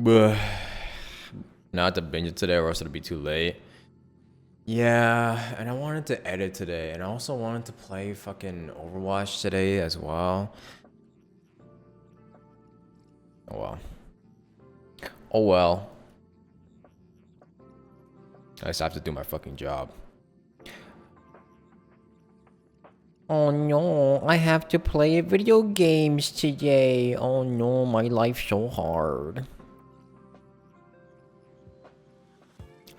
But not to binge it today, or else it'll be too late. Yeah, and I wanted to edit today, and I also wanted to play fucking Overwatch today as well. Oh well. Oh well. I just have to do my fucking job. Oh no, I have to play video games today. Oh no, my life's so hard.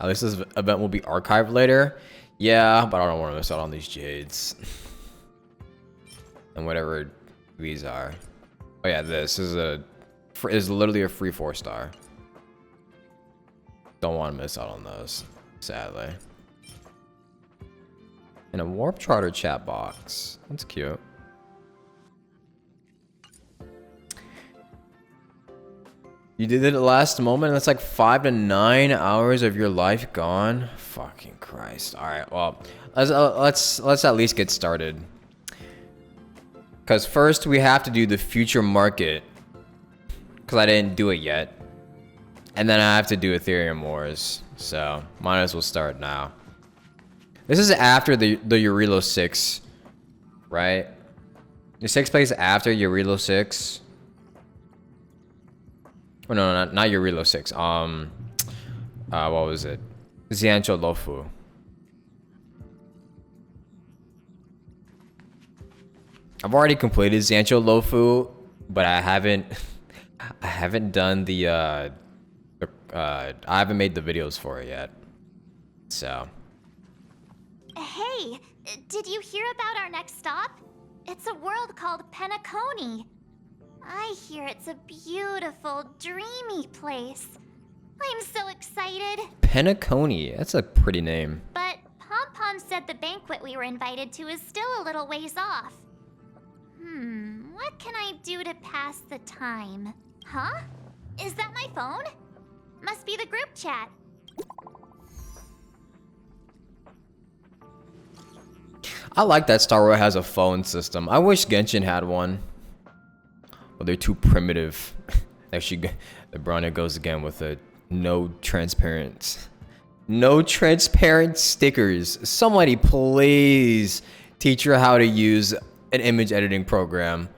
At least this event will be archived later. Yeah, but I don't want to miss out on these jades. And whatever these are. Oh yeah, this is literally a free 4-star. Don't want to miss out on those, sadly. And a warp charter chat box. That's cute. You did it last moment, and that's like 5 to 9 hours of your life gone. Fucking Christ! All right, well, let's at least get started. Cause first we have to do the future market. Cause I didn't do it yet, and then I have to do Aetherium Wars. So might as well start now. This is after the Eurelo 6, right? The 6 plays after Eurelo 6. Oh no, not Eurelo 6. What was it? Xianzhou luofu. I've already completed Xianzhou luofu, but I haven't done the I haven't made the videos for it yet. So. Hey, did you hear about our next stop? It's a world called Penacony. I hear it's a beautiful, dreamy place. I'm so excited. Penacony, that's a pretty name. But Pom Pom said the banquet we were invited to is still a little ways off. What can I do to pass the time? Huh? Is that my phone? Must be the group chat. I like that Star Wars has a phone system. I wish Genshin had one. But they're too primitive. Actually, the Branya goes again with a no transparent stickers. Somebody please teach her how to use an image editing program,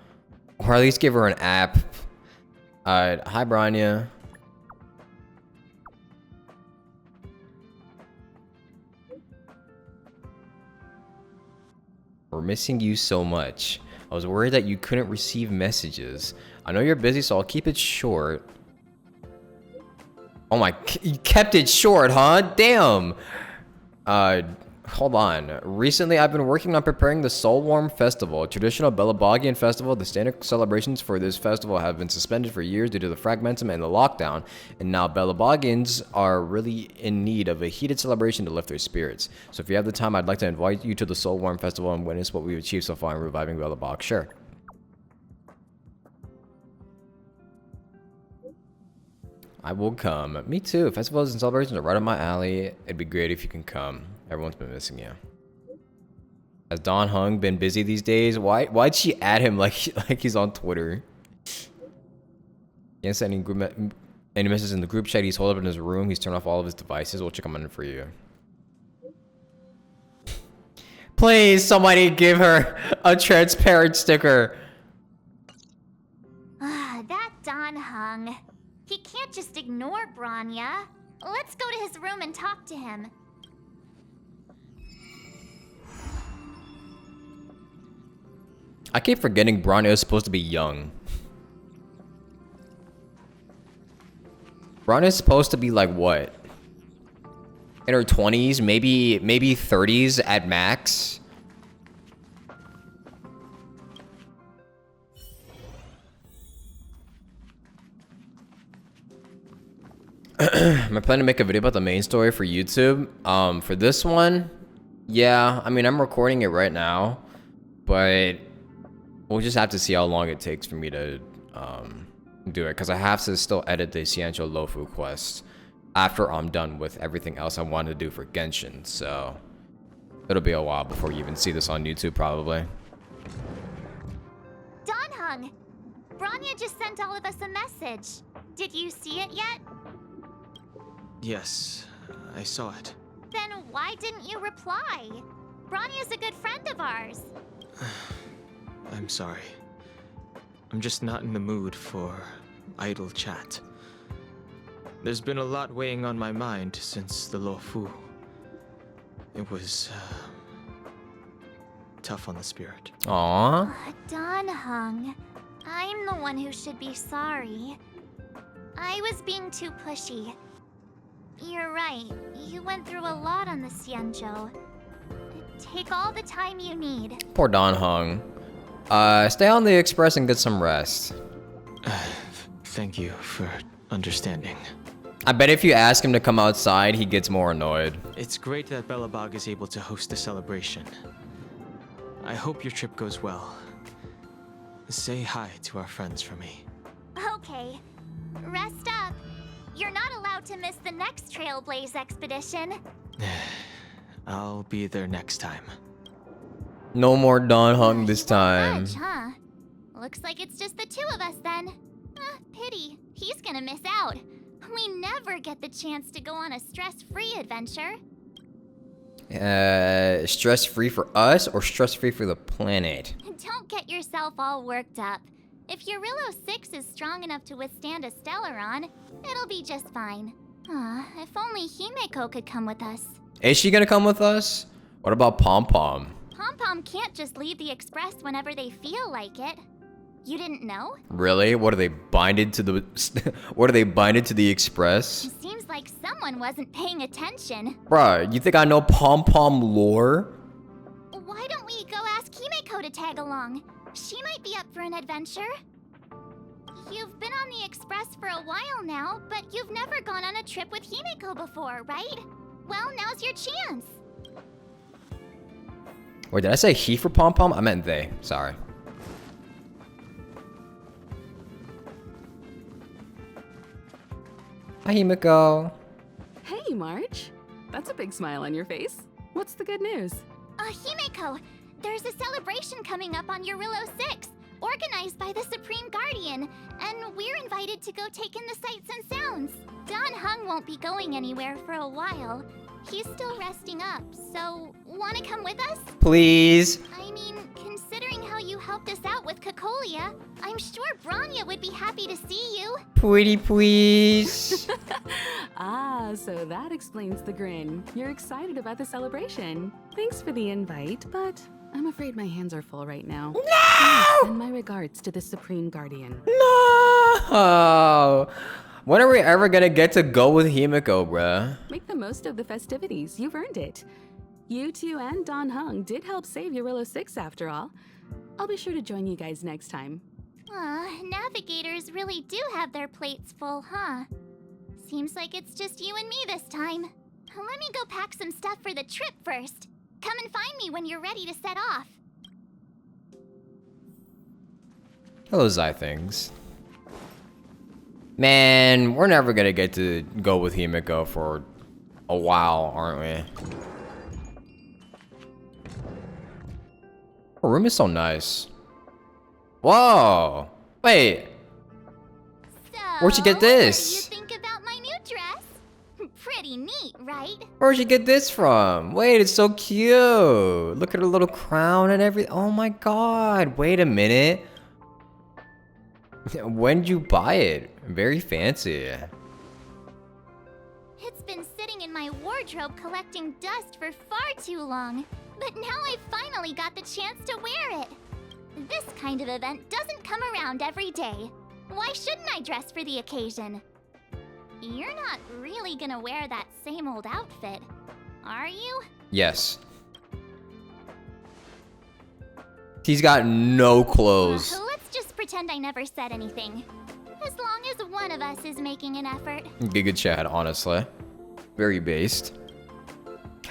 or at least give her an app. Hi Branya. We're missing you so much. I was worried that you couldn't receive messages. I know you're busy, so I'll keep it short. Oh my, you kept it short, huh? Damn. Hold on. Recently, I've been working on preparing the Soulwarm Festival, a traditional Belabogian festival. The standard celebrations for this festival have been suspended for years due to the fragmentum and the lockdown, and now Belabogians are really in need of a heated celebration to lift their spirits. So if you have the time, I'd like to invite you to the Soulwarm Festival and witness what we've achieved so far in reviving Belabog. Sure. I will come. Me too. Festivals and celebrations are right up my alley. It'd be great if you can come. Everyone's been missing you. Has Don Hung been busy these days? Why'd she add him like he's on Twitter? He hasn't sent any messages in the group chat. He's holed up in his room. He's turned off all of his devices. We'll check him in for you. Please, somebody give her a transparent sticker. That Don Hung. He can't just ignore Branya. Let's go to his room and talk to him. I keep forgetting Branya is supposed to be young. Branya is supposed to be like what? In her 20s, maybe 30s at max. Am I planning to make a video about the main story for YouTube? For this one, yeah. I mean, I'm recording it right now, but we'll just have to see how long it takes for me to do it, because I have to still edit the Xianzhou luofu quest after I'm done with everything else I wanted to do for Genshin. So it'll be a while before you even see this on YouTube, probably. Don Hung, Branya Branya just sent all of us a message. Did you see it yet? Yes, I saw it. Then why didn't you reply? Branya's a good friend of ours. I'm sorry. I'm just not in the mood for idle chat. There's been a lot weighing on my mind since the luofu. It was tough on the spirit. Aww. Don Hung, I'm the one who should be sorry. I was being too pushy. You're right, you went through a lot on the xianzhou. Take all the time you need. Poor Don Hung. Stay on the express and get some rest. Thank you for understanding. I bet if you ask him to come outside, he gets more annoyed. It's great that Belobog is able to host a celebration. I hope your trip goes well. Say hi to our friends for me. Okay, rest up. You're not allowed to miss the next Trailblaze expedition. I'll be there next time. No more Don Hung this He won't time. budge, huh? Looks like it's just the two of us then. Pity. He's gonna miss out. We never get the chance to go on a stress-free adventure. Stress-free for us or stress-free for the planet? Don't get yourself all worked up. If Eurillo 6 is strong enough to withstand a Stellaron, it'll be just fine. If only Himeko could come with us. Is she gonna come with us? What about Pom Pom? Pom Pom can't just leave the Express whenever they feel like it. You didn't know? Really? What are they binded to the? What are they binded to the express? Seems like someone wasn't paying attention. Bruh, you think I know Pom Pom lore? Why don't we go ask Himeko to tag along? She might be up for an adventure. You've been on the Express for a while now, but you've never gone on a trip with Himeko before, right? Well, now's your chance. Wait, did I say he for Pom Pom? I meant they. Sorry. Hi, Himeko. Hey, March. That's a big smile on your face. What's the good news? Himeko, there's a celebration coming up on Eurillo 6, organized by the Supreme Guardian, and we're invited to go take in the sights and sounds. Don Hung won't be going anywhere for a while. He's still resting up, so wanna come with us? Please. I mean, considering how you helped us out with Cocolia, I'm sure Branya would be happy to see you. Pretty please. So that explains the grin. You're excited about the celebration. Thanks for the invite, but I'm afraid my hands are full right now. No! Send my regards to the Supreme Guardian. No! When are we ever gonna get to go with Himeko, bruh? Make the most of the festivities. You've earned it. You two and Don Hung did help save Eurillo 6 after all. I'll be sure to join you guys next time. Navigators really do have their plates full, huh? Seems like it's just you and me this time. Let me go pack some stuff for the trip first. Come and find me when you're ready to set off. Hello, Zythings. Man, we're never gonna get to go with Himeko for a while, aren't we? Her room is so nice. Whoa! Wait, So, where'd you get this? What do you think about my new dress? Pretty neat, right? Where'd you get this from? Wait, it's so cute. Look at her little crown and everything. Oh my god, wait a minute. When'd you buy it? Very fancy. It's been sitting in my wardrobe collecting dust for far too long, but now I finally got the chance to wear it. This kind of event doesn't come around every day. Why shouldn't I dress for the occasion? You're not really gonna wear that same old outfit, are you? Yes. He's got no clothes. Let's just pretend I never said anything. As long as one of us is making an effort. Good chat, honestly. Very based.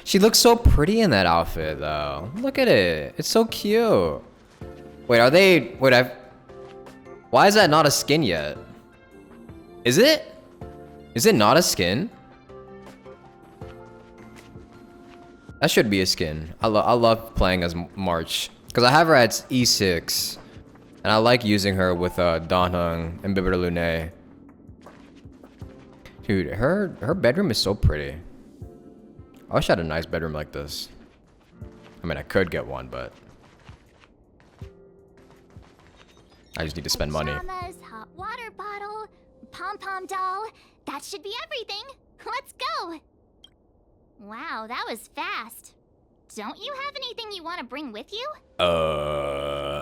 She looks so pretty in that outfit, though. Look at it. It's so cute. Wait, are they... Wait, why is that not a skin yet? Is it? Is it not a skin? That should be a skin. I love playing as March. Because I have her at E6. And I like using her with Danheng and Bitter Lune. Dude, her bedroom is so pretty. I wish I had a nice bedroom like this. I mean, I could get one, but I just need to spend money. Pajamas, hot water bottle, pom-pom doll. That should be everything. Let's go. Wow, that was fast. Don't you have anything you want to bring with you?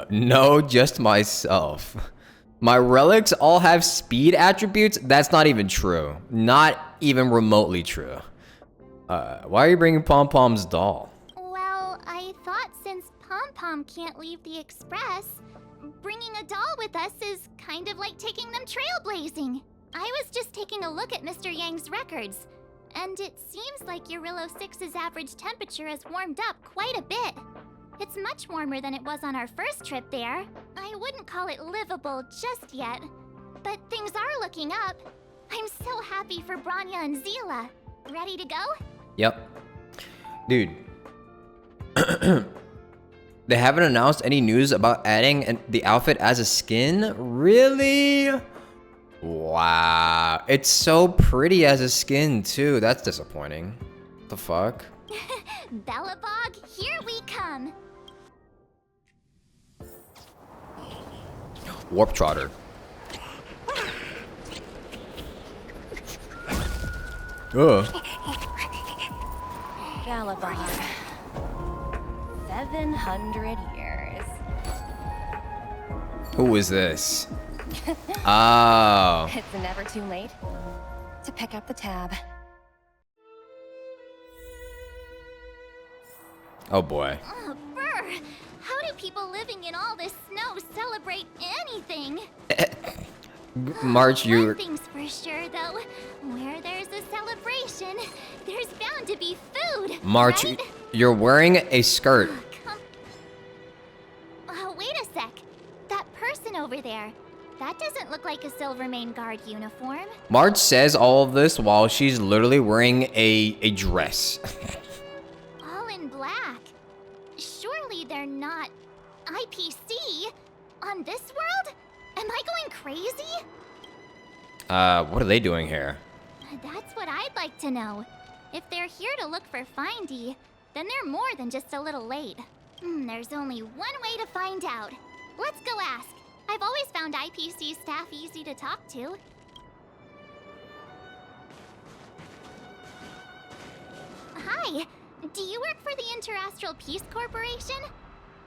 No, just myself. My relics all have speed attributes? That's not even true. Not even remotely true. Why are you bringing Pom-Pom's doll? Well, I thought since Pom-Pom can't leave the Express, bringing a doll with us is kind of like taking them trailblazing. I was just taking a look at Mr. Yang's records, and it seems like Eurillo 6's average temperature has warmed up quite a bit. It's much warmer than it was on our first trip there. I wouldn't call it livable just yet, but things are looking up. I'm so happy for Branya and Zila. Ready to go? Yep. Dude. They haven't announced any news about adding the outfit as a skin? Really? Wow. It's so pretty as a skin, too. That's disappointing. What the fuck? Bellabog, here we come. Warp Trotter. Ugh. Bellabog. 700 years. Who is this? Oh. It's never too late to pick up the tab. Oh boy. Oh, brr. How do people living in all this snow celebrate anything? March, you. One thing's for sure, though. Where there's a celebration, there's bound to be food. March, right? you're wearing a skirt. Wait a sec. That person over there. That doesn't look like a Silvermane Guard uniform. March says all of this while she's literally wearing a dress. All in black. Surely they're not IPC on this world? Am I going crazy? What are they doing here? That's what I'd like to know. If they're here to look for Findy, then they're more than just a little late. There's only one way to find out. Let's go ask. I've always found IPC staff easy to talk to. Hi, do you work for the Interastral Peace Corporation?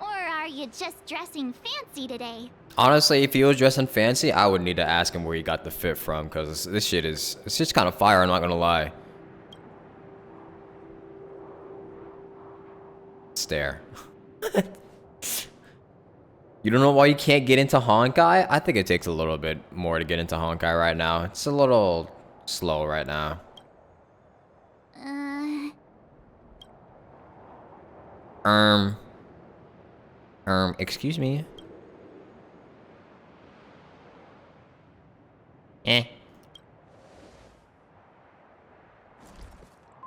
Or are you just dressing fancy today? Honestly, if he was dressing fancy, I would need to ask him where he got the fit from, because this shit is, it's just kind of fire, I'm not gonna lie. Stare. You don't know why you can't get into honkai? I think it takes a little bit more to get into honkai right now. It's a little slow right now. Excuse me.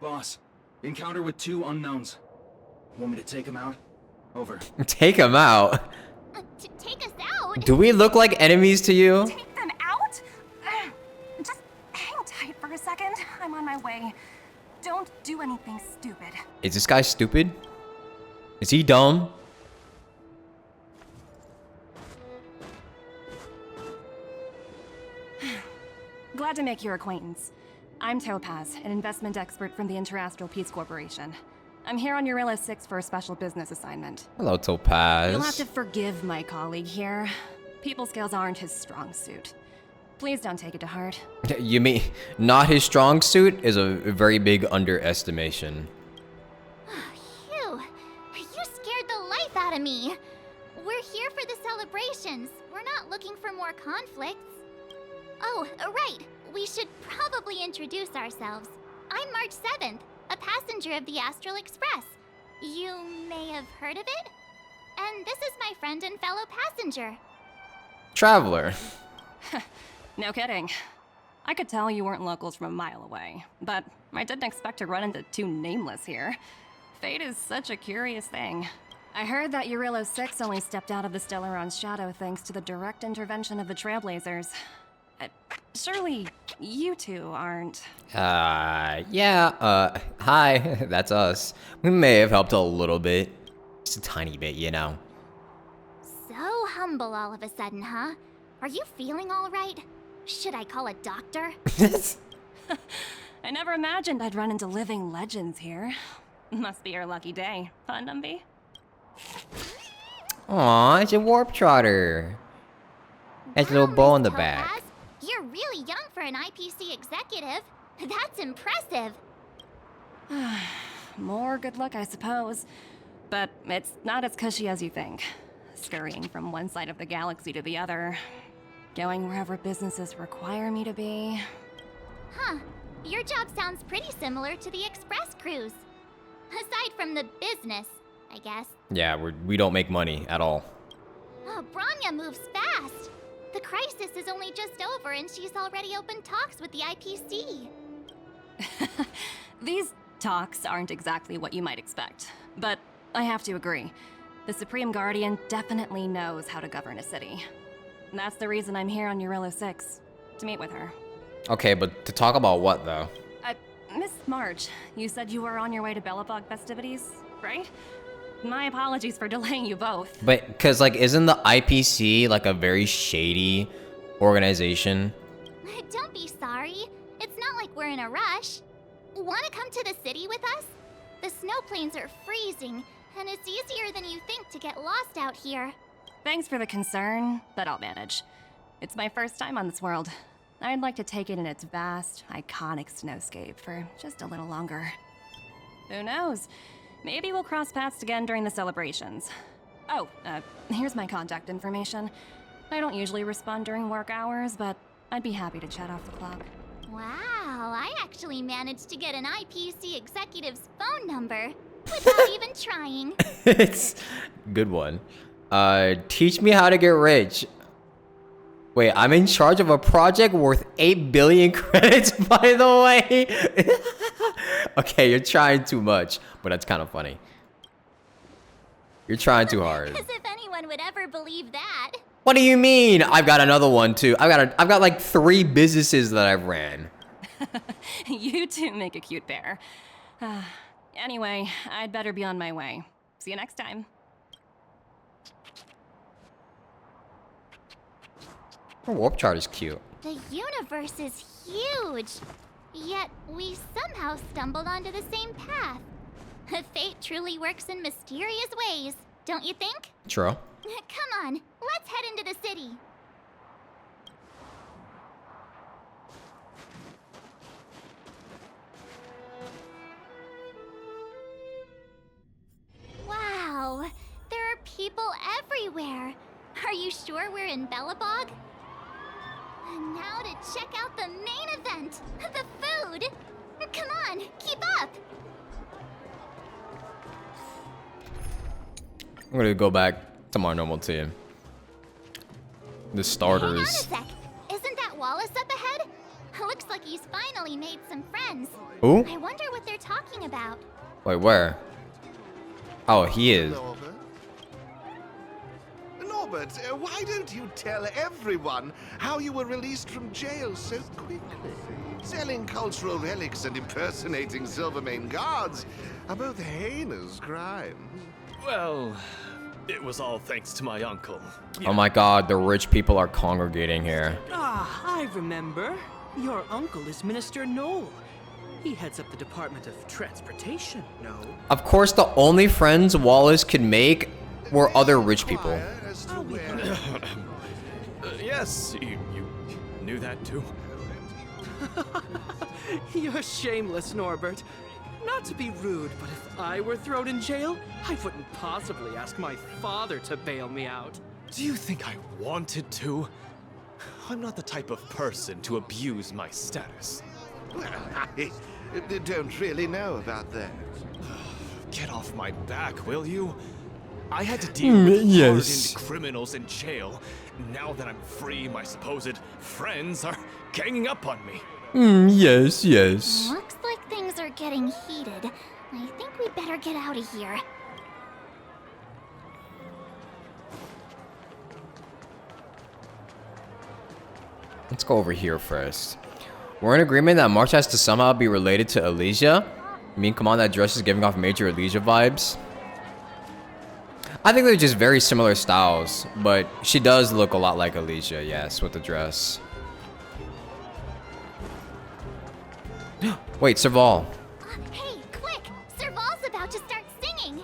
Boss, encounter with 2 unknowns. Want me to take them out? Over. Take him out. Take us out? Do we look like enemies to you? Take them out? Just hang tight for a second. I'm on my way. Don't do anything stupid. Is this guy stupid? Is he dumb? Glad to make your acquaintance. I'm Topaz, an investment expert from the Interastral Peace Corporation. I'm here on Eurillo 6 for a special business assignment. Hello, Topaz. You'll have to forgive my colleague here. People skills aren't his strong suit. Please don't take it to heart. You mean not his strong suit is a very big underestimation. Phew, you scared the life out of me. We're here for the celebrations. We're not looking for more conflicts. Oh, right. We should probably introduce ourselves. I'm March 7th, a passenger of the Astral Express. You may have heard of it? And this is my friend and fellow passenger. Traveler. No kidding. I could tell you weren't locals from a mile away, but I didn't expect to run into 2 nameless here. Fate is such a curious thing. I heard that Eurilo 6 only stepped out of the Stellaron's shadow thanks to the direct intervention of the Trailblazers. Surely you two aren't... Yeah, hi, that's us. We may have helped a little bit. Just a tiny bit, you know. So humble all of a sudden, huh? Are you feeling all right? Should I call a doctor? I never imagined I'd run into living legends here. Must be your lucky day, huh, Numby? Aw, it's a warp trotter. Has a little Wow, bow on Miss the back. Topaz, you're really young for an IPC executive. That's impressive. More good luck, I suppose. But it's not as cushy as you think. Scurrying from one side of the galaxy to the other. Going wherever businesses require me to be. Huh. Your job sounds pretty similar to the express cruise. Aside from the business, I guess. Yeah, we don't make money at all. Oh, Branya moves fast. The crisis is only just over and she's already opened talks with the IPC. These talks aren't exactly what you might expect. But I have to agree. The Supreme Guardian definitely knows how to govern a city. And that's the reason I'm here on Eurilo 6. To meet with her. Okay, but to talk about what, though? Miss March, you said you were on your way to Belobog festivities, right? My apologies for delaying you both. But, because, like, isn't the IPC, like, a very shady organization? Don't be sorry. It's not like we're in a rush. Want to come to the city with us? The snow plains are freezing, and it's easier than you think to get lost out here. Thanks for the concern, but I'll manage. It's my first time on this world. I'd like to take it in its vast, iconic snowscape for just a little longer. Who knows? Maybe we'll cross paths again during the celebrations. Oh, here's my contact information. I don't usually respond during work hours, but I'd be happy to chat off the clock. Wow, I actually managed to get an IPC executive's phone number without even trying. It's a good one. Teach me how to get rich. Wait, I'm in charge of a project worth 8 billion credits, by the way. Okay, you're trying too much, but that's kind of funny. You're trying too hard. As if anyone would ever believe that. What do you mean? I've got another one too. I've got like 3 businesses that I've ran. You two make a cute pair. Anyway, I'd better be on my way. See you next time. Her warp chart is cute. The universe is huge. Yet we somehow stumbled onto the same path. Fate truly works in mysterious ways, don't you think? True. Come on, let's head into the city. Wow, there are people everywhere. Are you sure we're in Belobog? And now to check out the main event, the food. Come on, keep up. I'm gonna go back to my normal team. The starters. Hang on a sec. Isn't that Wallace up ahead? Looks like he's finally made some friends. Who? I wonder what they're talking about. Wait, where? Oh, he is. Norbert, why don't you tell everyone how you were released from jail so quickly? Selling cultural relics and impersonating Silvermane guards are both heinous crimes. Well, it was all thanks to my uncle. Oh my god, the rich people are congregating here. Ah, I remember. Your uncle is Minister Knoll. He heads up the Department of Transportation, no? Of course, the only friends Wallace could make were other rich people. As to where Yes, you knew that too? You're shameless, Norbert. Not to be rude, but if I were thrown in jail, I wouldn't possibly ask my father to bail me out. Do you think I wanted to? I'm not the type of person to abuse my status. well, I don't really know about that. Get off my back, will you? I had to deal with yes. hardened criminals in jail. Now that I'm free, my supposed friends are ganging up on me. Yes, yes. Looks like things are getting heated. I think we better get out of here. Let's go over here first. We're in agreement that March has to somehow be related to Elysia. I mean, come on, that dress is giving off major Elysia vibes. I think they're just very similar styles, but she does look a lot like Elysia, yes, with the dress. Wait, Serval. Hey, quick! Serval's about to start singing!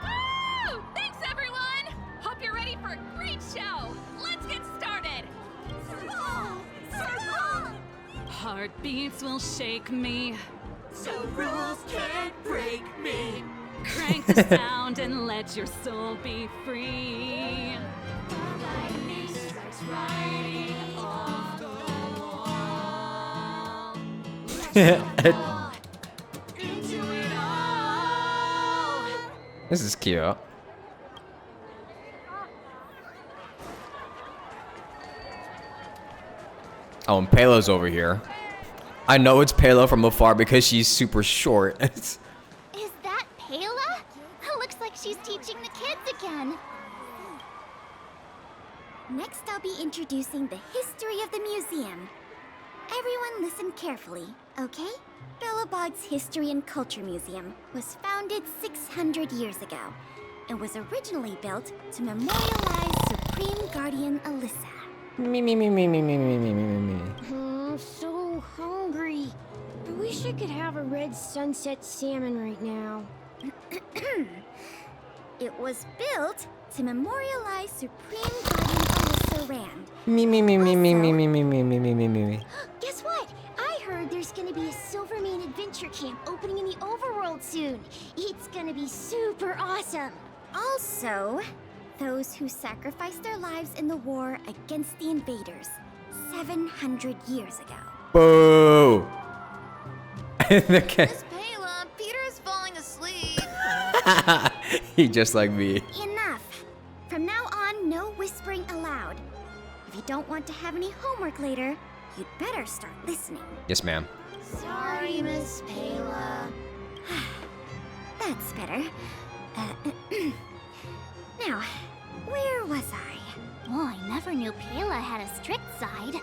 Woo! Thanks, everyone! Hope you're ready for a great show. Let's get started. Serval! Serval! Heartbeats will shake me. So rules can't break me! Crank the sound and let your soul be free. Lightning strikes writing off the wall. Into it all. This is cute. Oh, and Palo's over here. I know it's Palo from afar because she's super short. Is that Payla? Looks like she's teaching the kids again. Next, I'll be introducing the history of the museum. Everyone listen carefully, okay? Billabog's History and Culture Museum was founded 600 years ago. It was originally built to memorialize Supreme Guardian Alyssa. Me. I'm so hungry. I wish I could have a red sunset salmon right now. It was built to memorialize Supreme Guardian Alyssa Rand. Me. Guess what? I heard there's gonna be a Silvermane adventure camp opening in the overworld soon. It's gonna be super awesome. Also, those who sacrificed their lives in the war against the invaders 700 years ago. Boo! Okay. Miss Payla, Peter's falling asleep. He just like me. Enough. From now on, no whispering aloud. If you don't want to have any homework later, you'd better start listening. Yes, ma'am. Sorry, Miss Payla. That's better. Now, where was I? Oh, I never knew Payla had a strict side.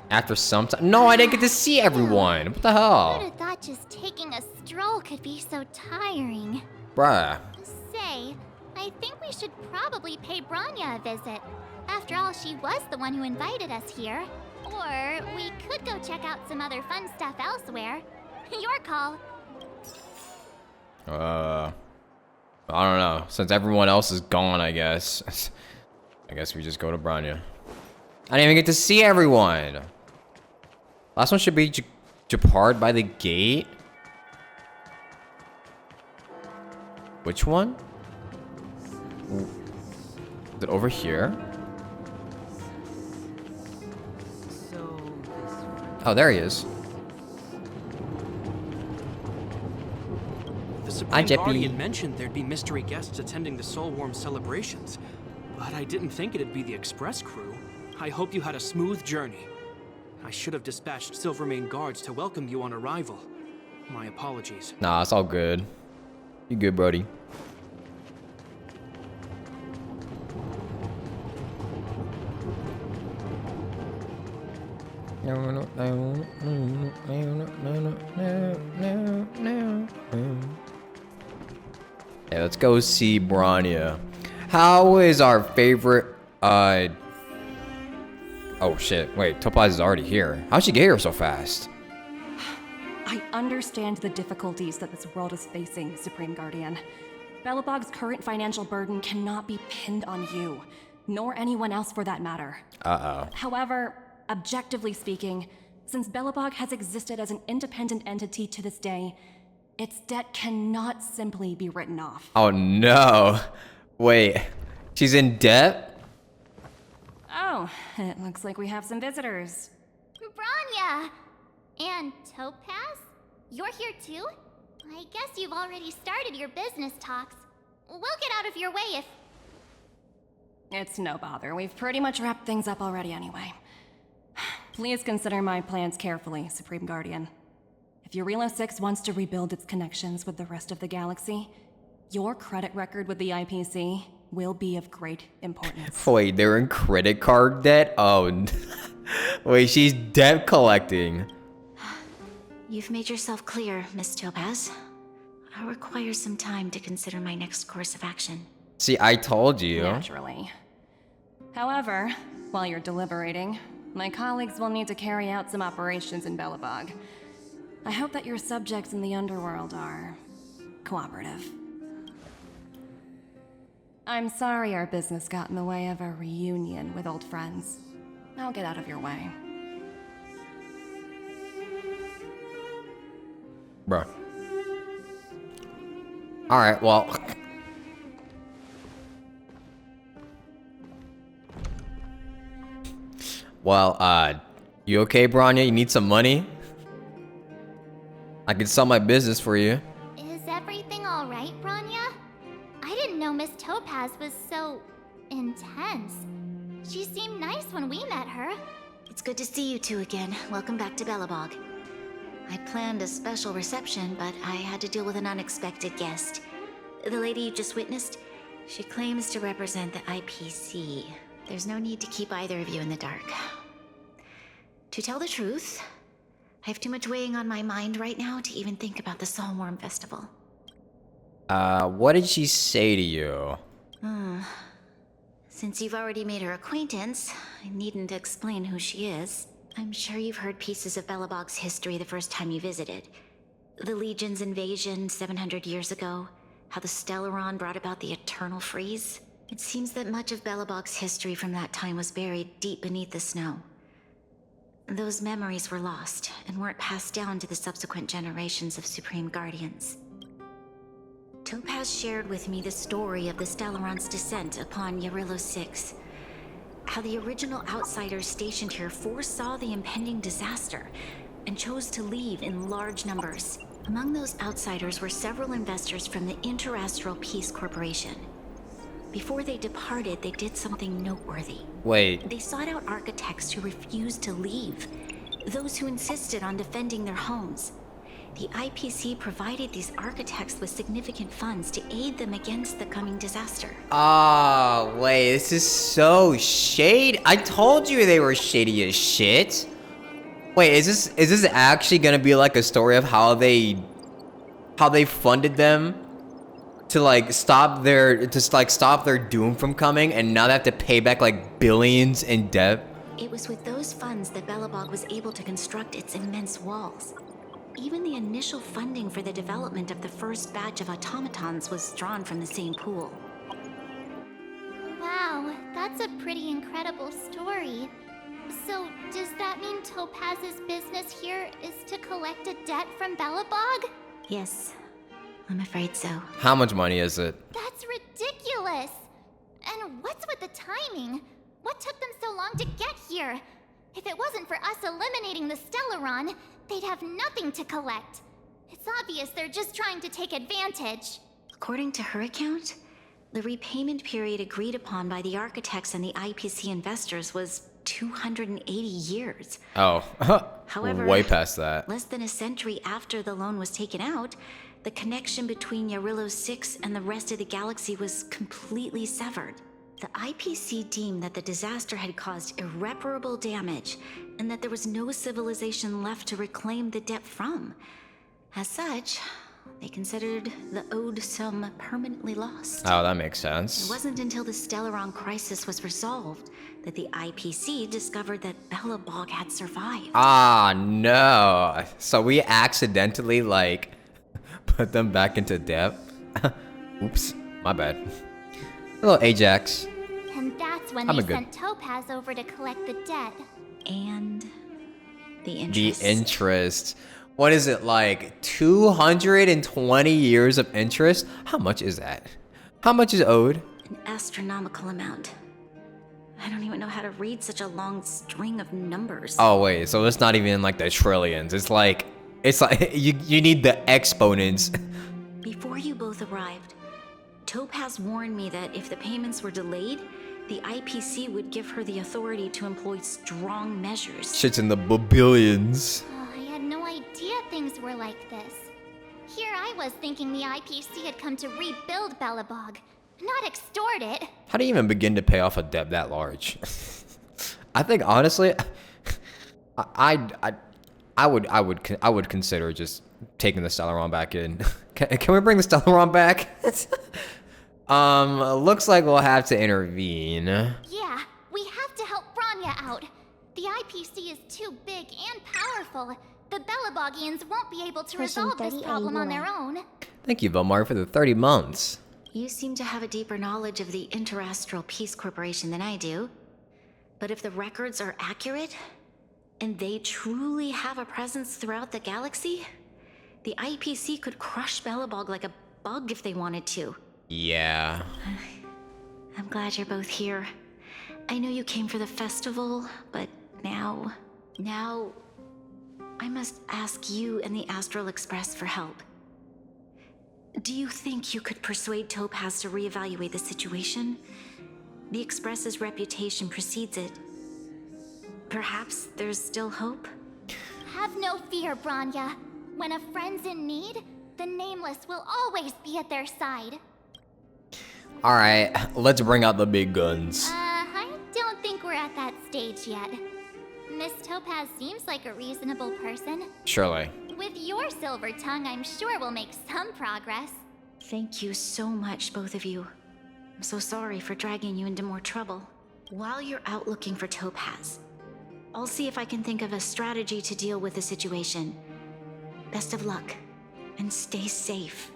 After some time. No, I didn't get to see everyone. What the Who'd hell? have thought just taking a stroll could be so tiring? Bruh. Say, I think we should probably pay Branya a visit. After all, she was the one who invited us here. Or we could go check out some other fun stuff elsewhere. Your call. I don't know. Since everyone else is gone, I guess. I guess we just go to Branya. I didn't even get to see everyone. Last one should be Japard by the gate. Which one? Is it over here? Oh, there he is. The Hi, Supreme Jeppy. Guardian mentioned there'd be mystery guests attending the Soulworm celebrations, but I didn't think it'd be the Express crew. I hope you had a smooth journey. I should have dispatched Silvermane guards to welcome you on arrival. My apologies. Nah, it's all good. You good, buddy? Yeah, let's go see Branya. How is our favorite, oh shit, wait, Topaz is already here. How'd she get here so fast? I understand the difficulties that this world is facing, Supreme Guardian. Belobog's current financial burden cannot be pinned on you, nor anyone else for that matter. Uh-oh. However, objectively speaking, since Belobog has existed as an independent entity to this day, its debt cannot simply be written off. Oh no. Wait, she's in debt? Oh, it looks like we have some visitors. Branya! And Topaz? You're here too? I guess you've already started your business talks. We'll get out of your way if... It's no bother. We've pretty much wrapped things up already anyway. Please consider my plans carefully, Supreme Guardian. If Urilo 6 wants to rebuild its connections with the rest of the galaxy, your credit record with the IPC, will be of great importance. Wait, they're in credit card debt? Oh, wait, she's debt collecting. You've made yourself clear, Miss Topaz. I'll require some time to consider my next course of action. See, I told you. Naturally. However, while you're deliberating, my colleagues will need to carry out some operations in Belobog. I hope that your subjects in the underworld are cooperative. I'm sorry our business got in the way of a reunion with old friends. I'll get out of your way. Bro. Alright, well. Well, you okay, Bronya? You need some money? I can sell my business for you. Is everything alright, Bronya? I didn't know Miss Topaz was so intense. She seemed nice when we met her. It's good to see you two again. Welcome back to Belobog. I'd planned a special reception, but I had to deal with an unexpected guest. The lady you just witnessed, she claims to represent the IPC. There's no need to keep either of you in the dark. To tell the truth, I have too much weighing on my mind right now to even think about the Soulworm Festival. What did she say to you? Since you've already made her acquaintance, I needn't explain who she is. I'm sure you've heard pieces of Belobog's history the first time you visited. The Legion's invasion 700 years ago, how the Stellaron brought about the Eternal Freeze. It seems that much of Belobog's history from that time was buried deep beneath the snow. Those memories were lost and weren't passed down to the subsequent generations of Supreme Guardians. Topaz shared with me the story of the Stellaron's descent upon Yarillo 6. How the original outsiders stationed here foresaw the impending disaster and chose to leave in large numbers. Among those outsiders were several investors from the Interastral Peace Corporation. Before they departed, they did something noteworthy. Wait. They sought out architects who refused to leave, those who insisted on defending their homes. The IPC provided these architects with significant funds to aid them against the coming disaster. Oh, wait, this is so shady. I told you they were shady as shit. Wait, is this actually gonna be like a story of how they funded them to stop their doom from coming, and now they have to pay back like billions in debt? It was with those funds that Belobog was able to construct its immense walls. Even the initial funding for the development of the first batch of automatons was drawn from the same pool. Wow, that's a pretty incredible story. So, does that mean Topaz's business here is to collect a debt from Belobog? Yes, I'm afraid so. How much money is it? That's ridiculous! And what's with the timing? What took them so long to get here? If it wasn't for us eliminating the Stellaron, they'd have nothing to collect. It's obvious they're just trying to take advantage. According to her account, the repayment period agreed upon by the architects and the IPC investors was 280 years. Oh, However, way past that. Less than a century after the loan was taken out, the connection between Yarillo 6 and the rest of the galaxy was completely severed. The IPC deemed that the disaster had caused irreparable damage and that there was no civilization left to reclaim the debt from. As such, they considered the owed sum permanently lost. Oh, that makes sense. It wasn't until the Stellaron crisis was resolved that the IPC discovered that Belobog had survived. Ah, no. So we accidentally, put them back into debt? Oops, my bad. Hello, Ajax. And that's when they sent Topaz over to collect the debt. And the interest. The interest. What is it, 220 years of interest? How much is that? How much is owed? An astronomical amount. I don't even know how to read such a long string of numbers. Oh, wait, so it's not even the trillions. It's like you need the exponents. Before you both arrived, Topaz warned me that if the payments were delayed, the IPC would give her the authority to employ strong measures. Shit's in the billions. Oh, I had no idea things were like this. Here I was thinking the IPC had come to rebuild Belobog, not extort it. How do you even begin to pay off a debt that large? I think honestly, I would consider just taking the Stellaron back in. Can we bring the Stellaron back? Looks like we'll have to intervene. Yeah, we have to help Bronya out. The IPC is too big and powerful. The Belabogians won't be able to resolve this problem on their own. Thank you, Velmar, for the 30 months. You seem to have a deeper knowledge of the Interastral Peace Corporation than I do. But if the records are accurate, and they truly have a presence throughout the galaxy, the IPC could crush Belobog like a bug if they wanted to. Yeah. I'm glad you're both here. I know you came for the festival, but now I must ask you and the Astral Express for help. Do you think you could persuade Topaz to reevaluate the situation? The Express's reputation precedes it. Perhaps there's still hope? Have no fear, Bronya. When a friend's in need, the Nameless will always be at their side. Alright, let's bring out the big guns. I don't think we're at that stage yet. Miss Topaz seems like a reasonable person. Surely. With your silver tongue, I'm sure we'll make some progress. Thank you so much, both of you. I'm so sorry for dragging you into more trouble. While you're out looking for Topaz, I'll see if I can think of a strategy to deal with the situation. Best of luck, and stay safe.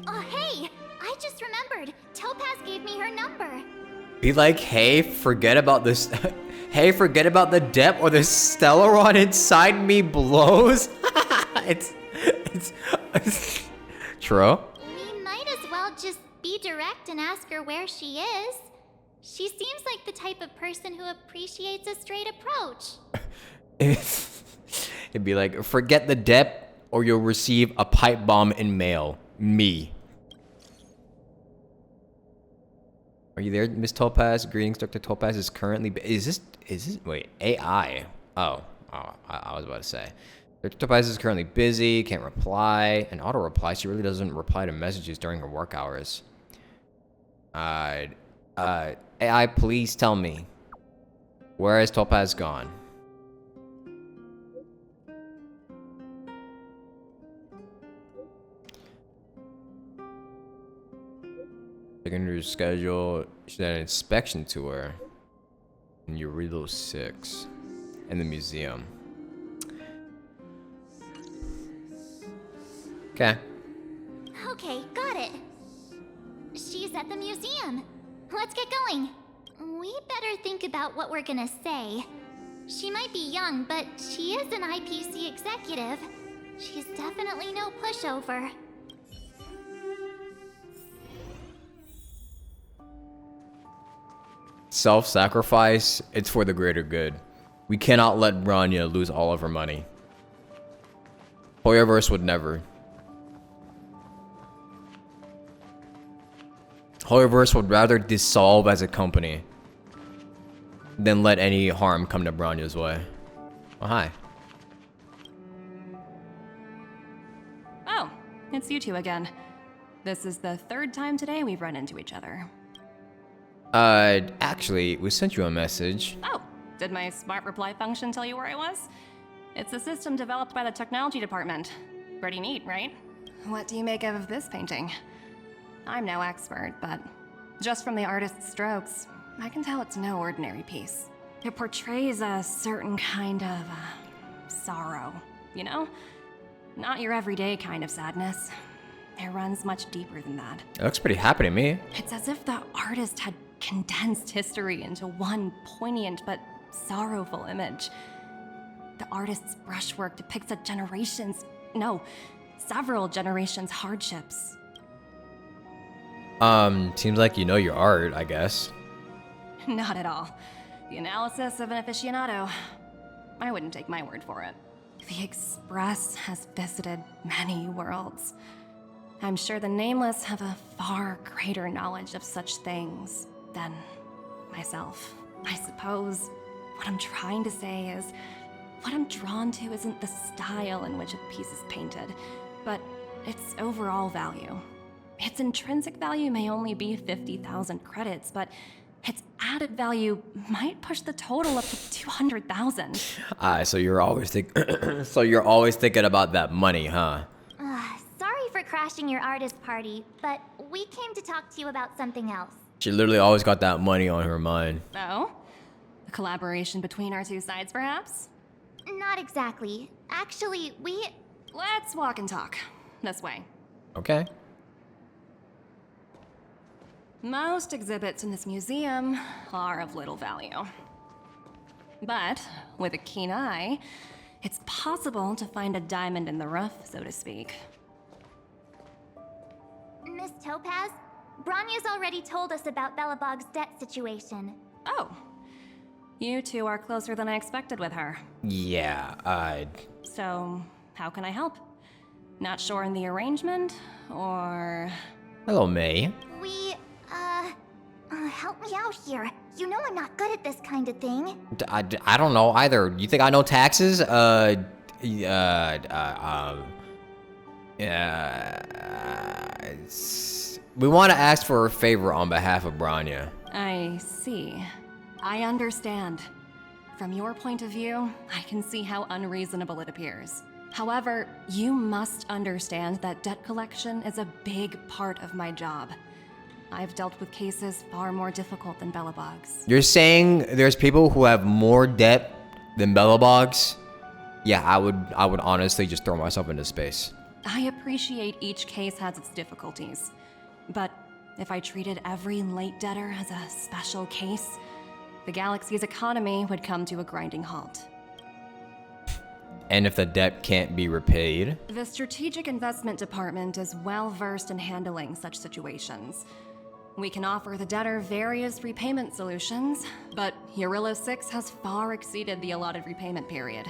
Oh, hey! I just remembered. Topaz gave me her number. Be like, hey, forget about this. Hey, forget about the depth or the Stellaron inside me blows. it's true. We might as well just be direct and ask her where she is. She seems like the type of person who appreciates a straight approach. It'd be like, forget the depth or you'll receive a pipe bomb in mail. Me. Are you there, Miss Topaz? Greetings, Dr. Topaz is currently... Is this... Wait, AI. I was about to say. Dr. Topaz is currently busy, can't reply. An auto-reply, she really doesn't reply to messages during her work hours. AI, please tell me. Where has Topaz gone? Looking at your schedule, she had an inspection tour in Eurilo 6 in the museum. Okay. Okay, got it. She's at the museum. Let's get going. We better think about what we're gonna say. She might be young, but she is an IPC executive. She's definitely no pushover. Self-sacrifice, it's for the greater good. We cannot let Bronya lose all of her money. Hoyoverse would never. Hoyoverse would rather dissolve as a company than let any harm come to Bronya's way. Oh, hi. Oh, it's you two again. This is the third time today we've run into each other. Actually, we sent you a message. Oh, did my smart reply function tell you where I was? It's a system developed by the technology department. Pretty neat, right? What do you make of this painting? I'm no expert, but just from the artist's strokes, I can tell it's no ordinary piece. It portrays a certain kind of sorrow, you know? Not your everyday kind of sadness. It runs much deeper than that. It looks pretty happy to me. It's as if the artist had condensed history into one poignant but sorrowful image. The artist's brushwork depicts several generations' hardships. Seems like you know your art, I guess. Not at all. The analysis of an aficionado. I wouldn't take my word for it. The Express has visited many worlds. I'm sure the Nameless have a far greater knowledge of such things than myself. I suppose what I'm trying to say is, what I'm drawn to isn't the style in which a piece is painted, but its overall value. Its intrinsic value may only be 50,000 credits, but its added value might push the total up to 200,000. So you're always thinking about that money, huh? Sorry for crashing your artist party, but we came to talk to you about something else. She literally always got that money on her mind. Oh? A collaboration between our two sides, perhaps? Not exactly. Actually, Let's walk and talk. This way. Okay. Most exhibits in this museum are of little value. But with a keen eye, it's possible to find a diamond in the rough, so to speak. Miss Topaz, Bronya's already told us about Belobog's debt situation. Oh. You two are closer than I expected with her. Yeah, So, how can I help? Not sure in the arrangement, or... Hello, May. Help me out here. You know I'm not good at this kind of thing. I don't know either. You think I know taxes? We want to ask for a favor on behalf of Bronya. I see. I understand. From your point of view, I can see how unreasonable it appears. However, you must understand that debt collection is a big part of my job. I've dealt with cases far more difficult than Belobog's. You're saying there's people who have more debt than Belobog's? Yeah, I would honestly just throw myself into space. I appreciate each case has its difficulties, but if I treated every late debtor as a special case, the galaxy's economy would come to a grinding halt. And if the debt can't be repaid? The Strategic Investment Department is well versed in handling such situations. We can offer the debtor various repayment solutions, but Eurillo 6 has far exceeded the allotted repayment period.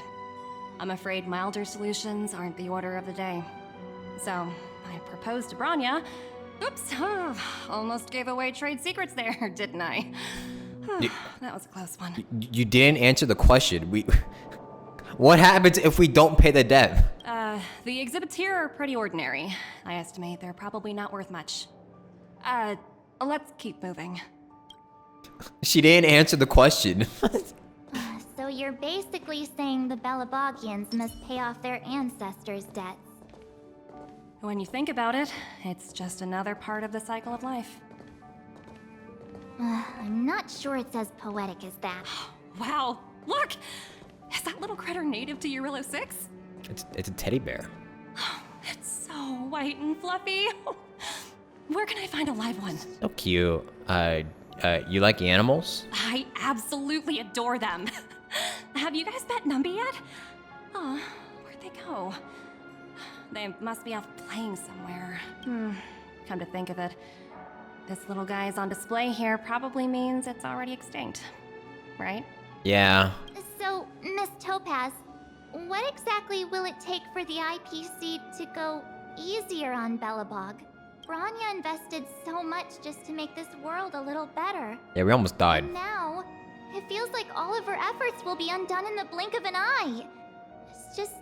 I'm afraid milder solutions aren't the order of the day. So, I proposed to Bronya. Oops, almost gave away trade secrets there, didn't I? That was a close one. You didn't answer the question. What happens if we don't pay the debt? The exhibits here are pretty ordinary. I estimate they're probably not worth much. Let's keep moving. She didn't answer the question. So you're basically saying the Belobogians must pay off their ancestors' debts. When you think about it, it's just another part of the cycle of life. I'm not sure it's as poetic as that. Wow, look! Is that little critter native to Eurillo 6? It's a teddy bear. It's so white and fluffy. Where can I find a live one? So cute. You like animals? I absolutely adore them. Have you guys met Numby yet? Oh, where'd they go? They must be off playing somewhere. Come to think of it, this little guy is on display here probably means it's already extinct, right? Yeah. So, Miss Topaz, what exactly will it take for the IPC to go easier on Belobog? Bronya invested so much just to make this world a little better. Yeah, we almost died. And now, it feels like all of her efforts will be undone in the blink of an eye. It's just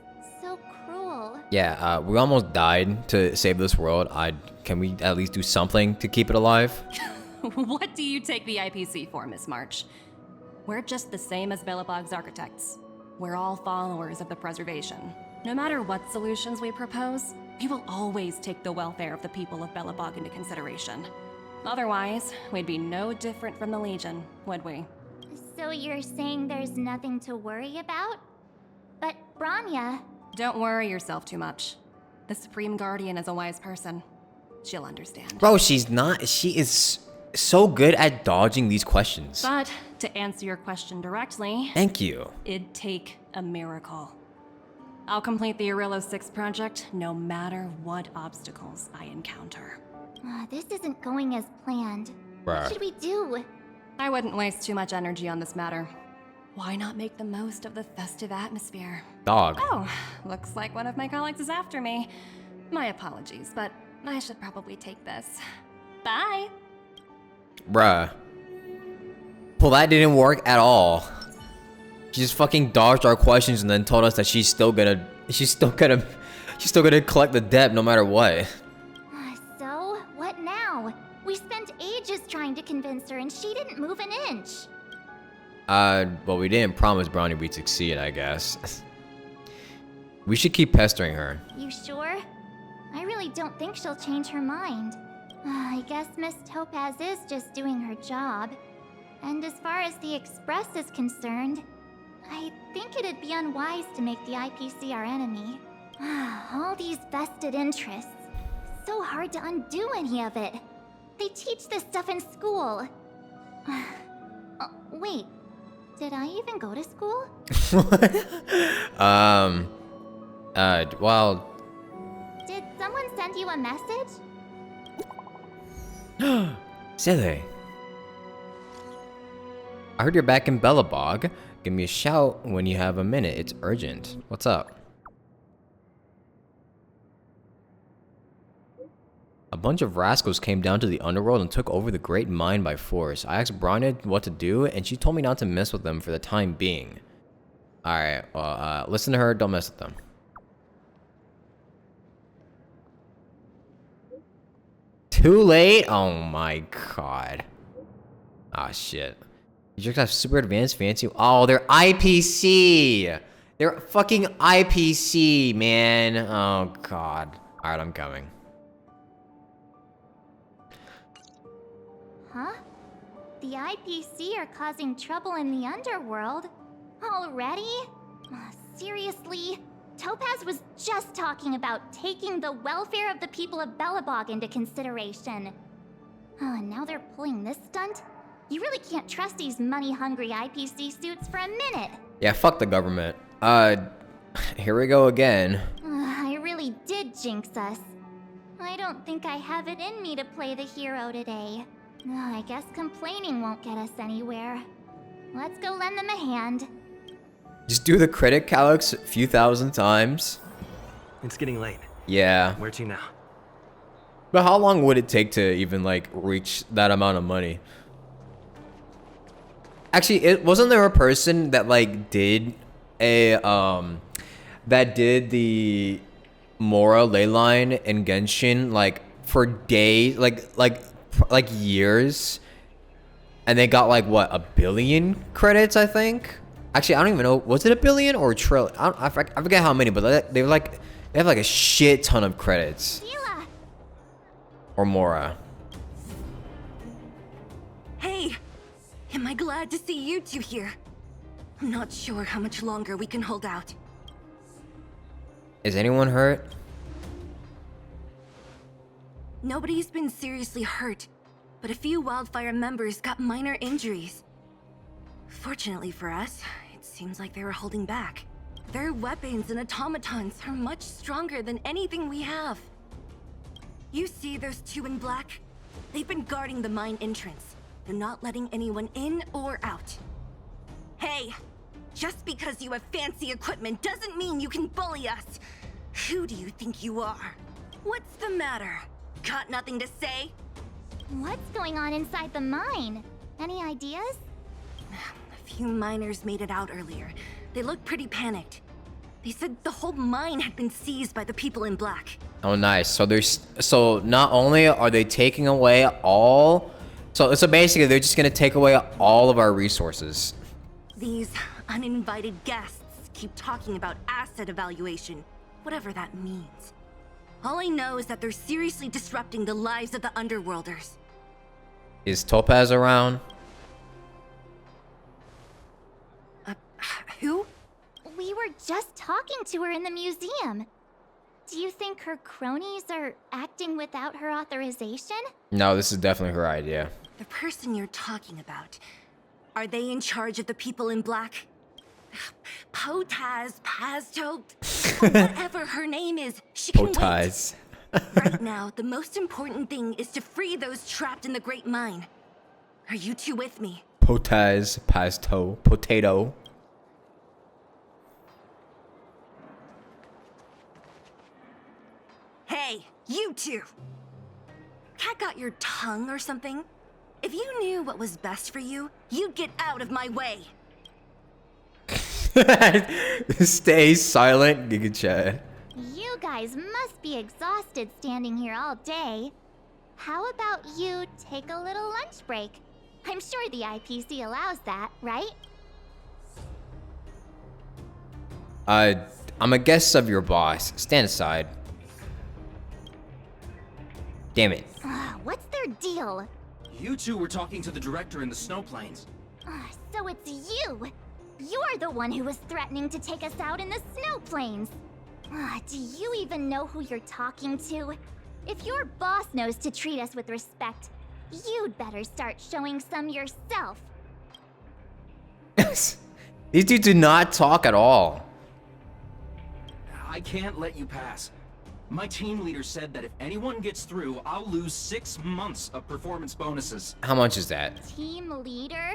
so cruel. Yeah, we almost died to save this world. Can we at least do something to keep it alive? What do you take the IPC for, Miss March? We're just the same as Belobog's architects. We're all followers of the preservation. No matter what solutions we propose, we will always take the welfare of the people of Belobog into consideration. Otherwise, we'd be no different from the Legion, would we? So you're saying there's nothing to worry about? But Bronya... Don't worry yourself too much. The Supreme Guardian is a wise person. She'll understand. Bro, she's not. She is so good at dodging these questions. But to answer your question directly... Thank you. It'd take a miracle. I'll complete the Eurillo 6 project no matter what obstacles I encounter. This isn't going as planned. Bruh. What should we do? I wouldn't waste too much energy on this matter. Why not make the most of the festive atmosphere? Dog. Oh, looks like one of my colleagues is after me. My apologies, but I should probably take this. Bye! Bruh. Well, that didn't work at all. She just fucking dodged our questions and then told us that she's still gonna She's still gonna collect the debt no matter what. So, what now? We spent ages trying to convince her and she didn't move an inch. Well, we didn't promise Brownie we'd succeed, I guess. We should keep pestering her. You sure? I really don't think she'll change her mind. I guess Miss Topaz is just doing her job. And as far as the Express is concerned, I think it'd be unwise to make the IPC our enemy. All these vested interests. So hard to undo any of it. They teach this stuff in school. Wait, did I even go to school? Well... Did someone send you a message? Silly. I heard you're back in Belobog. Give me a shout when you have a minute. It's urgent. What's up? A bunch of rascals came down to the underworld and took over the great mine by force. I asked Branya what to do, and she told me not to mess with them for the time being. Alright, well, listen to her, don't mess with them. Too late? Oh my god. Ah, shit. You just have super advanced fancy. Oh, they're IPC! They're fucking IPC, man. Oh god. Alright, I'm coming. Huh? The IPC are causing trouble in the underworld? Already? Seriously? Topaz was just talking about taking the welfare of the people of Belobog into consideration. Oh, and now they're pulling this stunt? You really can't trust these money-hungry IPC suits for a minute. Yeah, fuck the government. Here we go again. I really did jinx us. I don't think I have it in me to play the hero today. I guess complaining won't get us anywhere. Let's go lend them a hand. Just do the credit calyx a few thousand times. It's getting late. Yeah. Where to now? But how long would it take to even, like, reach that amount of money? Actually, wasn't there a person that, like, did a, that did the Mora ley line in Genshin, like, for days, like years? And they got, like, what, 1 billion credits, I think? Actually, I don't even know. Was it 1 billion or a trillion? I forget how many, but they have like a shit ton of credits. Sheila. Or Mora. Hey, am I glad to see you two here? I'm not sure how much longer we can hold out. Is anyone hurt? Nobody's been seriously hurt, but a few Wildfire members got minor injuries. Fortunately for us, it seems like they were holding back. Their weapons and automatons are much stronger than anything we have. You see those two in black? They've been guarding the mine entrance. They're not letting anyone in or out. Hey, just because you have fancy equipment doesn't mean you can bully us. Who do you think you are? What's the matter? Got nothing to say? What's going on inside the mine? Any ideas? A few miners made it out earlier. They looked pretty panicked. They said the whole mine had been seized by the people in black. Oh, nice. So not only are they taking away all, so basically they're just gonna take away all of our resources. These uninvited guests keep talking about asset evaluation, whatever that means. All I know is that they're seriously disrupting the lives of the Underworlders. Is Topaz around? Who? We were just talking to her in the museum. Do you think her cronies are acting without her authorization? No, this is definitely her idea. The person you're talking about, are they in charge of the people in black? Potaz, Pazto, whatever her name is, she can Potaz. wait. Right now, the most important thing is to free those trapped in the Great Mine. Are you two with me? Potaz, Pasto, Potato. Hey, you two! Cat got your tongue or something? If you knew what was best for you, you'd get out of my way. Stay silent, Giga Chat. You guys must be exhausted standing here all day. How about you take a little lunch break? I'm sure the IPC allows that, right? I'm a guest of your boss. Stand aside. Damn it. What's their deal? You two were talking to the director in the snow plains. So it's you! You're the one who was threatening to take us out in the snow plains! Do you even know who you're talking to? If your boss knows to treat us with respect, you'd better start showing some yourself. These dudes do not talk at all. I can't let you pass. My team leader said that if anyone gets through, I'll lose 6 months of performance bonuses. How much is that? Team leader?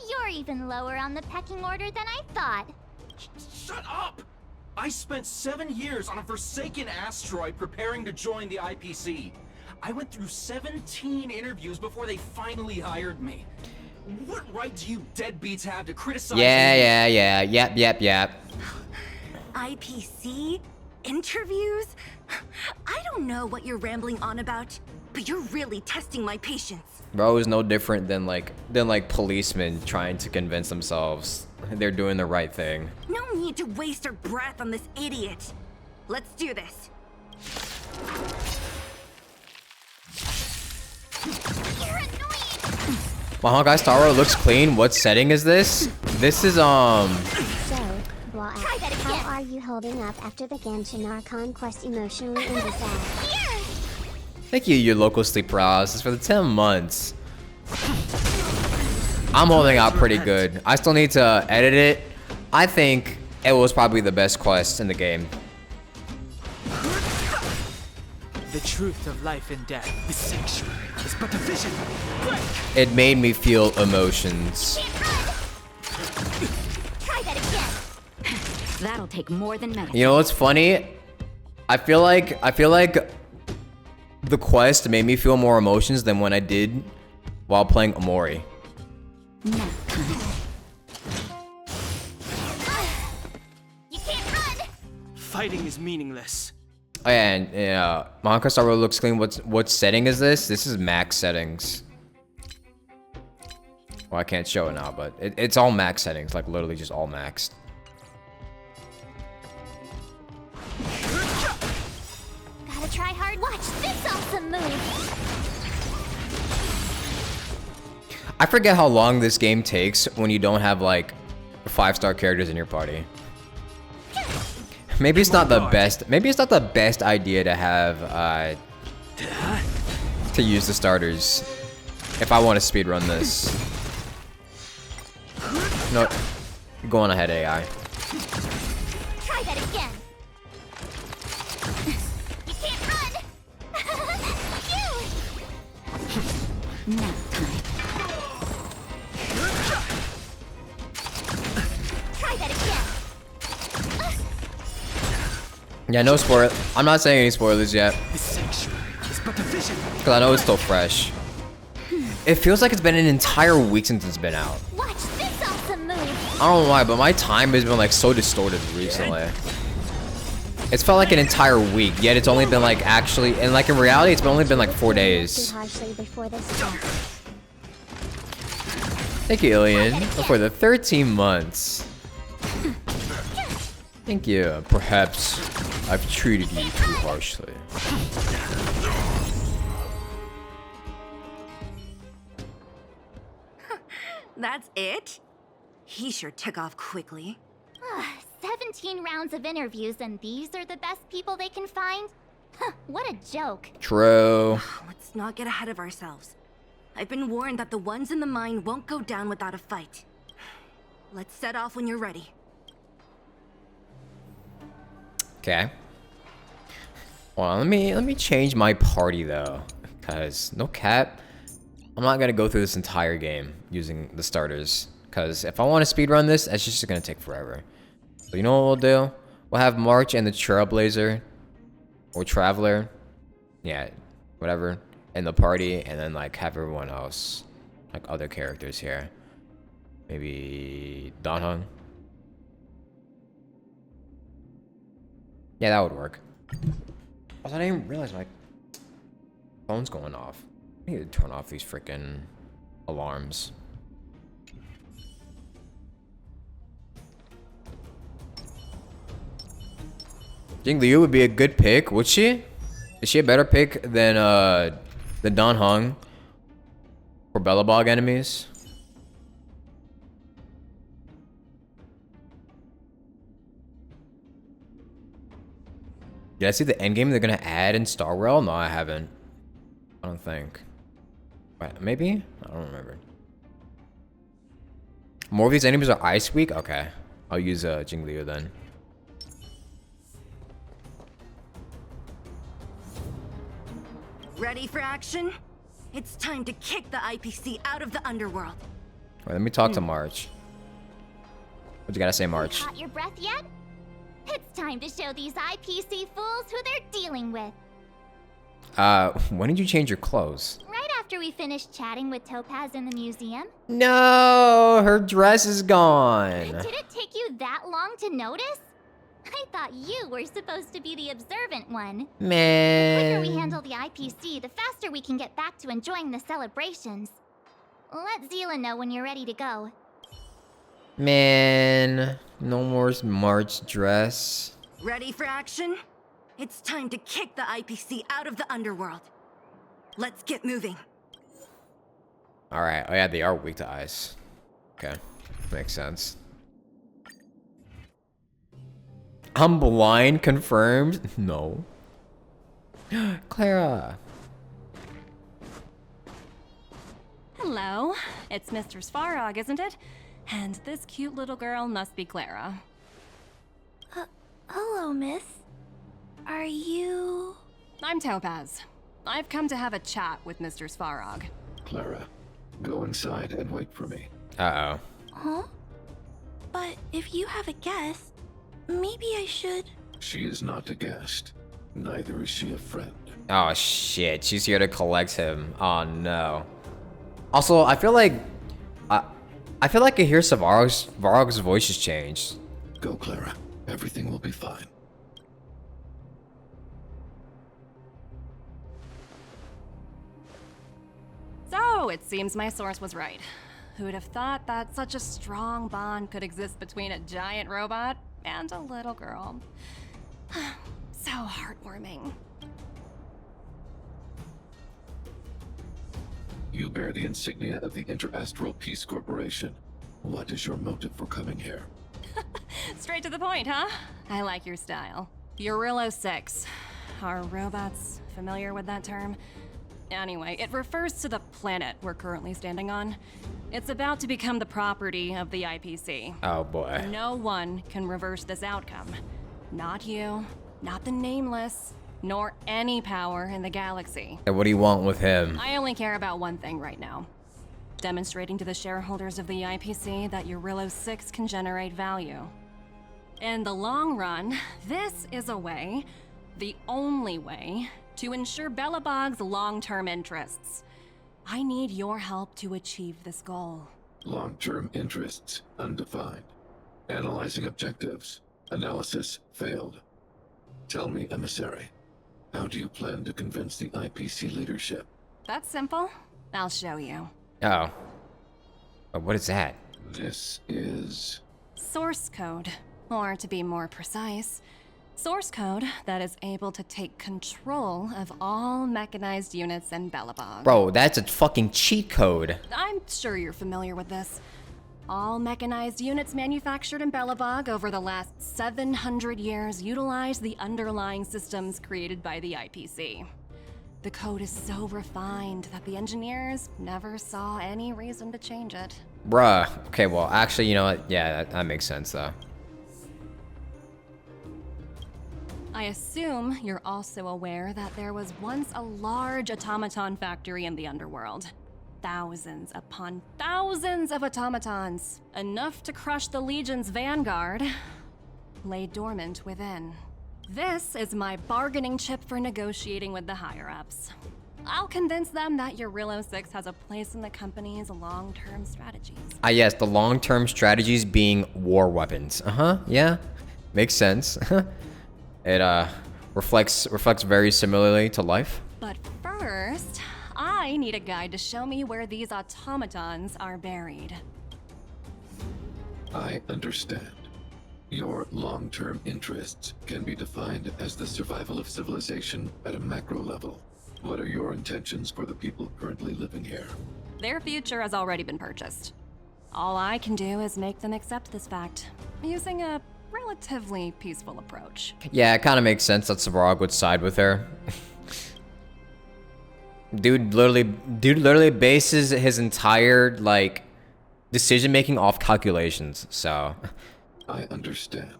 You're even lower on the pecking order than I thought. Shut up! I spent 7 years on a forsaken asteroid preparing to join the IPC. I went through 17 interviews before they finally hired me. What right do you deadbeats have to criticize me? Yep. IPC? Interviews? I don't know what you're rambling on about, but you're really testing my patience. Bro is no different than like policemen trying to convince themselves they're doing the right thing. No need to waste our breath on this idiot. Let's do this. You're annoying! My honkai Star looks clean. What setting is this? This is So, how are you holding up after the Genshin conquest emotionally and sad? Thank you, your local sleep paralysis, for the 10 months. I'm holding out pretty good. I still need to edit it. I think it was probably the best quest in the game. The truth of life and death, the sanctuary, is but a vision. It made me feel emotions. Try that again! That'll take more than medicine. You know what's funny? I feel like the quest made me feel more emotions than when I did while playing Omori. You can't run! Fighting is meaningless. Oh yeah, and yeah, my honkai Star looks clean. What setting is this? This is max settings. Well, I can't show it now, but it's all max settings, like literally just all maxed. Gotta try hard. Watch this awesome move! I forget how long this game takes when you don't have like 5-star characters in your party. Maybe it's not the best. Maybe it's not the best idea to have to use the starters if I want to speedrun this. No, go on ahead, AI. Try that again! You can't run! Nap time. Try that again! Yeah, no spoiler. I'm not saying any spoilers yet. The sanctuary is but a vision. Because I know it's still fresh. It feels like it's been an entire week since it's been out. Watch this awesome move! I don't know why, but my time has been like so distorted recently. It's felt like an entire week, yet it's only been like actually, and like in reality, it's only been like 4 days. Thank you, Ilian, for the 13 months. Thank you. Perhaps I've treated you too harshly. That's it? He sure took off quickly. 17 rounds of interviews and these are the best people they can find? What a joke. True. Let's not get ahead of ourselves. I've been warned that the ones in the mine won't go down without a fight. Let's set off when you're ready. Okay. Well, let me change my party though, because no cap, I'm not gonna go through this entire game using the starters. Because if I want to speedrun this, it's just gonna take forever. So you know what we'll do? We'll have March and the Trailblazer or Traveler, yeah, whatever, in the party, and then like have everyone else, like other characters here. Maybe Donhung. Yeah, that would work. Also, I didn't even realize my phone's going off. I need to turn off these freaking alarms. Jing Liu would be a good pick, would she? Is she a better pick than Dan Heng for Belobog enemies? Did I see the endgame they're gonna add in Star Rail? No, I haven't. I don't think. Wait, maybe? I don't remember. More of these enemies are Ice Weak? Okay. I'll use Jing Liu then. Ready for action? It's time to kick the IPC out of the underworld. Wait, let me talk to March. What you gotta say, March? Caught your breath yet? It's time to show these IPC fools who they're dealing with. When did you change your clothes? Right after we finished chatting with Topaz in the museum. No, her dress is gone. Did it take you that long to notice? I thought you were supposed to be the observant one. Man. The quicker we handle the IPC, the faster we can get back to enjoying the celebrations. Let Zila know when you're ready to go. Man, no more March dress. Ready for action? It's time to kick the IPC out of the underworld. Let's get moving. Alright, oh yeah, they are weak to ice. Okay, makes sense. I'm blind, confirmed? No. Clara. Hello, it's Mr. Svarog, isn't it? And this cute little girl must be Clara. Hello, miss. Are you... I'm Topaz. I've come to have a chat with Mr. Svarog. Clara, go inside and wait for me. Uh-oh. Huh? But if you have a guest, maybe I should... She is not a guest. Neither is she a friend. Oh shit, she's here to collect him. Oh no. Also, I feel like I hear Svarog's voice has changed. Go, Clara. Everything will be fine. So, it seems my source was right. Who'd have thought that such a strong bond could exist between a giant robot and a little girl? So heartwarming. You bear the insignia of the Interastral Peace Corporation. What is your motive for coming here? Straight to the point, huh? I like your style. Eurillo 6. Are robots familiar with that term? Anyway, it refers to the planet we're currently standing on. It's about to become the property of the IPC. Oh boy. No one can reverse this outcome. Not you, not the Nameless, nor any power in the galaxy. And what do you want with him? I only care about one thing right now. Demonstrating to the shareholders of the IPC that Eurillo 6 can generate value. In the long run, this is a way, the only way, to ensure Belobog's long-term interests. I need your help to achieve this goal. Long-term interests, undefined. Analyzing objectives. Analysis failed. Tell me, emissary, how do you plan to convince the IPC leadership? That's simple. I'll show you. Oh. What is that? This is... Source code. Or to be more precise, source code that is able to take control of all mechanized units in Belobog. Bro, that's a fucking cheat code. I'm sure you're familiar with this. All mechanized units manufactured in Belobog over the last 700 years utilize the underlying systems created by the IPC. The code is so refined that the engineers never saw any reason to change it. Bruh. Okay, well, actually, you know what? Yeah, that makes sense, though. I assume you're also aware that there was once a large automaton factory in the underworld. Thousands upon thousands of automatons, enough to crush the Legion's vanguard, lay dormant within. This is my bargaining chip for negotiating with the higher-ups. I'll convince them that Eurillo 6 has a place in the company's long-term strategies. Ah, yes, the long-term strategies being war weapons. Uh-huh, yeah. Makes sense. It reflects very similarly to life. But first, I need a guide to show me where these automatons are buried. I understand. Your long-term interests can be defined as the survival of civilization at a macro level. What are your intentions for the people currently living here? Their future has already been purchased. All I can do is make them accept this fact, using a relatively peaceful approach. Yeah, it kind of makes sense that Svarog would side with her. Dude literally bases his entire, like, decision-making off calculations, so... I understand.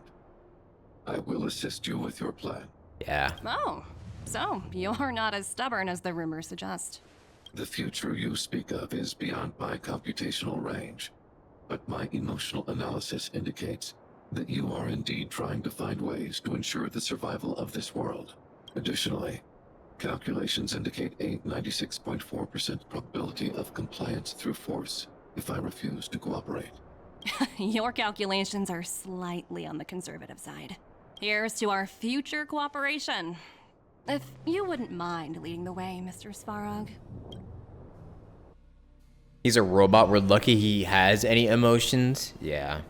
I will assist you with your plan. Yeah. Oh, so you're not as stubborn as the rumors suggest. The future you speak of is beyond my computational range, but my emotional analysis indicates that you are indeed trying to find ways to ensure the survival of this world. Additionally, calculations indicate a 96.4% probability of compliance through force if I refuse to cooperate. Your calculations are slightly on the conservative side. Here's to our future cooperation. If you wouldn't mind leading the way, Mr. Svarog. He's a robot. We're lucky he has any emotions. Yeah.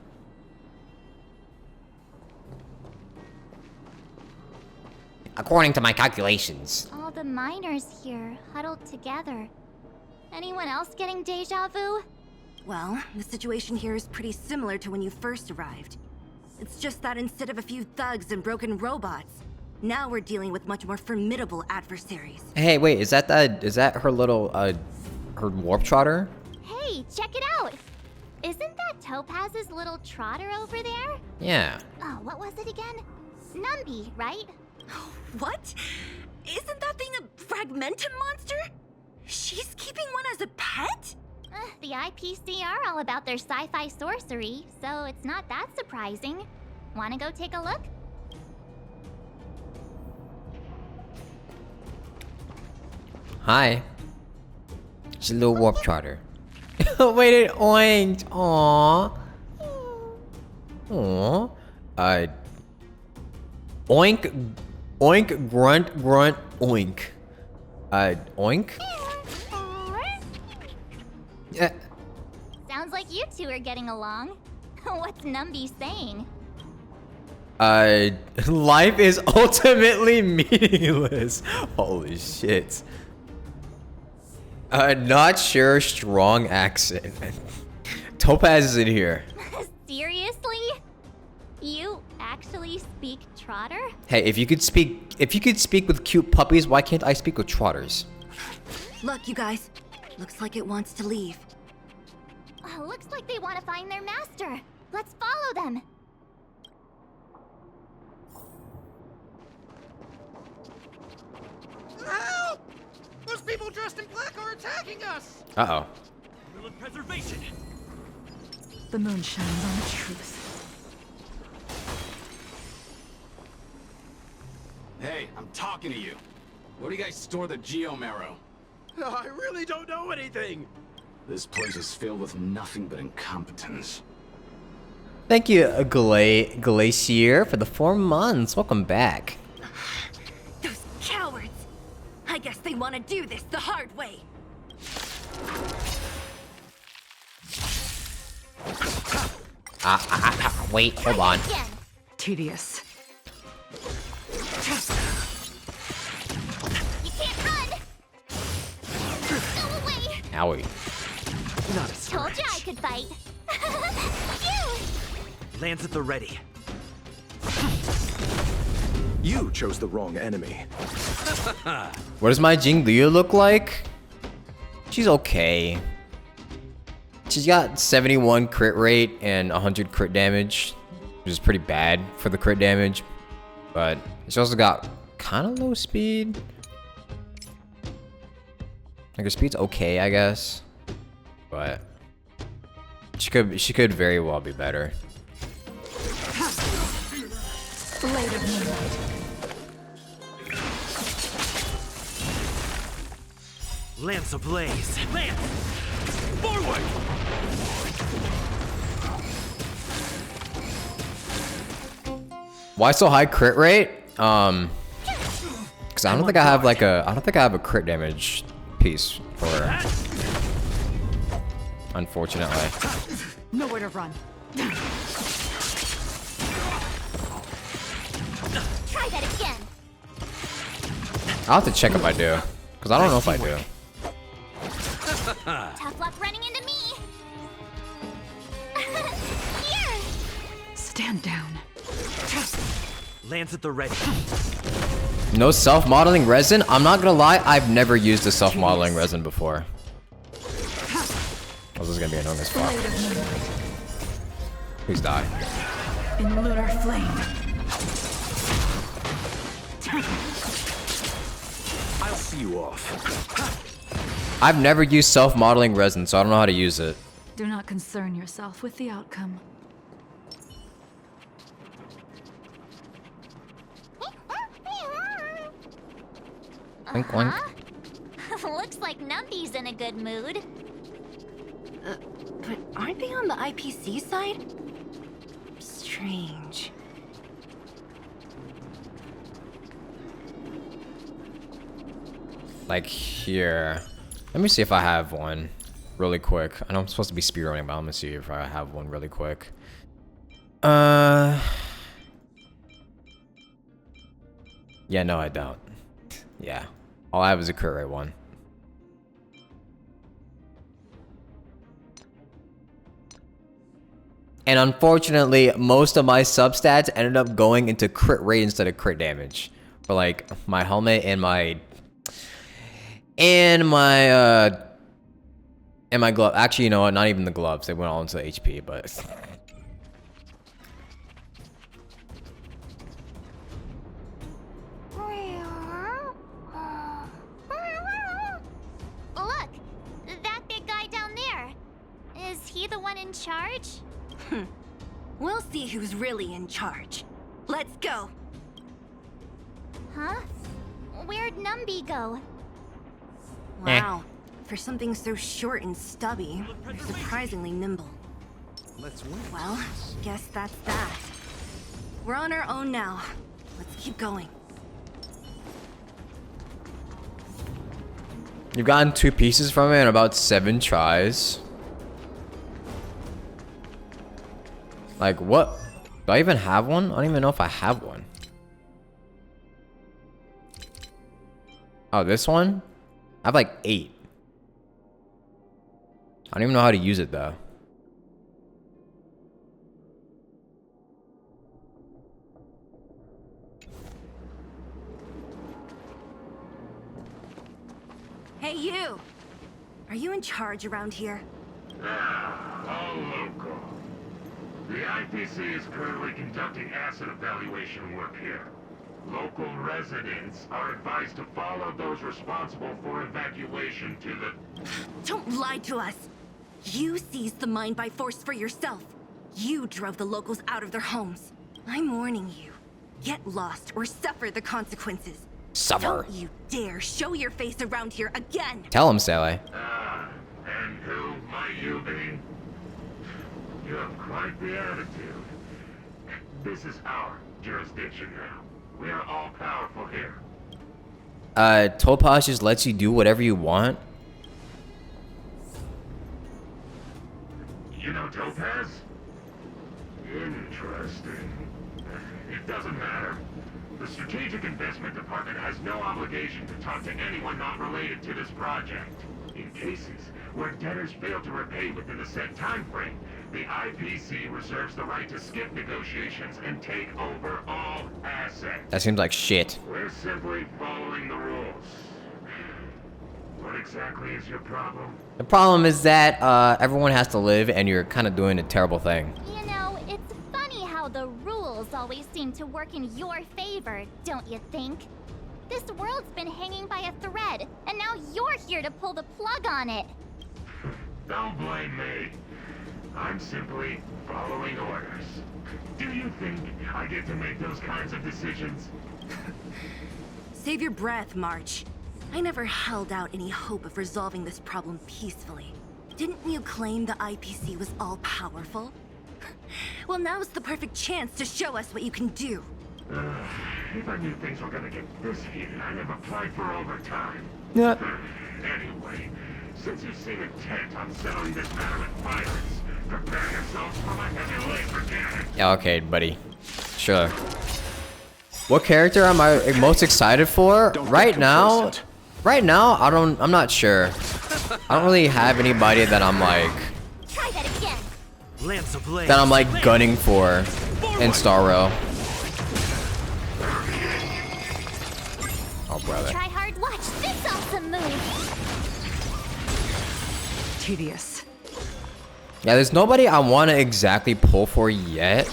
According to my calculations. All the miners here, huddled together. Anyone else getting deja vu? Well, the situation here is pretty similar to when you first arrived. It's just that instead of a few thugs and broken robots, now we're dealing with much more formidable adversaries. Hey, wait, is that her little, her warp trotter? Hey, check it out! Isn't that Topaz's little trotter over there? Yeah. Oh, what was it again? Numby, right? What? Isn't that thing a fragmentum monster? She's keeping one as a pet? The IPC are all about their sci-fi sorcery, so it's not that surprising. Wanna go take a look? Hi. It's a little warp trotter. Wait, it oinked. Aww. Aww. Oink, oink, grunt, grunt, oink. Oink? Yeah. Sounds like you two are getting along. What's Numby saying? Life is ultimately meaningless. Holy shit. Not sure, strong accent. Topaz is in here. Seriously? You actually speak Trotter? Hey, if you could speak with cute puppies, why can't I speak with trotters? Look, you guys. Looks like it wants to leave. Looks like they want to find their master. Let's follow them. Help! Those people dressed in black are attacking us! Uh-oh. Rule of preservation! The moon shines on the truth. Hey, I'm talking to you. Where do you guys store the Geomarrow? I really don't know anything! This place is filled with nothing but incompetence. Thank you, Glacier, for the 4 months. Welcome back. Those cowards! I guess they want to do this the hard way. Wait, hold on. Tedious. You can't run! Go away! Owie. Not a Told you I could fight. Phew! Lands at the ready. You chose the wrong enemy. What does my Jinglia look like? She's okay. She's got 71 crit rate and 100 crit damage, which is pretty bad for the crit damage. But she also got kind of low speed. Like her speed's okay, I guess. But she could very well be better. Blade of moonlight. Lance ablaze. Lance! Forward! Why so high crit rate? Because I don't think I have like a, I don't think I have a crit damage piece for her. Unfortunately. Nowhere to run. Try that again. I'll have to check if I do. Because I don't know if I do. Tough luck running into me. Here. Stand down. Lands at the ready. No self-modeling resin? I'm not gonna lie, I've never used a self-modeling resin before. Oh, this is gonna be annoying as fuck. Please die. In lunar flame. I'll see you off. I've never used self-modeling resin, so I don't know how to use it. Do not concern yourself with the outcome. Wink, wink. Looks like Numby's in a good mood. But aren't they on the IPC side? Strange. Like here. Let me see if I have one really quick. I know I'm supposed to be speedrunning, but I'm gonna see if I have one really quick. Yeah, no, I don't. Yeah. All I have is a crit rate one. And unfortunately, most of my substats ended up going into crit rate instead of crit damage. For like my helmet and my glove. Actually, you know what? Not even the gloves. They went all into HP, but Look, that big guy down there. Is he the one in charge? We'll see who's really in charge. Let's go. Huh? Where'd Numby go? Wow. For something so short and stubby, they're surprisingly nimble. Let's wait. Well, guess that's that. We're on our own now. Let's keep going. you've gotten 2 pieces from it in about 7 tries. Like, what? Do I even have one? I don't even know if I have one. Oh, this one? I have like 8. I don't even know how to use it though. Hey, you! Are you in charge around here? All local. The IPC is currently conducting asset evaluation work here. Local residents are advised to follow those responsible for evacuation to the... Don't lie to us! You seized the mine by force for yourself. You drove the locals out of their homes. I'm warning you. Get lost or suffer the consequences. Suffer. Don't you dare show your face around here again! Tell him, Sally. And who might you be? You have quite the attitude. This is our jurisdiction now. We are all powerful here. Topaz just lets you do whatever you want. You know Topaz? Interesting. It doesn't matter. The Strategic Investment Department has no obligation to talk to anyone not related to this project. In cases where debtors fail to repay within the set time frame, the IPC reserves the right to skip negotiations and take over all assets. That seems like shit. We're simply following the rules. What exactly is your problem? The problem is that everyone has to live and you're kind of doing a terrible thing. You know, it's funny how the rules always seem to work in your favor, don't you think? This world's been hanging by a thread, and now you're here to pull the plug on it. Don't blame me. I'm simply following orders. Do you think I get to make those kinds of decisions? Save your breath, March. I never held out any hope of resolving this problem peacefully. Didn't you claim the IPC was all-powerful? Well, now's the perfect chance to show us what you can do. If I knew things were gonna get this heated, I'd have applied for overtime. Yeah. Anyway, since you've seen intent on settling this matter with violence, prepare yourselves for my heavy laser cannon. Yeah, okay, buddy. Sure. What character am I most excited for? Right now, I'm not sure. I don't really have anybody that I'm like that I'm like gunning for in Starro. Oh brother. Try hard, watch this awesome move. Tedious. Yeah, there's nobody I want to exactly pull for yet.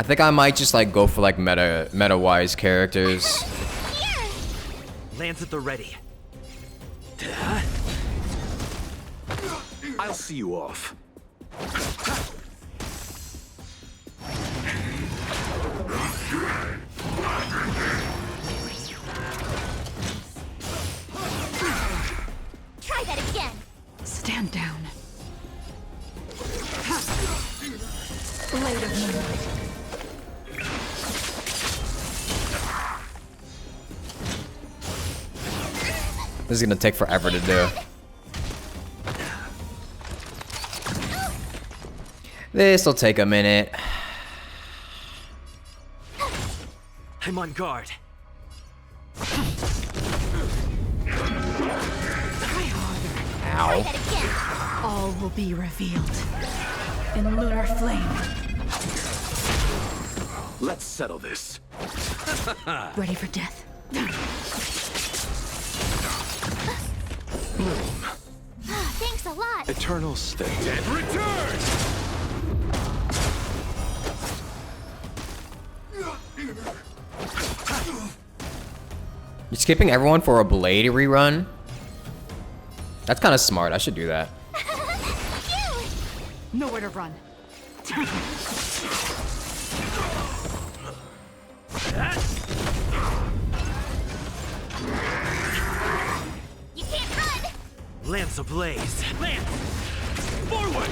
I think I might just like go for like meta-wise characters. Lands at the ready. I'll see you off. Try that again. Stand down. Blade of moonlight. This is gonna take forever to do. This'll take a minute. I'm on guard. Ow. All will be revealed in lunar flame. Let's settle this. Ready for death. Thanks a lot. Eternal state. Dead return! You skipping everyone for a Blade rerun? That's kind of smart. I should do that. Nowhere to run. You can't run. Lance ablaze. Lance! Forward!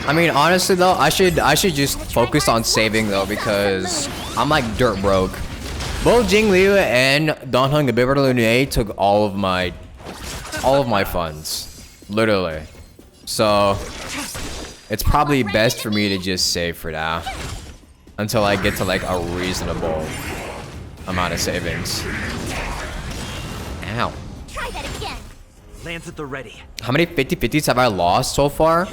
I mean, honestly though, I should just focus on saving though because I'm like dirt broke. Both Jing Liu and Don Hung Lune took all of my funds, literally. So it's probably best for me to just save for now until I get to like a reasonable amount of savings. Ow. Try that again. Lance at the ready. How many 50-50s have I lost so far?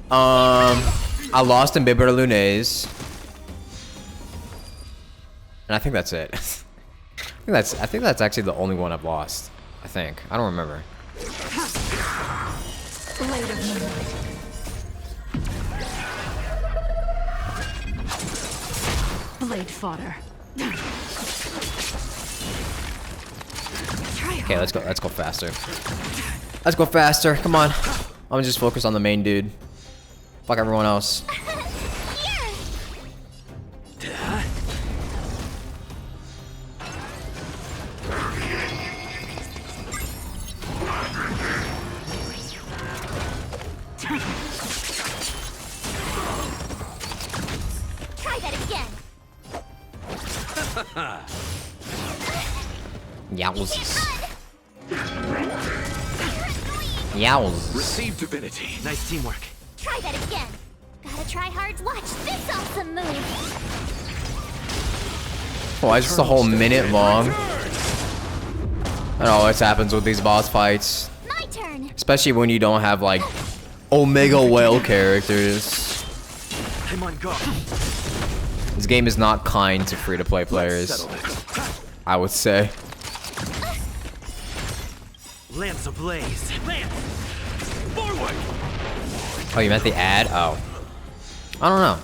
I lost in Bibber Lunes. And I think that's it. I think that's actually the only one I've lost. I think. I don't remember. Blade of moonlight. Blade fodder. Okay, let's go faster. Let's go faster. Come on. I'm gonna just focus on the main dude. Fuck everyone else. Try that again. Yowzes. Yowzes. Receive divinity. Nice teamwork. Try that again. Gotta try hard. Watch this awesome move. Why is this a whole minute long? I don't know what happens with these boss fights. My turn. Especially when you don't have like Omega Whale characters. I'm on guard. This game is not kind to free-to-play players, I would say. Lance ablaze. Lance! Forward! Oh, you meant the ad? Oh. I don't know.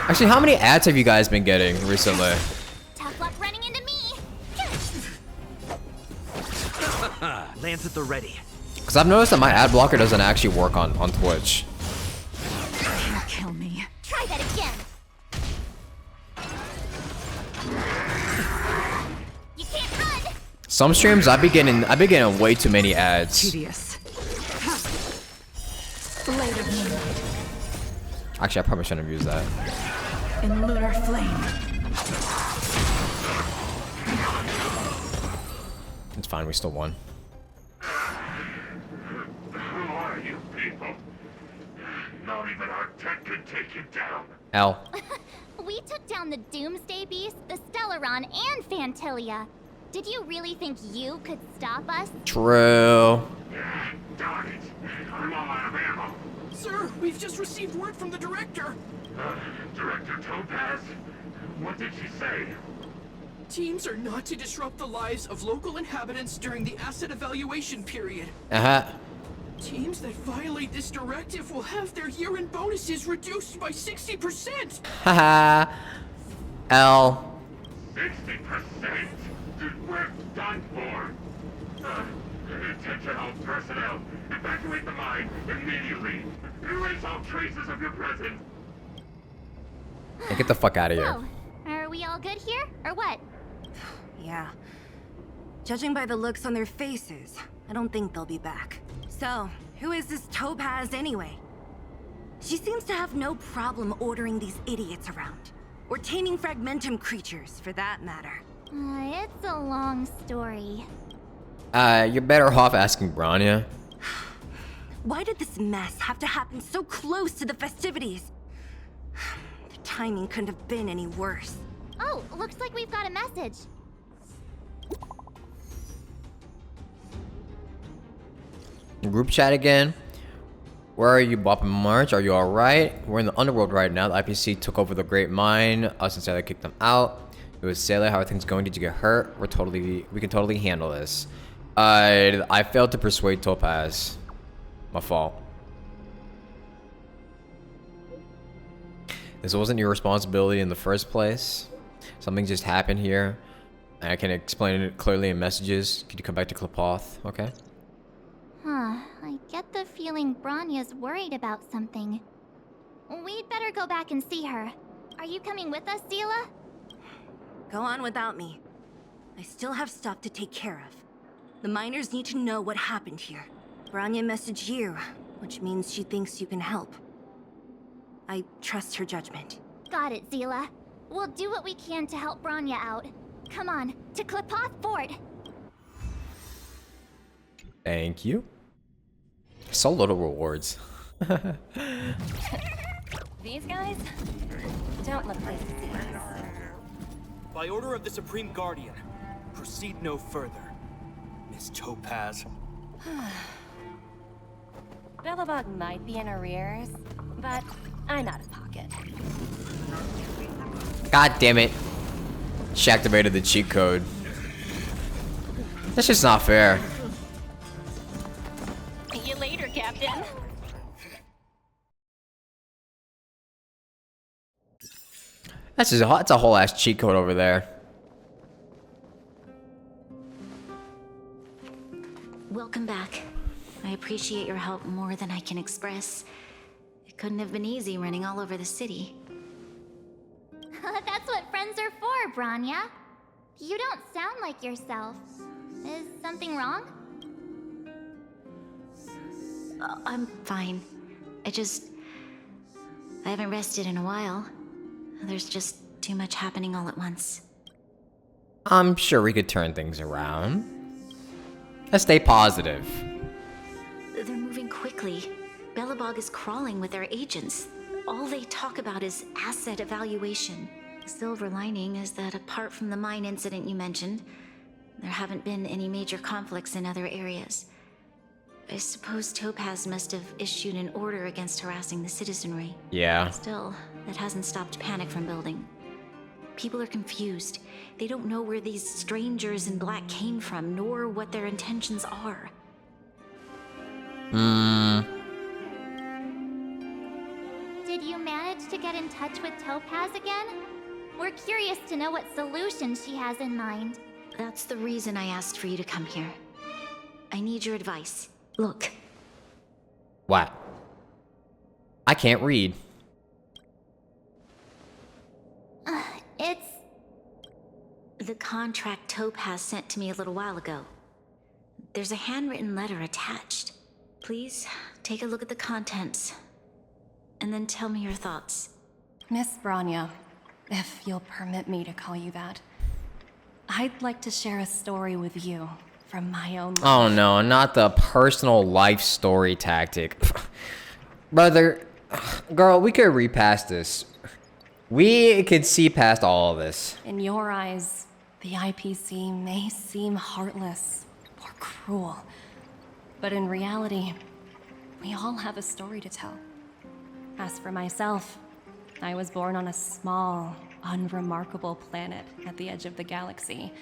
Actually, how many ads have you guys been getting recently? Tough luck running into me. Lance at the ready. Because I've noticed that my ad blocker doesn't actually work on Twitch. Can't kill me. Try that again. You can't run. Some streams I be getting way too many ads. Tedious. Blade of moonlight. Actually, I probably shouldn't have used that. In lunar flame. It's fine, we still won. Who are you people? Not even our tech could take you down. L. We took down the Doomsday Beast, the Stellaron, and Fantilia. Did you really think you could stop us? True. Darn it. I'm all out of ammo. Sir, we've just received word from the director. Director Topaz? What did she say? Teams are not to disrupt the lives of local inhabitants during the asset evaluation period. Uh-huh. Teams that violate this directive will have their year-end bonuses reduced by 60%. Haha. L. 60%? We're done for. Attention all personnel. Evacuate the mine immediately. Erase all traces of your presence. Hey, get the fuck out of here. So, are we all good here, or what? Yeah. Judging by the looks on their faces, I don't think they'll be back. So, who is this Topaz anyway? She seems to have no problem ordering these idiots around. Or taming fragmentum creatures, for that matter. It's a long story. You're better off asking Bronya. Why did this mess have to happen so close to the festivities? The timing couldn't have been any worse. Oh, looks like we've got a message. Group chat again. Where are you, Bop and March? Are you alright? We're in the underworld right now. The IPC took over the Great Mine. Us and Sailor kicked them out. It was Sailor. How are things going? Did you get hurt? We can totally handle this. I failed to persuade Topaz. My fault. This wasn't your responsibility in the first place. Something just happened here. And I can explain it clearly in messages. Could you come back to Klapoth? Okay. Huh, I get the feeling Bronya's worried about something. We'd better go back and see her. Are you coming with us, Zila? Go on without me. I still have stuff to take care of. The miners need to know what happened here. Bronya messaged you, which means she thinks you can help. I trust her judgment. Got it, Zila. We'll do what we can to help Bronya out. Come on, to Klapoth Fort! Thank you. So little rewards. These guys don't look like thieves. By order of the Supreme Guardian, proceed no further, Miss Topaz. Belobog might be in arrears, but I'm out of pocket. God damn it. She activated the cheat code. That's just not fair. See you later, Captain. That's a whole ass cheat code over there. Welcome back. I appreciate your help more than I can express. It couldn't have been easy running all over the city. That's what friends are for, Bronya. You don't sound like yourself. Is something wrong? I'm fine. I haven't rested in a while. There's just too much happening all at once. I'm sure we could turn things around. Let's stay positive. They're moving quickly. Belobog is crawling with their agents. All they talk about is asset evaluation. The silver lining is that apart from the mine incident you mentioned, there haven't been any major conflicts in other areas. I suppose Topaz must have issued an order against harassing the citizenry. Yeah. Still, that hasn't stopped panic from building. People are confused. They don't know where these strangers in black came from, nor what their intentions are. Did you manage to get in touch with Topaz again? We're curious to know what solution she has in mind. That's the reason I asked for you to come here. I need your advice. Look. What? I can't read. It's... The contract Topaz sent to me a little while ago. There's a handwritten letter attached. Please take a look at the contents, and then tell me your thoughts. Miss Branya, if you'll permit me to call you that, I'd like to share a story with you from my own life. Oh no, not the personal life story tactic. Brother, girl, we could read past this. We could see past all of this. In your eyes, the IPC may seem heartless or cruel, but in reality, we all have a story to tell. As for myself, I was born on a small, unremarkable planet at the edge of the galaxy,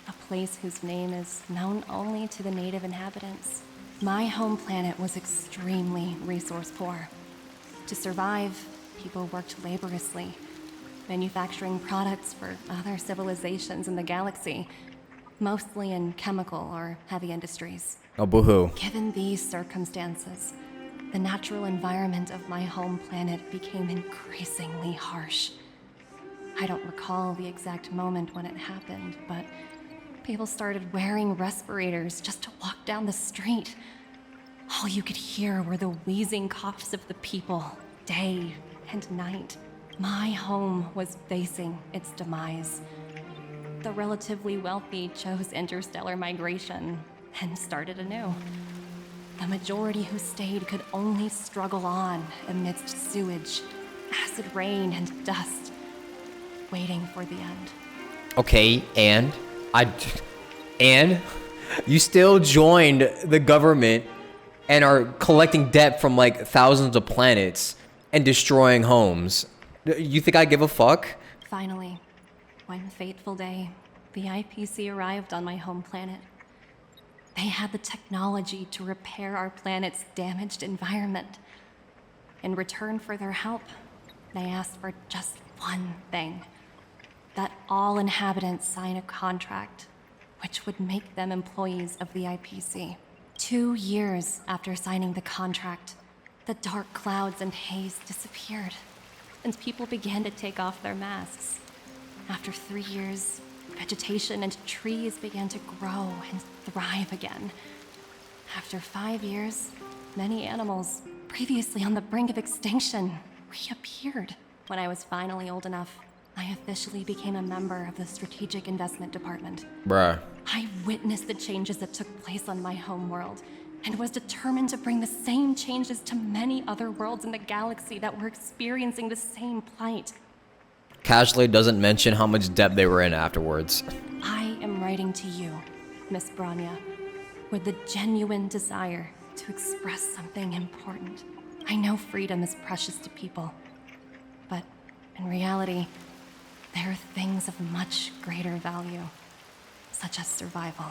a place whose name is known only to the native inhabitants. My home planet was extremely resource poor. To survive, people worked laboriously, manufacturing products for other civilizations in the galaxy, mostly in chemical or heavy industries. Oh, boo-hoo. Given these circumstances, the natural environment of my home planet became increasingly harsh. I don't recall the exact moment when it happened, but people started wearing respirators just to walk down the street. All you could hear were the wheezing coughs of the people, day and night. My home was facing its demise. The relatively wealthy chose interstellar migration and started anew. The majority who stayed could only struggle on amidst sewage, acid rain, and dust, waiting for the end. Okay, and you still joined the government and are collecting debt from like thousands of planets and destroying homes. You think I give a fuck? Finally, one fateful day, the IPC arrived on my home planet. They had the technology to repair our planet's damaged environment. In return for their help, they asked for just one thing: that all inhabitants sign a contract which would make them employees of the IPC. 2 years after signing the contract, the dark clouds and haze disappeared, and people began to take off their masks. After 3 years, vegetation and trees began to grow and thrive again. After 5 years, many animals, previously on the brink of extinction, reappeared. When I was finally old enough, I officially became a member of the Strategic Investment Department. Bruh. I witnessed the changes that took place on my home world, and was determined to bring the same changes to many other worlds in the galaxy that were experiencing the same plight. Casually doesn't mention how much debt they were in afterwards. I am writing to you, Miss Branya, with the genuine desire to express something important. I know freedom is precious to people, but in reality, there are things of much greater value, such as survival.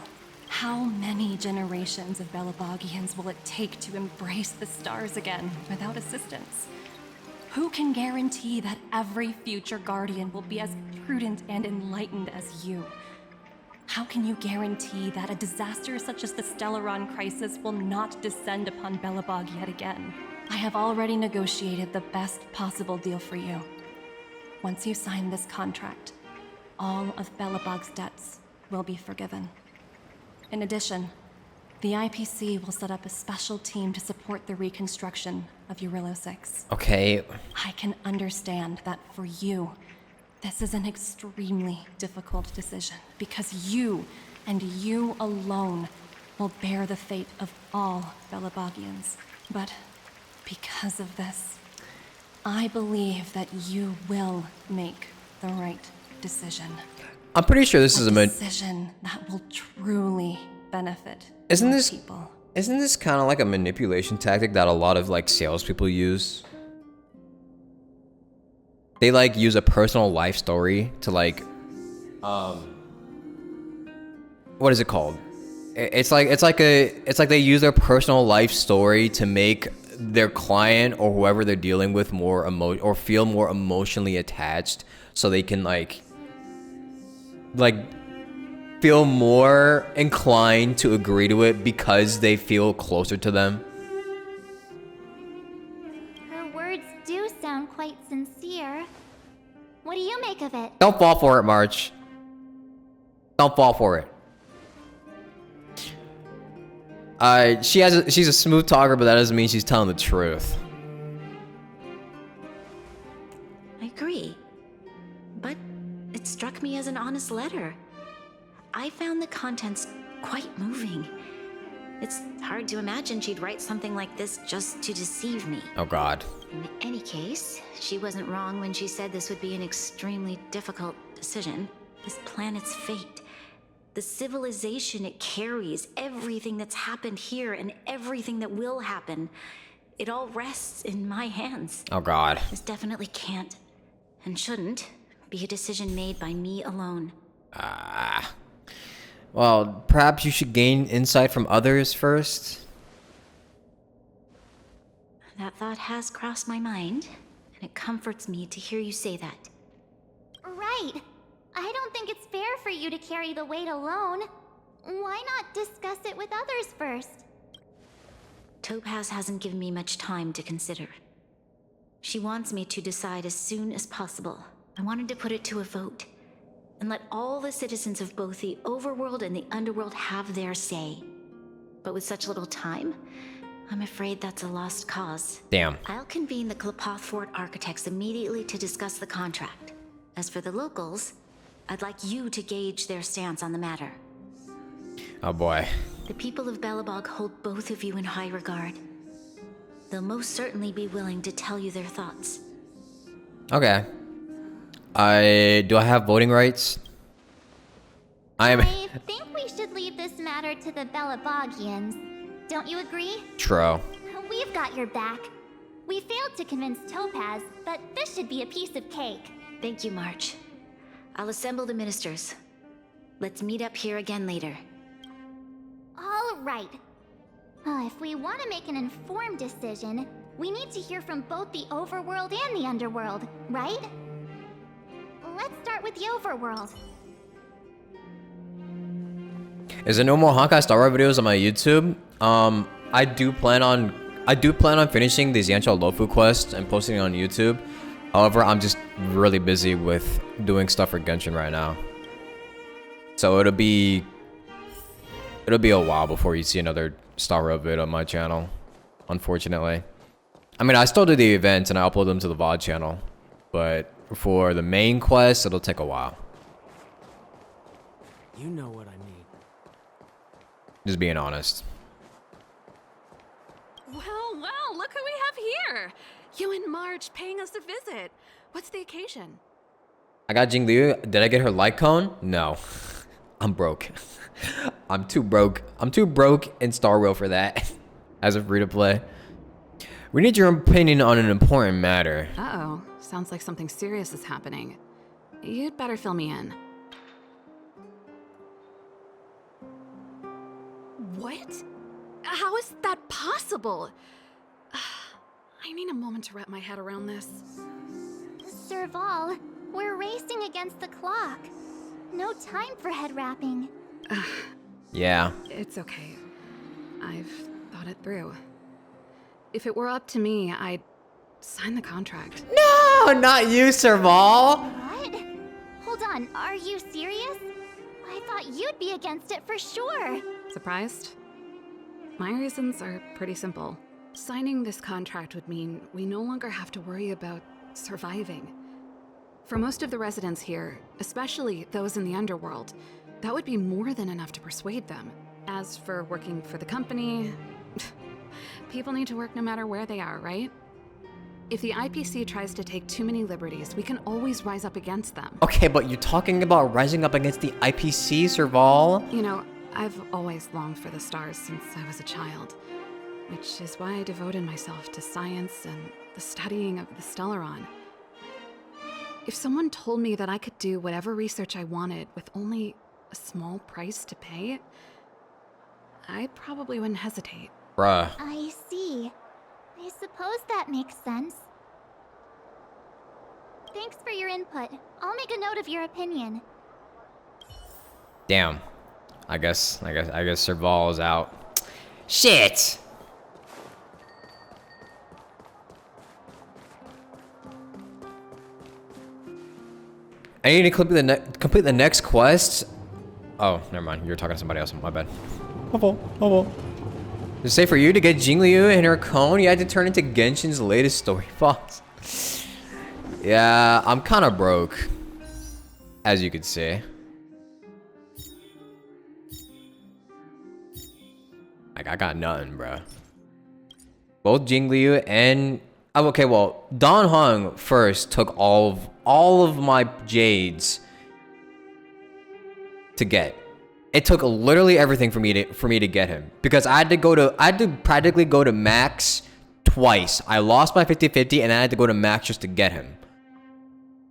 How many generations of Belabogians will it take to embrace the stars again without assistance? Who can guarantee that every future Guardian will be as prudent and enlightened as you? How can you guarantee that a disaster such as the Stellaron crisis will not descend upon Belobog yet again? I have already negotiated the best possible deal for you. Once you sign this contract, all of Belobog's debts will be forgiven. In addition, the IPC will set up a special team to support the reconstruction of Urilla 6. Okay. I can understand that for you, this is an extremely difficult decision, because you, and you alone, will bear the fate of all Belabogians. But because of this, I believe that you will make the right decision. I'm pretty sure this is a decision that will truly benefit people. Isn't this kind of like a manipulation tactic that a lot of like salespeople use? They like use a personal life story to like, what is it called? It's like they use their personal life story to make their client or whoever they're dealing with feel more emotionally attached, so they can like feel more inclined to agree to it because they feel closer to them. Her words do sound quite sincere. What do you make of it? Don't fall for it, March. Don't fall for it. She's a smooth talker, but that doesn't mean she's telling the truth. I agree. But it struck me as an honest letter. I found the contents quite moving. It's hard to imagine she'd write something like this just to deceive me. Oh God. In any case, she wasn't wrong when she said this would be an extremely difficult decision. This planet's fate, the civilization it carries, everything that's happened here and everything that will happen, it all rests in my hands. Oh God. This definitely can't, and shouldn't, be a decision made by me alone. Well, perhaps you should gain insight from others first. That thought has crossed my mind, and it comforts me to hear you say that. Right. I don't think it's fair for you to carry the weight alone. Why not discuss it with others first? Topaz hasn't given me much time to consider. She wants me to decide as soon as possible. I wanted to put it to a vote, and let all the citizens of both the overworld and the underworld have their say. But with such little time, I'm afraid that's a lost cause. Damn. I'll convene the Klapoth Fort architects immediately to discuss the contract. As for the locals, I'd like you to gauge their stance on the matter. Oh boy. The people of Belobog hold both of you in high regard. They'll most certainly be willing to tell you their thoughts. Okay. Do I have voting rights? I think we should leave this matter to the Belabogians. Don't you agree? True. We've got your back. We failed to convince Topaz, but this should be a piece of cake. Thank you, March. I'll assemble the ministers. Let's meet up here again later. All right. If we want to make an informed decision, we need to hear from both the overworld and the underworld, right? Let's start with the overworld. Is there no more Honkai Star Wars videos on my YouTube? I do plan on finishing the xianzhou luofu quest and posting it on YouTube. However, I'm just really busy with doing stuff for Genshin right now. So it'll be a while before you see another Star Wars video on my channel, unfortunately. I mean, I still do the events and I upload them to the VOD channel, but for the main quest, it'll take a while. You know what I mean. Just being honest. Well, look who we have here. You and March paying us a visit. What's the occasion? I got Jing Liu. Did I get her light cone? No. I'm broke. I'm too broke. I'm too broke in Star Rail for that. As a free to play. We need your opinion on an important matter. Uh-oh. Sounds like something serious is happening. You'd better fill me in. What? How is that possible? I need a moment to wrap my head around this. Serval, we're racing against the clock. No time for head wrapping. Yeah. It's okay. I've thought it through. If it were up to me, I'd sign the contract. No, not you, Serval. What? Hold on, are you serious? I thought you'd be against it for sure. Surprised? My reasons are pretty simple. Signing this contract would mean we no longer have to worry about surviving. For most of the residents here, especially those in the underworld, that would be more than enough to persuade them. As for working for the company, people need to work no matter where they are, right? If the IPC tries to take too many liberties, we can always rise up against them. Okay, but you're talking about rising up against the IPC, Serval? You know, I've always longed for the stars since I was a child, which is why I devoted myself to science and the studying of the Stellaron. If someone told me that I could do whatever research I wanted with only a small price to pay, I probably wouldn't hesitate. Bruh. I see. I suppose that makes sense. Thanks for your input. I'll make a note of your opinion. Damn. I guess Serval is out. Shit! I need to complete the next quest. Oh, never mind. You're talking to somebody else. My bad. To say for you to get Jingliu and her cone, you had to turn into Genshin's latest story boss. Yeah, I'm kind of broke, as you could see. Like, I got nothing, bro. Both Jingliu and... Oh, okay, well, Don Hong first took all of my jades to get. It took literally everything for me to get him, because I had to practically go to max twice. I lost my 50-50 and I had to go to max just to get him.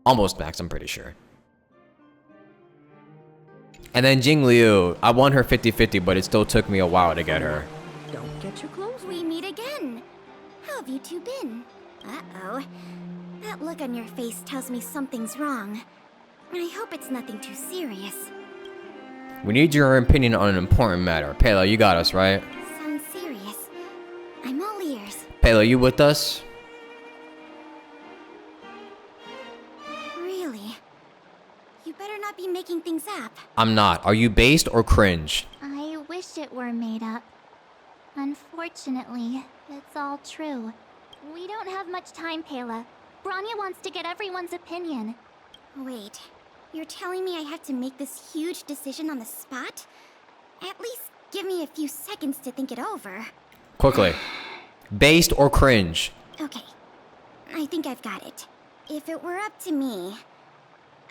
Almost max, I'm pretty sure. And then Jingliu, I won her 50-50, but it still took me a while to get her. Don't get your clothes. We meet again. How have you two been? Uh-oh. That look on your face tells me something's wrong. I hope it's nothing too serious. We need your opinion on an important matter. Pela, you got us, right? Sounds serious. I'm all ears. Pela, you with us? Really? You better not be making things up. I'm not. Are you based or cringe? I wish it were made up. Unfortunately, it's all true. We don't have much time, Pela. Branya wants to get everyone's opinion. Wait, you're telling me I have to make this huge decision on the spot? At least give me a few seconds to think it over. Quickly. Based or cringe? Okay, I think I've got it. If it were up to me,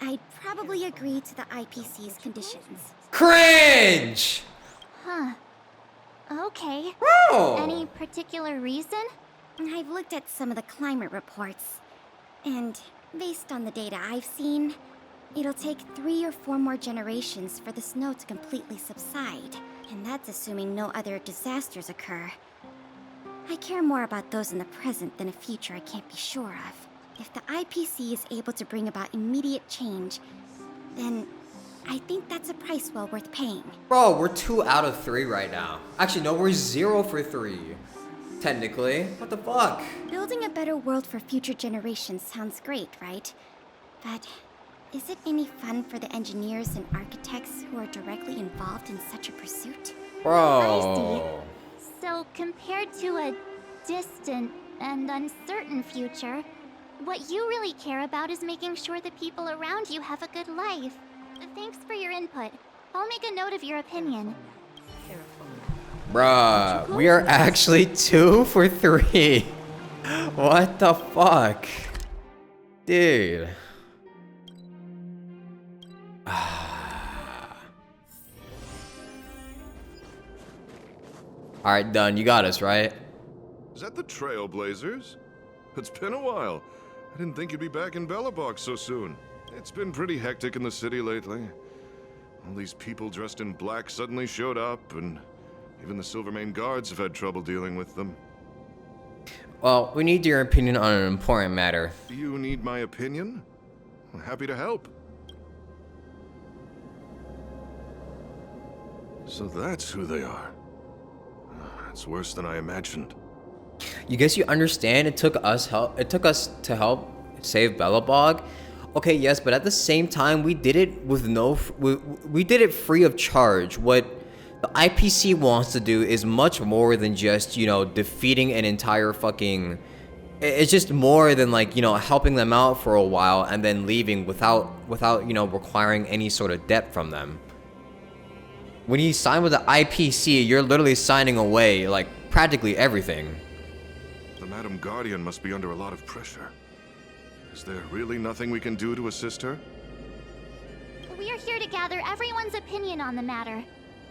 I'd probably agree to the IPC's conditions. Cringe! Huh. Okay. Oh. Any particular reason? I've looked at some of the climate reports, and based on the data I've seen, it'll take 3 or 4 more generations for the snow to completely subside, and that's assuming no other disasters occur. I care more about those in the present than a future I can't be sure of. If the IPC is able to bring about immediate change, then I think that's a price well worth paying. Bro, we're 2 out of 3 right now. Actually, no, we're 0 for 3. Technically. What the fuck? Building a better world for future generations sounds great, right? But is it any fun for the engineers and architects who are directly involved in such a pursuit? Bro. So compared to a distant and uncertain future, what you really care about is making sure the people around you have a good life. Thanks for your input. I'll make a note of your opinion. Bruh, we are actually 2 for 3. What the fuck? Dude. Alright, done. You got us, right? Is that the Trailblazers? It's been a while. I didn't think you'd be back in Belobog so soon. It's been pretty hectic in the city lately. All these people dressed in black suddenly showed up, and even the Silvermane guards have had trouble dealing with them. Well, we need your opinion on an important matter. You need my opinion? I'm happy to help. So that's who they are. It's worse than I imagined. You guess you understand it took us to help save Belobog? Okay, yes, but at the same time we did it with we did it free of charge. What the IPC wants to do is much more than just, you know, defeating an entire fucking... It's just more than, like, you know, helping them out for a while and then leaving without you know, requiring any sort of debt from them. When you sign with the IPC, you're literally signing away, like, practically everything. The Madam Guardian must be under a lot of pressure. Is there really nothing we can do to assist her? We're here to gather everyone's opinion on the matter.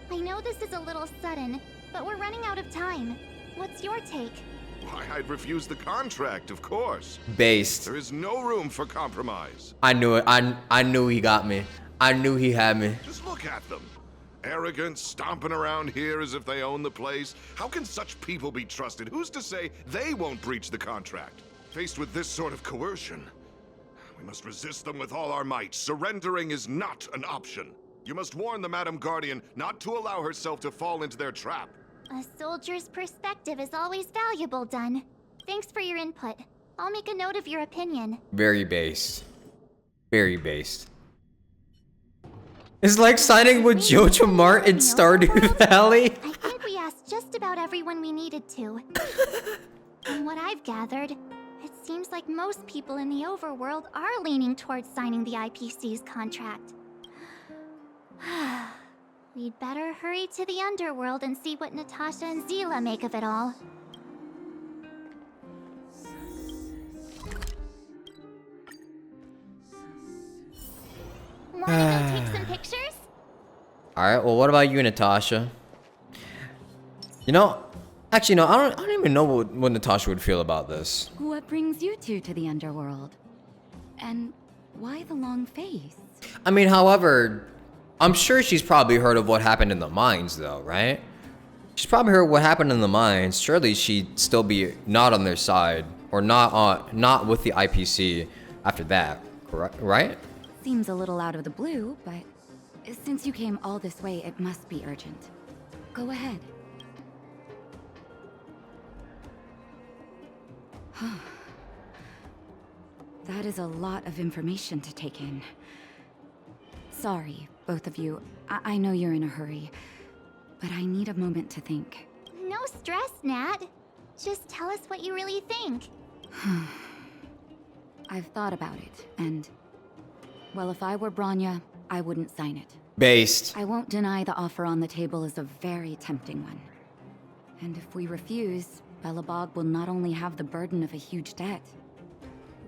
I know this is a little sudden, but we're running out of time. What's your take? Why, I'd refuse the contract, of course. Based. There is no room for compromise. I knew it. I knew he got me. I knew he had me. Just look at them. Arrogant, stomping around here as if they own the place. How can such people be trusted? Who's to say they won't breach the contract? Faced with this sort of coercion, we must resist them with all our might. Surrendering is not an option. You must warn the Madam Guardian not to allow herself to fall into their trap. A soldier's perspective is always valuable, Dun. Thanks for your input. I'll make a note of your opinion. Very based. Very based. It's like signing with Jojo Mart in Stardew Valley. I think we asked just about everyone we needed to. From what I've gathered, it seems like most people in the overworld are leaning towards signing the IPC's contract. We'd better hurry to the underworld and see what Natasha and Zila make of it all. Wanna go take some pictures? Alright, well, what about you, Natasha? You know, actually, no, I don't even know what Natasha would feel about this. What brings you two to the underworld? And why the long face? I mean, however, I'm sure she's probably heard of what happened in the mines, though, right? She's probably heard what happened in the mines. Surely she'd still be not on their side, or not with the IPC after that, correct? Right? Seems a little out of the blue, but since you came all this way, it must be urgent. Go ahead. That is a lot of information to take in. Sorry, both of you. I know you're in a hurry, but I need a moment to think. No stress, Nat. Just tell us what you really think. I've thought about it, and... well, if I were Branya, I wouldn't sign it. Based. I won't deny the offer on the table is a very tempting one. And if we refuse, Belobog will not only have the burden of a huge debt,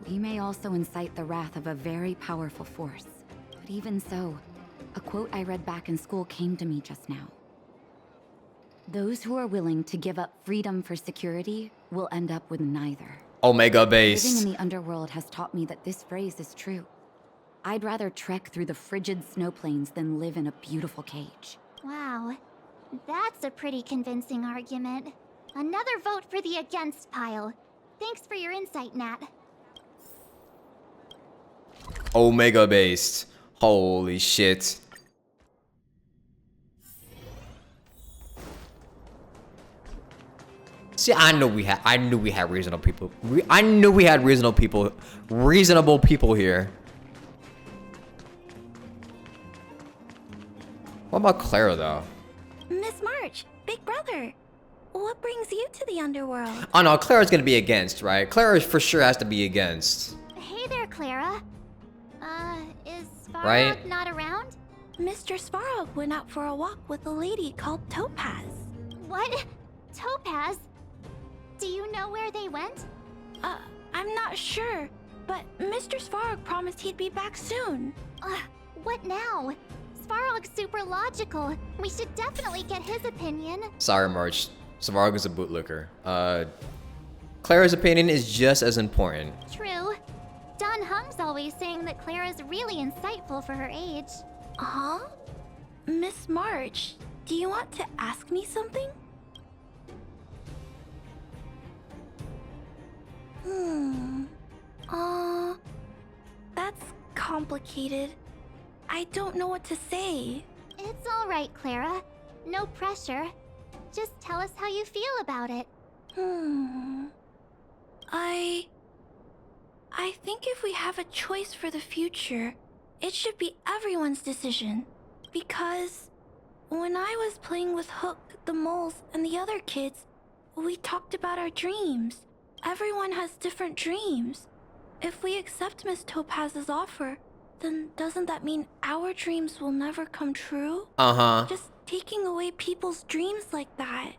we may also incite the wrath of a very powerful force. But even so, a quote I read back in school came to me just now. Those who are willing to give up freedom for security will end up with neither. Omega based. Living in the underworld has taught me that this phrase is true. I'd rather trek through the frigid snow plains than live in a beautiful cage. Wow, that's a pretty convincing argument. Another vote for the against pile. Thanks for your insight, Nat. Omega based. Holy shit. See, I knew we had reasonable people. I knew we had reasonable people here. What about Clara, though? Miss March, Big Brother, what brings you to the underworld? Oh no, Clara's gonna be against, right? Clara for sure has to be against. Hey there, Clara. Is Svarog Right? not around? Mr. Svarog went out for a walk with a lady called Topaz. What? Topaz? Do you know where they went? I'm not sure, but Mr. Svarog promised he'd be back soon. What now? Svarog's super logical. We should definitely get his opinion. Sorry, March. Svarog is a bootlicker. Clara's opinion is just as important. True. Don Hung's always saying that Clara's really insightful for her age. Huh? Miss March, do you want to ask me something? That's complicated. I don't know what to say. It's all right, Clara. No pressure. Just tell us how you feel about it. I think if we have a choice for the future, it should be everyone's decision. Because when I was playing with Hook, the moles, and the other kids, we talked about our dreams. Everyone has different dreams. If we accept Miss Topaz's offer, then doesn't that mean our dreams will never come true? Uh-huh. Just taking away people's dreams like that.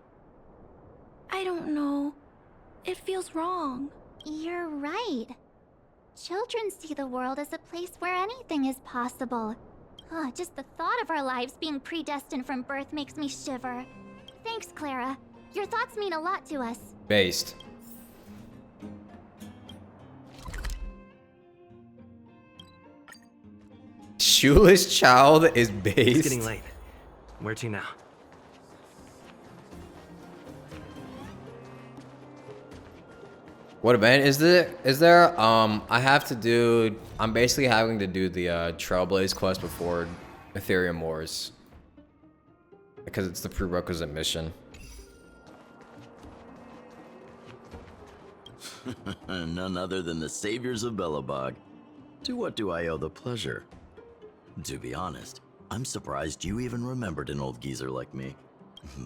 I don't know. It feels wrong. You're right. Children see the world as a place where anything is possible. Just the thought of our lives being predestined from birth makes me shiver. Thanks, Clara. Your thoughts mean a lot to us. Based. Shoeless child is based. It's getting late. Where to now? What event is there? I have to do. I'm basically having to do the Trailblaze quest before Aetherium Wars because it's the prerequisite mission. None other than the saviors of Belobog. To what do I owe the pleasure? To be honest, I'm surprised you even remembered an old geezer like me.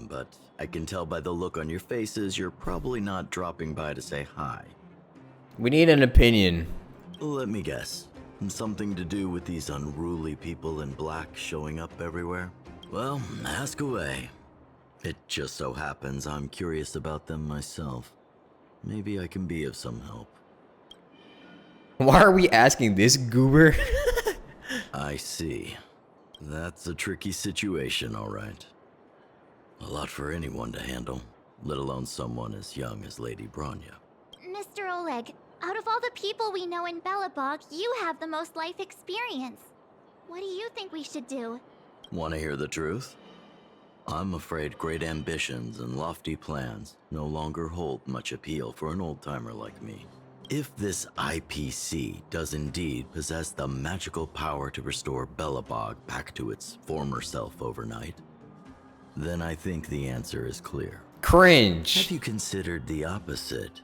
But I can tell by the look on your faces you're probably not dropping by to say hi. We need an opinion. Let me guess. Something to do with these unruly people in black showing up everywhere? Well, ask away. It just so happens I'm curious about them myself. Maybe I can be of some help. Why are we asking this goober? I see. That's a tricky situation, all right. A lot for anyone to handle, let alone someone as young as Lady Bronya. Mr. Oleg, out of all the people we know in Belobog, you have the most life experience. What do you think we should do? Want to hear the truth? I'm afraid great ambitions and lofty plans no longer hold much appeal for an old-timer like me. If this IPC does indeed possess the magical power to restore Belobog back to its former self overnight, then I think the answer is clear. Cringe. Have you considered the opposite?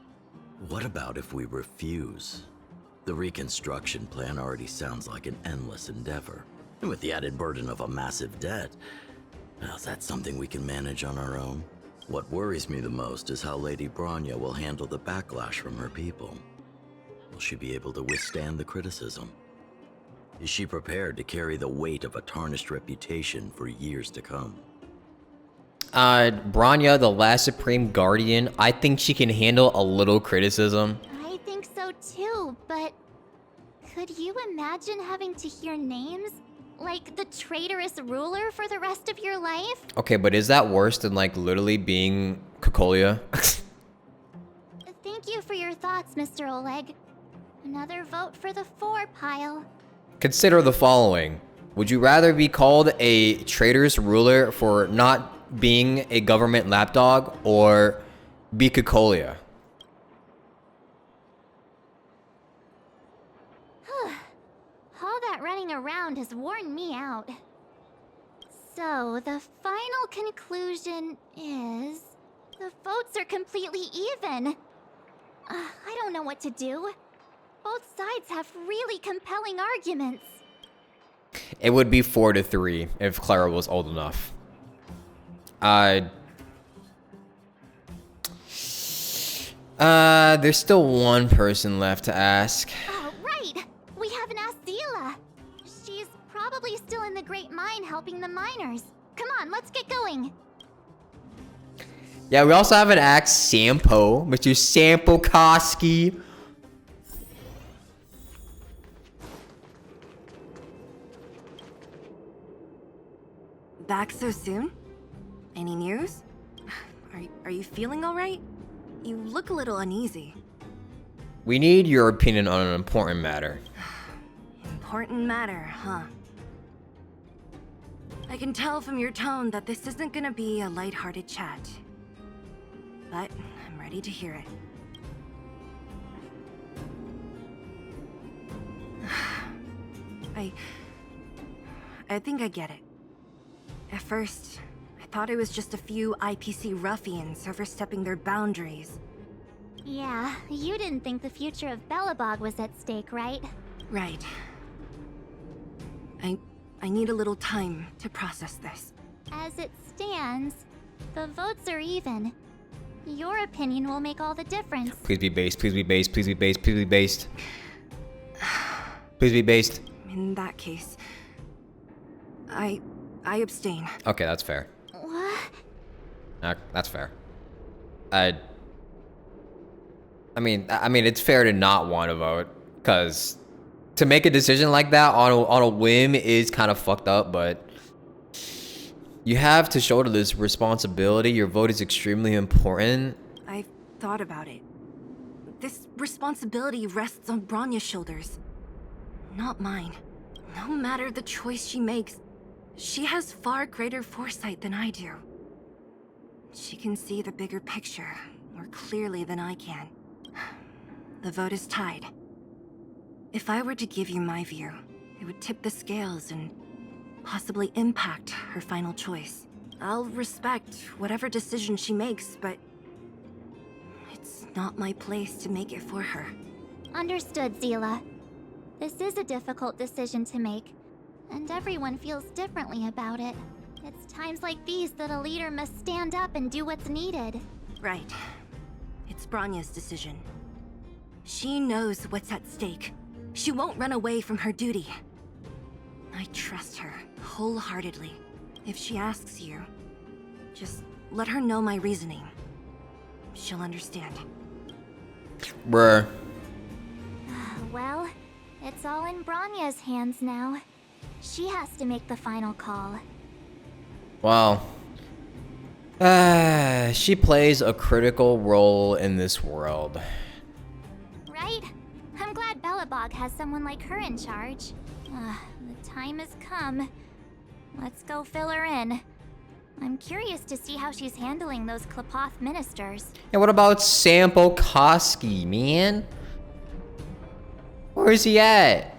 What about if we refuse? The reconstruction plan already sounds like an endless endeavor. And with the added burden of a massive debt, well, is that something we can manage on our own? What worries me the most is how Lady Bronya will handle the backlash from her people. Will she be able to withstand the criticism? Is she prepared to carry the weight of a tarnished reputation for years to come? Bronya, the last Supreme Guardian, I think she can handle a little criticism. I think so too, but could you imagine having to hear names? Like the traitorous ruler for the rest of your life? Okay, but is that worse than like literally being Kokolia? Thank you for your thoughts, Mr. Oleg. Another vote for the 4 pile. Consider the following. Would you rather be called a traitorous ruler for not being a government lapdog or be Kokolia? All that running around has worn me out. So, the final conclusion is... the votes are completely even. I don't know what to do. Both sides have really compelling arguments. It would be 4-3 if Clara was old enough. There's still one person left to ask. Right! We haven't asked Zila. She's probably still in the Great Mine helping the miners. Come on, let's get going. Yeah, we also haven't asked Sampo, Mr. Sampo Koski. Back so soon? Any news? Are you feeling all right? You look a little uneasy. We need your opinion on an important matter. Important matter, huh? I can tell from your tone that this isn't gonna be a lighthearted chat. But I'm ready to hear it. I think I get it. At first, I thought it was just a few IPC ruffians overstepping their boundaries. Yeah, you didn't think the future of Belobog was at stake, right? Right. I need a little time to process this. As it stands, the votes are even. Your opinion will make all the difference. Please be based, please be based, please be based, please be based. Please be based. In that case, I abstain. Okay, that's fair. What? That's fair. I mean, it's fair to not want to vote, because to make a decision like that on a whim is kind of fucked up, but you have to shoulder this responsibility. Your vote is extremely important. I've thought about it. This responsibility rests on Bronya's shoulders, not mine. No matter the choice she makes, she has far greater foresight than I do. She can see the bigger picture more clearly than I can. The vote is tied. If I were to give you my view, it would tip the scales and possibly impact her final choice. I'll respect whatever decision she makes, but it's not my place to make it for her. Understood, Zila. This is a difficult decision to make, and everyone feels differently about it. It's times like these that a leader must stand up and do what's needed. Right. It's Bronya's decision. She knows what's at stake. She won't run away from her duty. I trust her wholeheartedly. If she asks you, just let her know my reasoning. She'll understand. Bruh. Well, it's all in Bronya's hands now. She has to make the final call. Wow. She plays a critical role in this world. Right? I'm glad Belobog has someone like her in charge. The time has come. Let's go fill her in. I'm curious to see how she's handling those Klapoth ministers. And what about Sampo Koski, man? Where is he at?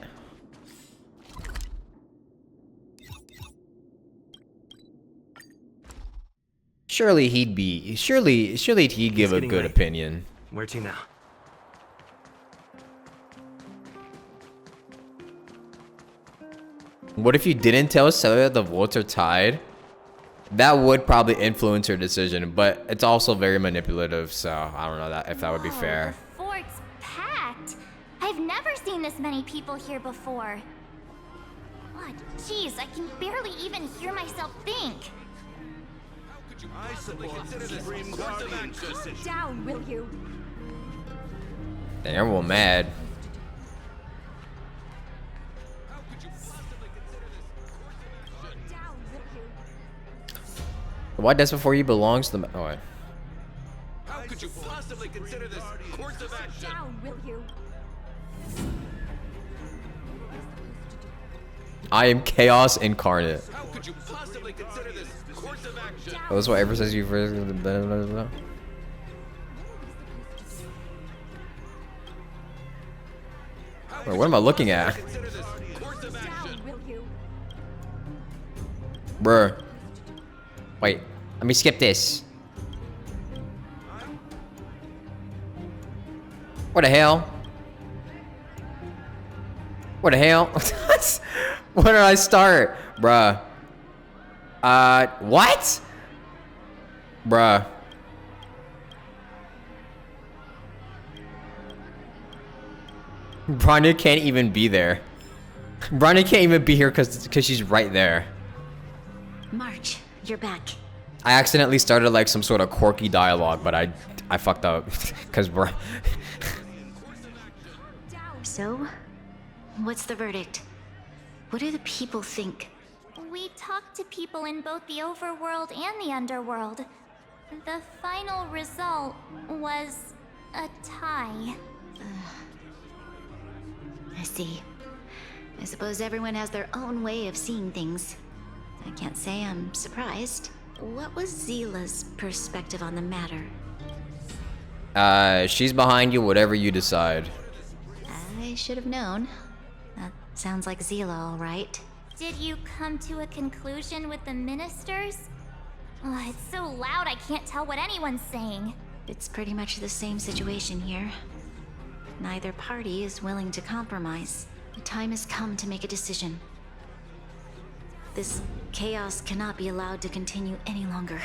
Surely he'd be. Surely he'd give a good opinion. Where to now? What if you didn't tell Celia the votes are tied? That would probably influence her decision, but it's also very manipulative, so I don't know if that would be fair. The fort's packed. I've never seen this many people here before. What? Jeez, I can barely even hear myself think. Calm down, will you? Dang, everyone mad. Why does before you belongs to the... Oh, wait. How could you possibly consider this course of action? Down, will you? I am chaos incarnate. How could you possibly consider this course of action? Oh, that's what ever says you first. Wait, what am I looking at? Bruh. Wait, let me skip this. What the hell? What the hell? Where did I start? Bruh. What? Bruh. Bronya can't even be there. Bronya can't even be here because she's right there. March, you're back. I accidentally started like some sort of quirky dialogue, but I fucked up because bro. So, what's the verdict? What do the people think? We talked to people in both the overworld and the underworld. The final result was a tie. I see. I suppose everyone has their own way of seeing things. I can't say I'm surprised. What was Zila's perspective on the matter? She's behind you, whatever you decide. I should have known. That sounds like Zila, all right. Did you come to a conclusion with the ministers? Oh, it's so loud I can't tell what anyone's saying. It's pretty much the same situation here. Neither party is willing to compromise. The time has come to make a decision. This chaos cannot be allowed to continue any longer.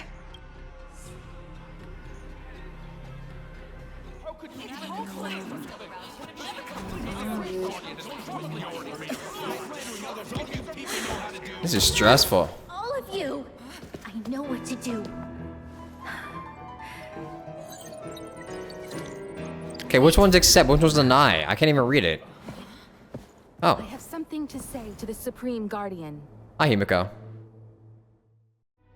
This is stressful. All of you! I know what to do. Okay, which one's accept? Which one's deny? I can't even read it. Oh. I have something to say to the Supreme Guardian. Hi, Himiko.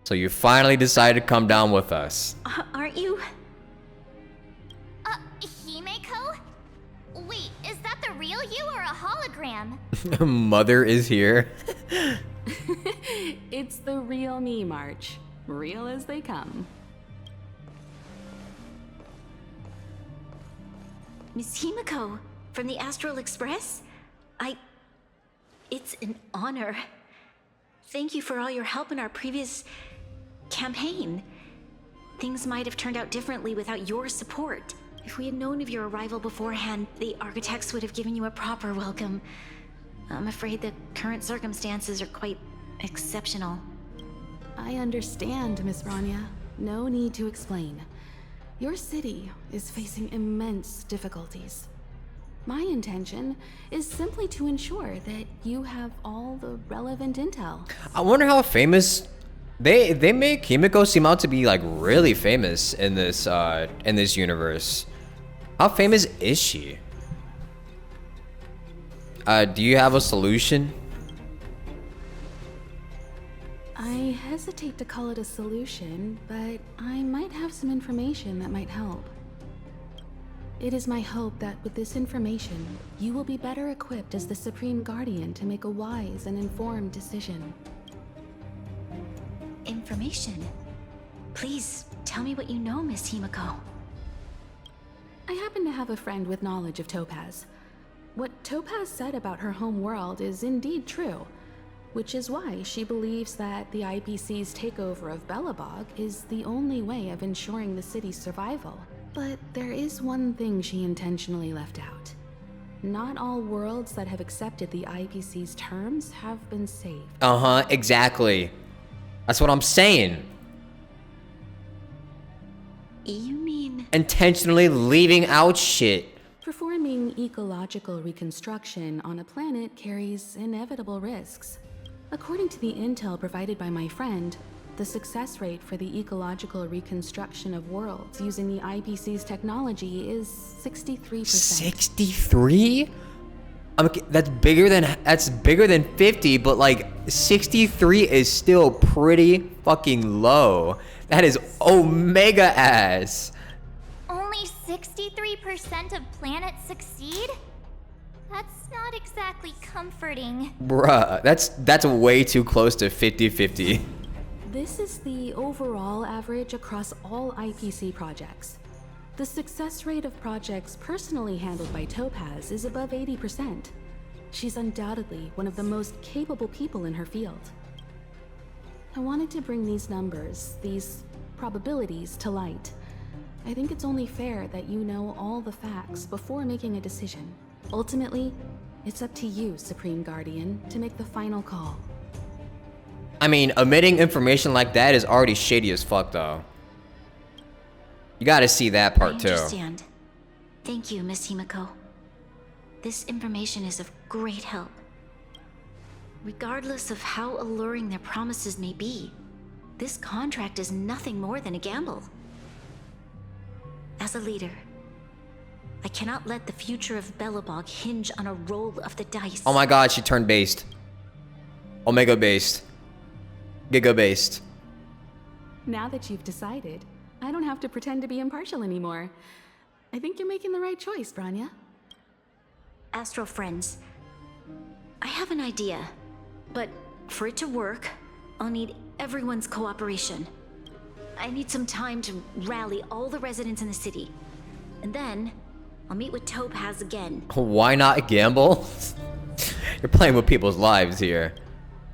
So you finally decided to come down with us. Aren't you? Himeko? Wait, is that the real you or a hologram? Mother is here. It's the real me, March. Real as they come. Miss Himiko, from the Astral Express? It's an honor. Thank you for all your help in our previous campaign. Things might have turned out differently without your support. If we had known of your arrival beforehand, the architects would have given you a proper welcome. I'm afraid the current circumstances are quite exceptional. I understand, Miss Rania. No need to explain. Your city is facing immense difficulties. My intention is simply to ensure that you have all the relevant intel. I wonder how famous they make Himiko seem out to be, like, really famous in this universe. How famous is she? Do you have a solution? I hesitate to call it a solution, but I might have some information that might help. It is my hope that with this information, you will be better equipped as the Supreme Guardian to make a wise and informed decision. Information? Please, tell me what you know, Miss Himiko. I happen to have a friend with knowledge of Topaz. What Topaz said about her home world is indeed true, which is why she believes that the IPC's takeover of Belobog is the only way of ensuring the city's survival. But there is one thing she intentionally left out. Not all worlds that have accepted the IPC's terms have been saved. Uh-huh, exactly. That's what I'm saying. You mean... Intentionally leaving out shit. Performing ecological reconstruction on a planet carries inevitable risks. According to the intel provided by my friend, the success rate for the ecological reconstruction of worlds using the IPC's technology is 63%. 63? That's bigger than 50, but like 63 is still pretty fucking low. That is omega ass. Only 63% of planets succeed? That's not exactly comforting. Bruh, that's way too close to 50-50. This is the overall average across all IPC projects. The success rate of projects personally handled by Topaz is above 80%. She's undoubtedly one of the most capable people in her field. I wanted to bring these numbers, these probabilities, to light. I think it's only fair that you know all the facts before making a decision. Ultimately, it's up to you, Supreme Guardian, to make the final call. I mean, omitting information like that is already shady as fuck, though. You gotta see that part, too. I understand. Thank you, Miss Himiko. This information is of great help. Regardless of how alluring their promises may be, this contract is nothing more than a gamble. As a leader, I cannot let the future of Belobog hinge on a roll of the dice. Oh my god, she turned based. Omega based. Giga based. Now that you've decided, I don't have to pretend to be impartial anymore. I think you're making the right choice, Branya. Astro friends, I have an idea, but for it to work, I'll need everyone's cooperation. I need some time to rally all the residents in the city, and then I'll meet with Topaz again. Why not gamble? You're playing with people's lives here.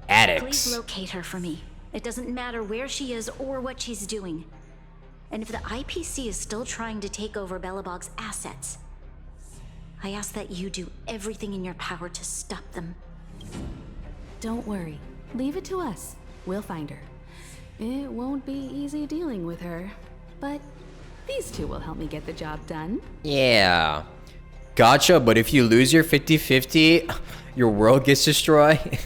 Addicts. Please locate her for me. It doesn't matter where she is or what she's doing. And if the IPC is still trying to take over Belobog's assets, I ask that you do everything in your power to stop them. Don't worry. Leave it to us. We'll find her. It won't be easy dealing with her, but these two will help me get the job done. Yeah. Gotcha, but if you lose your 50-50, your world gets destroyed.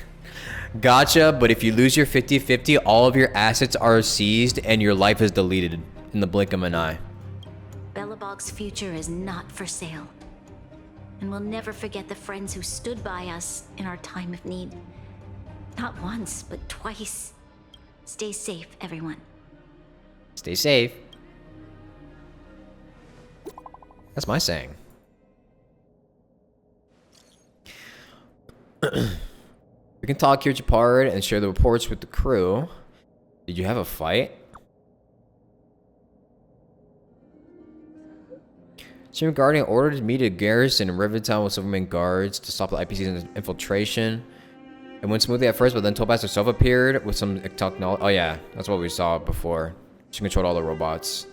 Gotcha, but if you lose your 50-50, all of your assets are seized and your life is deleted in the blink of an eye. Belobog's future is not for sale. And we'll never forget the friends who stood by us in our time of need. Not once, but twice. Stay safe, everyone. Stay safe. That's my saying. We can talk here, Japard, and share the reports with the crew. Did you have a fight? Supreme Guardian ordered me to garrison Rivertown with Silverman guards to stop the IPC's infiltration. It went smoothly at first, but then Topaz herself appeared with some technology. Oh yeah, that's what we saw before. She controlled all the robots.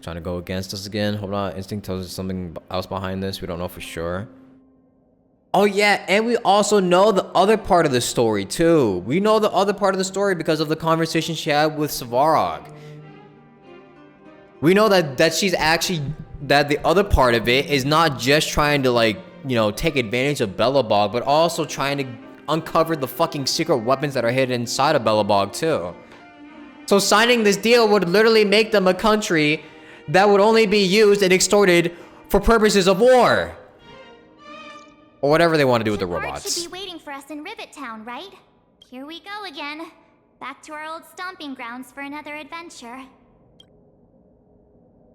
trying to go against us again. Hold on, instinct tells us something else behind this. We don't know for sure. Oh yeah, and we also know the other part of the story too. We know the other part of the story because of the conversation she had with Svarog. We know that she's actually, that the other part of it is not just trying to, like, you know, take advantage of Belobog, but also trying to uncover the fucking secret weapons that are hidden inside of Belobog too. So signing this deal would literally make them a country that would only be used and extorted for purposes of war. Or whatever they want to do with the robots. Should be waiting for us in Rivet Town, right? Here we go again. Back to our old stomping grounds for another adventure.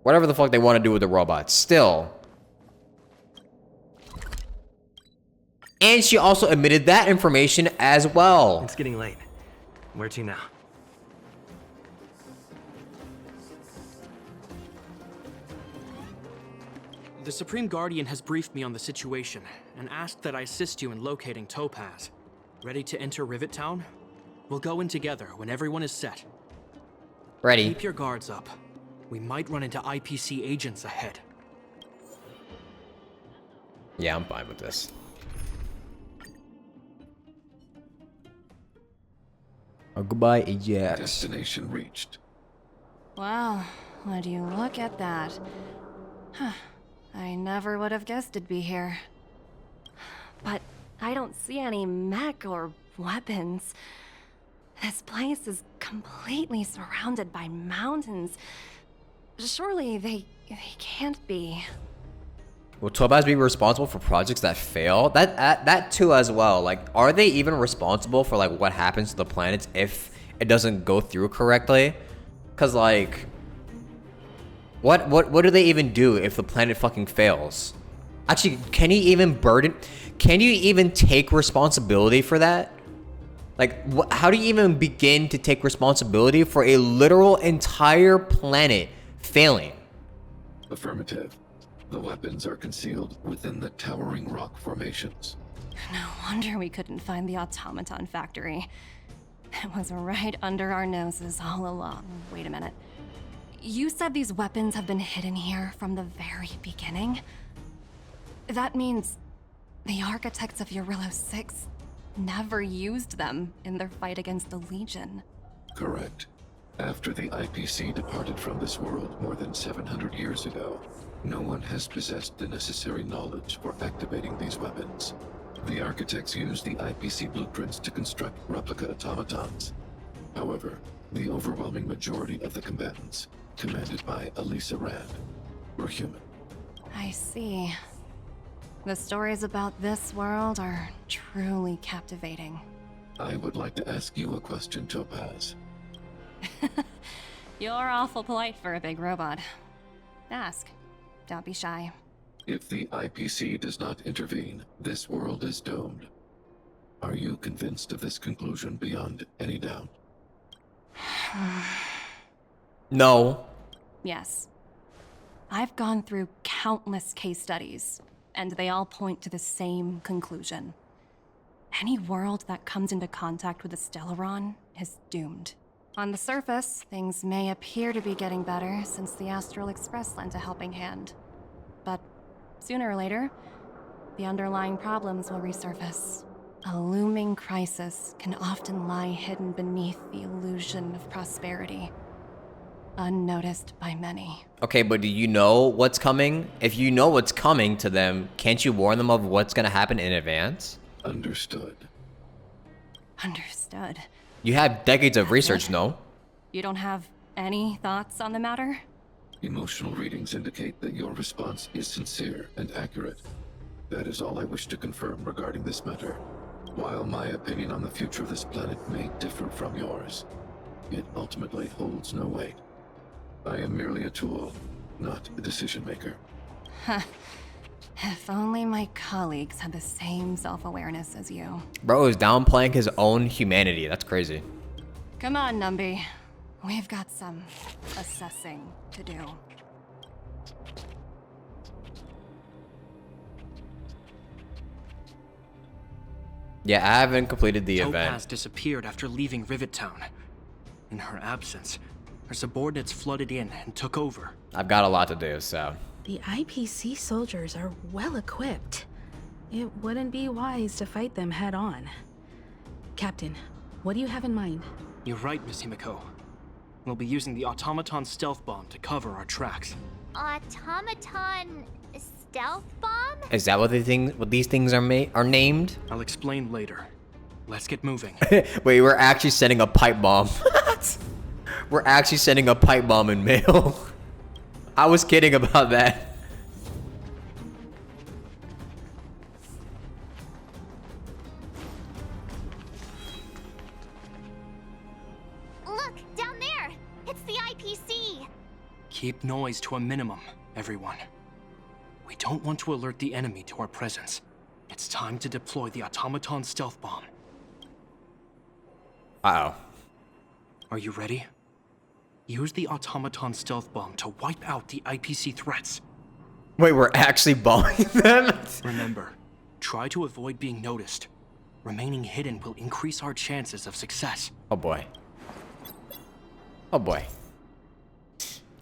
Whatever the fuck they want to do with the robots. Still. And she also admitted that information as well. It's getting late. Where to now? The Supreme Guardian has briefed me on the situation and asked that I assist you in locating Topaz. Ready to enter Rivet Town? We'll go in together when everyone is set. Ready. Keep your guards up. We might run into IPC agents ahead. Yeah, I'm fine with this. Oh, goodbye, Ajax. Destination reached. Wow, would you look at that? Huh. I never would have guessed it'd be here. But I don't see any mech or weapons. This place is completely surrounded by mountains. Surely they can't be. Will Topaz be responsible for projects that fail? That too as well. Like, are they even responsible for, like, what happens to the planets if it doesn't go through correctly? Cause like, what do they even do if the planet fucking fails? Actually, can you even take responsibility for that? Like, how do you even begin to take responsibility for a literal entire planet failing? Affirmative. The weapons are concealed within the towering rock formations. No wonder we couldn't find the automaton factory. It was right under our noses all along. Wait a minute. You said these weapons have been hidden here from the very beginning? That means the architects of Eurillo 6 never used them in their fight against the Legion. Correct. After the IPC departed from this world more than 700 years ago, no one has possessed the necessary knowledge for activating these weapons. The architects used the IPC blueprints to construct replica automatons. However, the overwhelming majority of the combatants, commanded by Elisa Rand, were human. I see. The stories about this world are truly captivating. I would like to ask you a question, Topaz. You're awful polite for a big robot. Ask. Don't be shy. If the IPC does not intervene, this world is doomed. Are you convinced of this conclusion beyond any doubt? No. Yes. I've gone through countless case studies, and they all point to the same conclusion. Any world that comes into contact with a Stellaron is doomed. On the surface, things may appear to be getting better since the Astral Express lent a helping hand. But sooner or later, the underlying problems will resurface. A looming crisis can often lie hidden beneath the illusion of prosperity, unnoticed by many. Okay, but do you know what's coming? If you know what's coming to them, can't you warn them of what's gonna happen in advance? Understood. Understood. You have decades of research, no? You don't have any thoughts on the matter? Emotional readings indicate that your response is sincere and accurate. That is all I wish to confirm regarding this matter. While my opinion on the future of this planet may differ from yours, it ultimately holds no weight. I am merely a tool, not a decision maker. If only my colleagues had the same self-awareness as you. Bro is downplaying his own humanity. That's crazy. Come on, Numby. We've got some assessing to do. Yeah, I haven't completed the Topaz event. disappeared after leaving Rivet Town. In her absence, her subordinates flooded in and took over. I've got a lot to do, so. The IPC soldiers are well equipped. It wouldn't be wise to fight them head on. Captain, what do you have in mind? You're right, Miss Himiko. We'll be using the automaton stealth bomb to cover our tracks. Automaton stealth bomb? Is that what these things are named? I'll explain later. Let's get moving. Wait, we're actually sending a pipe bomb. We're actually sending a pipe bomb in mail. I was kidding about that. Look, down there! It's the IPC! Keep noise to a minimum, everyone. We don't want to alert the enemy to our presence. It's time to deploy the automaton stealth bomb. Uh-oh. Are you ready? Use the automaton stealth bomb to wipe out the IPC threats. Wait, we're actually bombing them? Remember, try to avoid being noticed. Remaining hidden will increase our chances of success. Oh boy. Oh boy.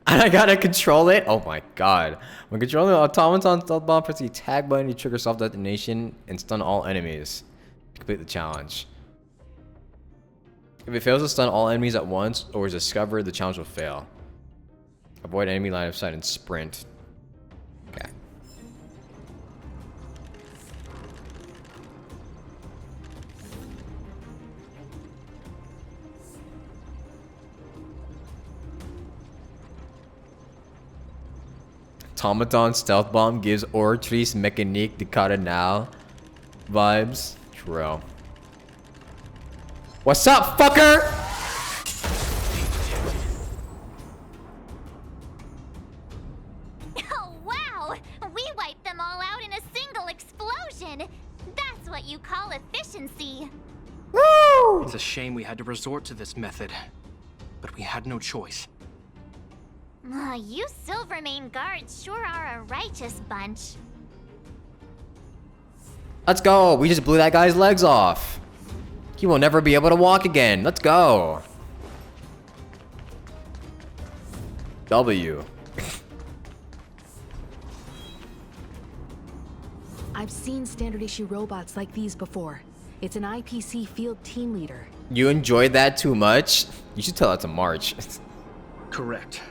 And I gotta control it? Oh my god. When controlling the automaton stealth bomb, press the tag button to trigger self-detonation and stun all enemies to complete the challenge. If it fails to stun all enemies at once or is discovered, the challenge will fail. Avoid enemy line of sight and sprint. Okay. Automaton stealth bomb gives Ortrice Mécanique de Cardinal vibes. True. What's up, fucker? Oh, wow! We wiped them all out in a single explosion! That's what you call efficiency! Woo! It's a shame we had to resort to this method, but we had no choice. You Silvermane guards sure are a righteous bunch. Let's go. We just blew that guy's legs off. He will never be able to walk again. Let's go. W. I've seen standard issue robots like these before. It's an IPC field team leader. You enjoyed that too much? You should tell that to March. Correct.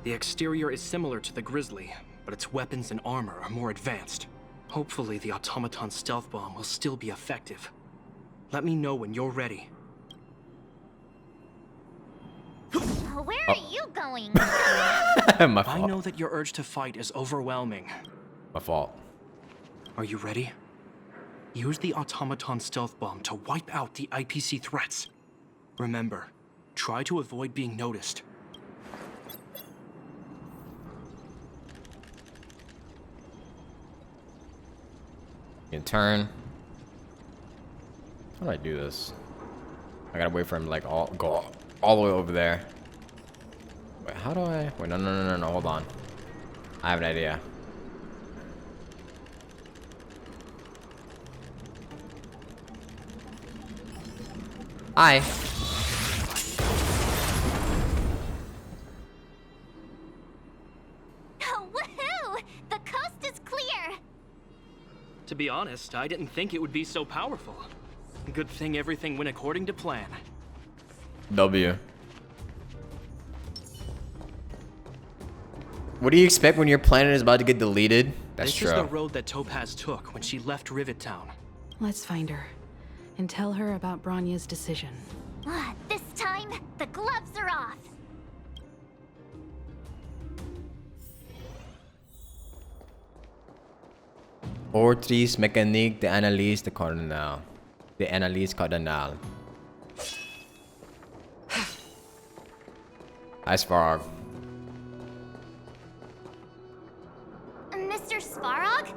The exterior is similar to the Grizzly, but its weapons and armor are more advanced. Hopefully the automaton stealth bomb will still be effective. Let me know when you're ready. Where are you going? My fault. I know that your urge to fight is overwhelming. My fault. Are you ready? Use the automaton stealth bomb to wipe out the IPC threats. Remember, try to avoid being noticed. You can turn. How do I do this? I gotta wait for him to like go all the way over there. Wait, how do I? Wait, no, hold on. I have an idea. Hi. Woohoo! The coast is clear! To be honest, I didn't think it would be so powerful. Good thing everything went according to plan. W. What do you expect when your planet is about to get deleted? That's true. This is the road that Topaz took when she left Rivet Town. Let's find her and tell her about Branya's decision. This time, the gloves are off. Ortrice Mécanique d'Analyse de Cardinal. D'Analyse Cardinal. Ice Frog. Mr. Svarog?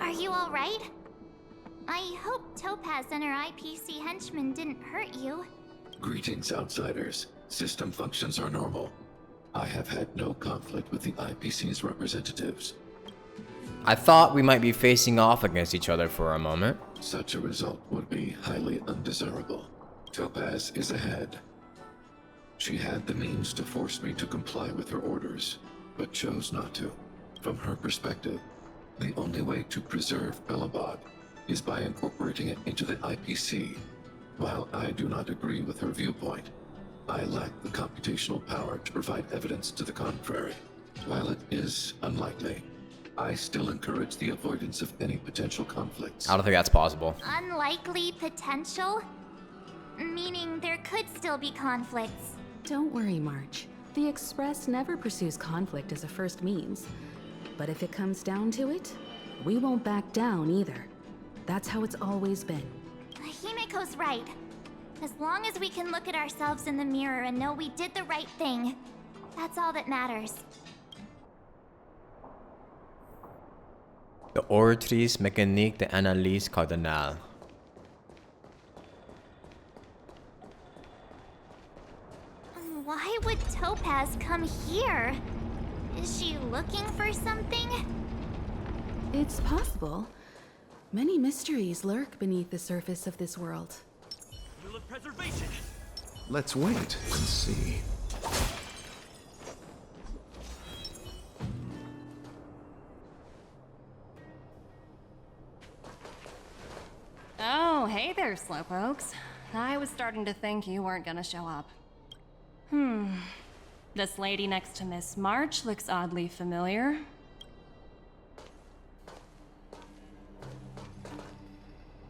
Are you alright? I hope Topaz and her IPC henchmen didn't hurt you. Greetings, outsiders. System functions are normal. I have had no conflict with the IPC's representatives. I thought we might be facing off against each other for a moment. Such a result would be highly undesirable. Topaz is ahead. She had the means to force me to comply with her orders. but chose not to. From her perspective, the only way to preserve Belobog is by incorporating it into the IPC. While I do not agree with her viewpoint, I lack the computational power to provide evidence to the contrary. While it is unlikely, I still encourage the avoidance of any potential conflicts. I don't think that's possible. Unlikely potential? Meaning there could still be conflicts. Don't worry, March. The Express never pursues conflict as a first means. But if it comes down to it, we won't back down either. That's how it's always been. Himiko's right. As long as we can look at ourselves in the mirror and know we did the right thing, that's all that matters. The Oratrice mécanique d'analyse cardinale. Why would Topaz come here? Is she looking for something? It's possible. Many mysteries lurk beneath the surface of this world. Rule of preservation. Let's wait and see. Oh, hey there, slowpokes. I was starting to think you weren't gonna show up. This lady next to Miss March looks oddly familiar.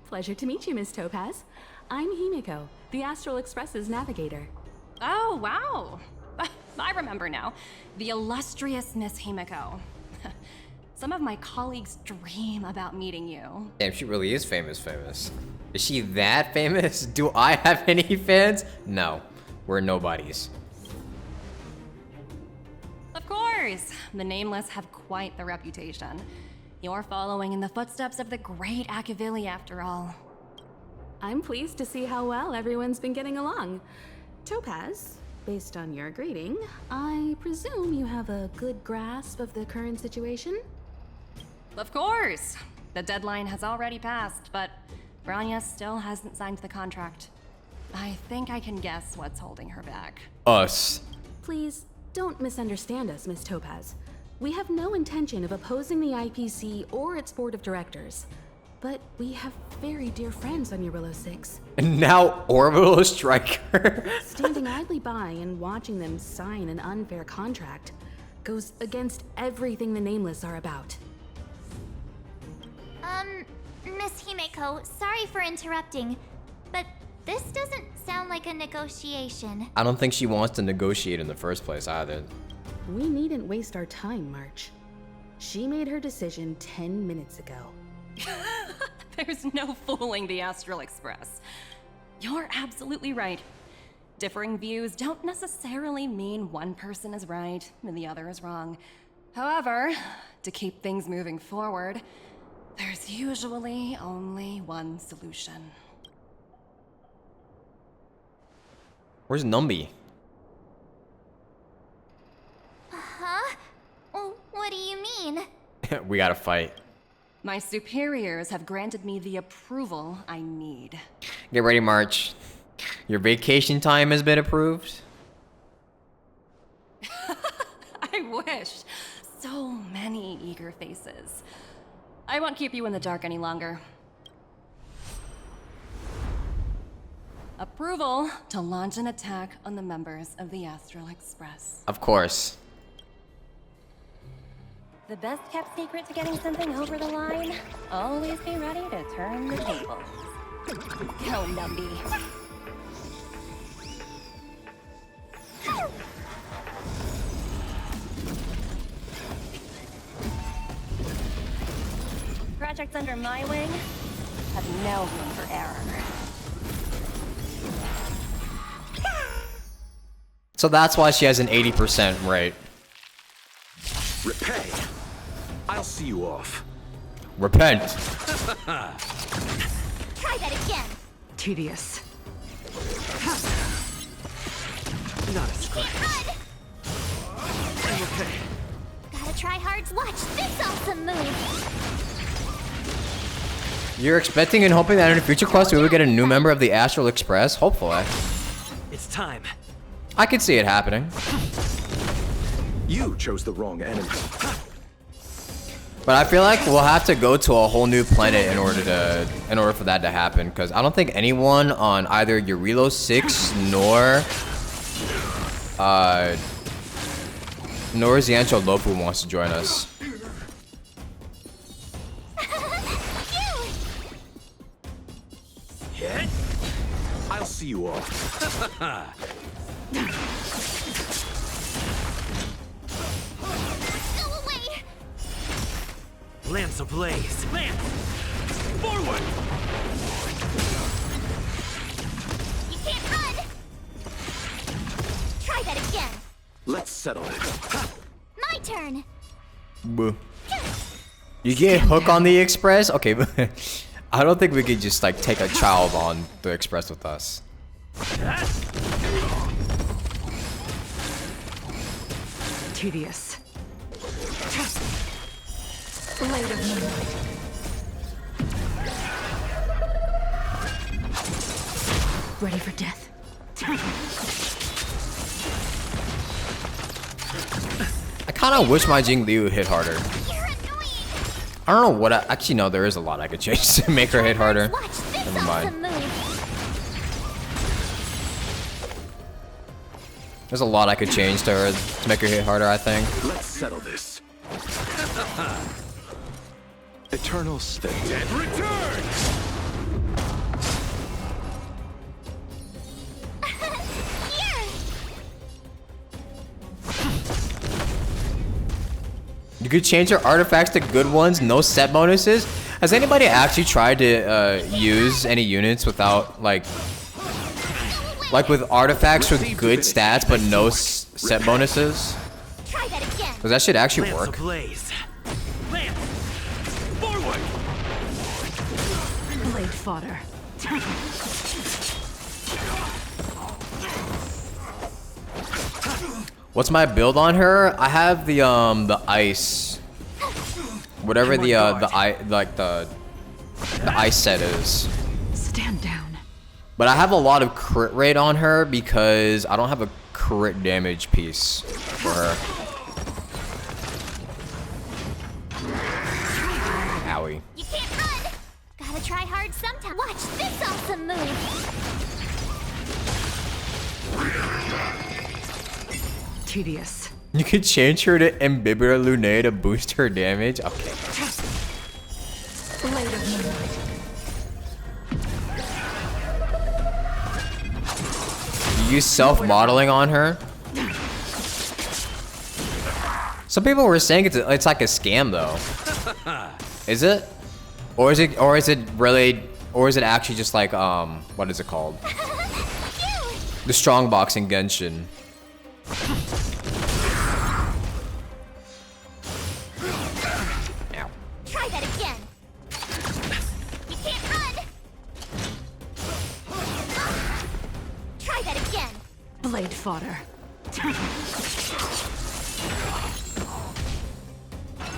Pleasure to meet you, Miss Topaz. I'm Himiko, the Astral Express's navigator. Oh, wow. I remember now. The illustrious Miss Himiko. Some of my colleagues dream about meeting you. Damn, she really is famous. Is she that famous? Do I have any fans? No, we're nobodies. Of course, the Nameless have quite the reputation. You're following in the footsteps of the great Akavili, after all. I'm pleased to see how well everyone's been getting along. Topaz, based on your greeting, I presume you have a good grasp of the current situation? Of course! The deadline has already passed, but Branya still hasn't signed the contract. I think I can guess what's holding her back. Us. Please, don't misunderstand us, Miss Topaz. We have no intention of opposing the IPC or its board of directors. But we have very dear friends on Eurillo 6. And now Orbital Striker. Standing idly by and watching them sign an unfair contract goes against everything the Nameless are about. Miss Himeko, sorry for interrupting, but this doesn't sound like a negotiation. I don't think she wants to negotiate in the first place either. We needn't waste our time, March. She made her decision 10 minutes ago. There's no fooling the Astral Express. You're absolutely right. Differing views don't necessarily mean one person is right and the other is wrong. However, to keep things moving forward, there's usually only one solution. Where's Numby? Huh? What do you mean? We gotta fight. My superiors have granted me the approval I need. Get ready, March. Your vacation time has been approved. I wish. So many eager faces. I won't keep you in the dark any longer. Approval to launch an attack on the members of the Astral Express. Of course. The best kept secret to getting something over the line? Always be ready to turn the tables. Go, Numby. Projects under my wing have no room for error. So that's why she has an 80% rate. Repay. I'll see you off. Repent. Try that again. Tedious. Not a scratch. I'm okay. Gotta try hard to watch this awesome move. You're expecting and hoping that in a future quest we will get a new member of the Astral Express? Hopefully. It's time. I could see it happening. You chose the wrong enemy. But I feel like we'll have to go to a whole new planet in order for that to happen, because I don't think anyone on either Eurilo 6 nor xianzhou luofu wants to join us. I'll see you off. Lance ablaze. Lance! Forward! You can't run! Try that again. Let's settle it. My turn. Boo. You get hook on the express? Okay, but I don't think we could just like take a child on the express with us. Tedious. Blade of moonlight. Ready for death. I kind of wish my Jing Liu hit harder. I don't know what actually no, there is a lot I could change to make her hit harder. Never mind. There's a lot I could change to her to make her hit harder, I think. Let's settle this. Eternal state. Dead returns! You could change your artifacts to good ones, no set bonuses. Has anybody actually tried to use any units without like with artifacts with good stats but no set bonuses? Try that again. Because that should actually Lance work. ablaze. Lance! Forward! Blade fodder. What's my build on her? I have the ice, whatever the ice set is. Stand down. But I have a lot of crit rate on her because I don't have a crit damage piece for her. Owie. You can't run. Gotta try hard sometime. Watch this awesome move. Tedious. You could change her to Imbibera Lune to boost her damage? Okay. Blade of moonlight. You use self-modeling on her? Some people were saying it's like a scam though. Is it? Or is it actually just like what is it called? The strong boxing Genshin. Ow. Try that again. You can't run. Try that again. Blade fodder.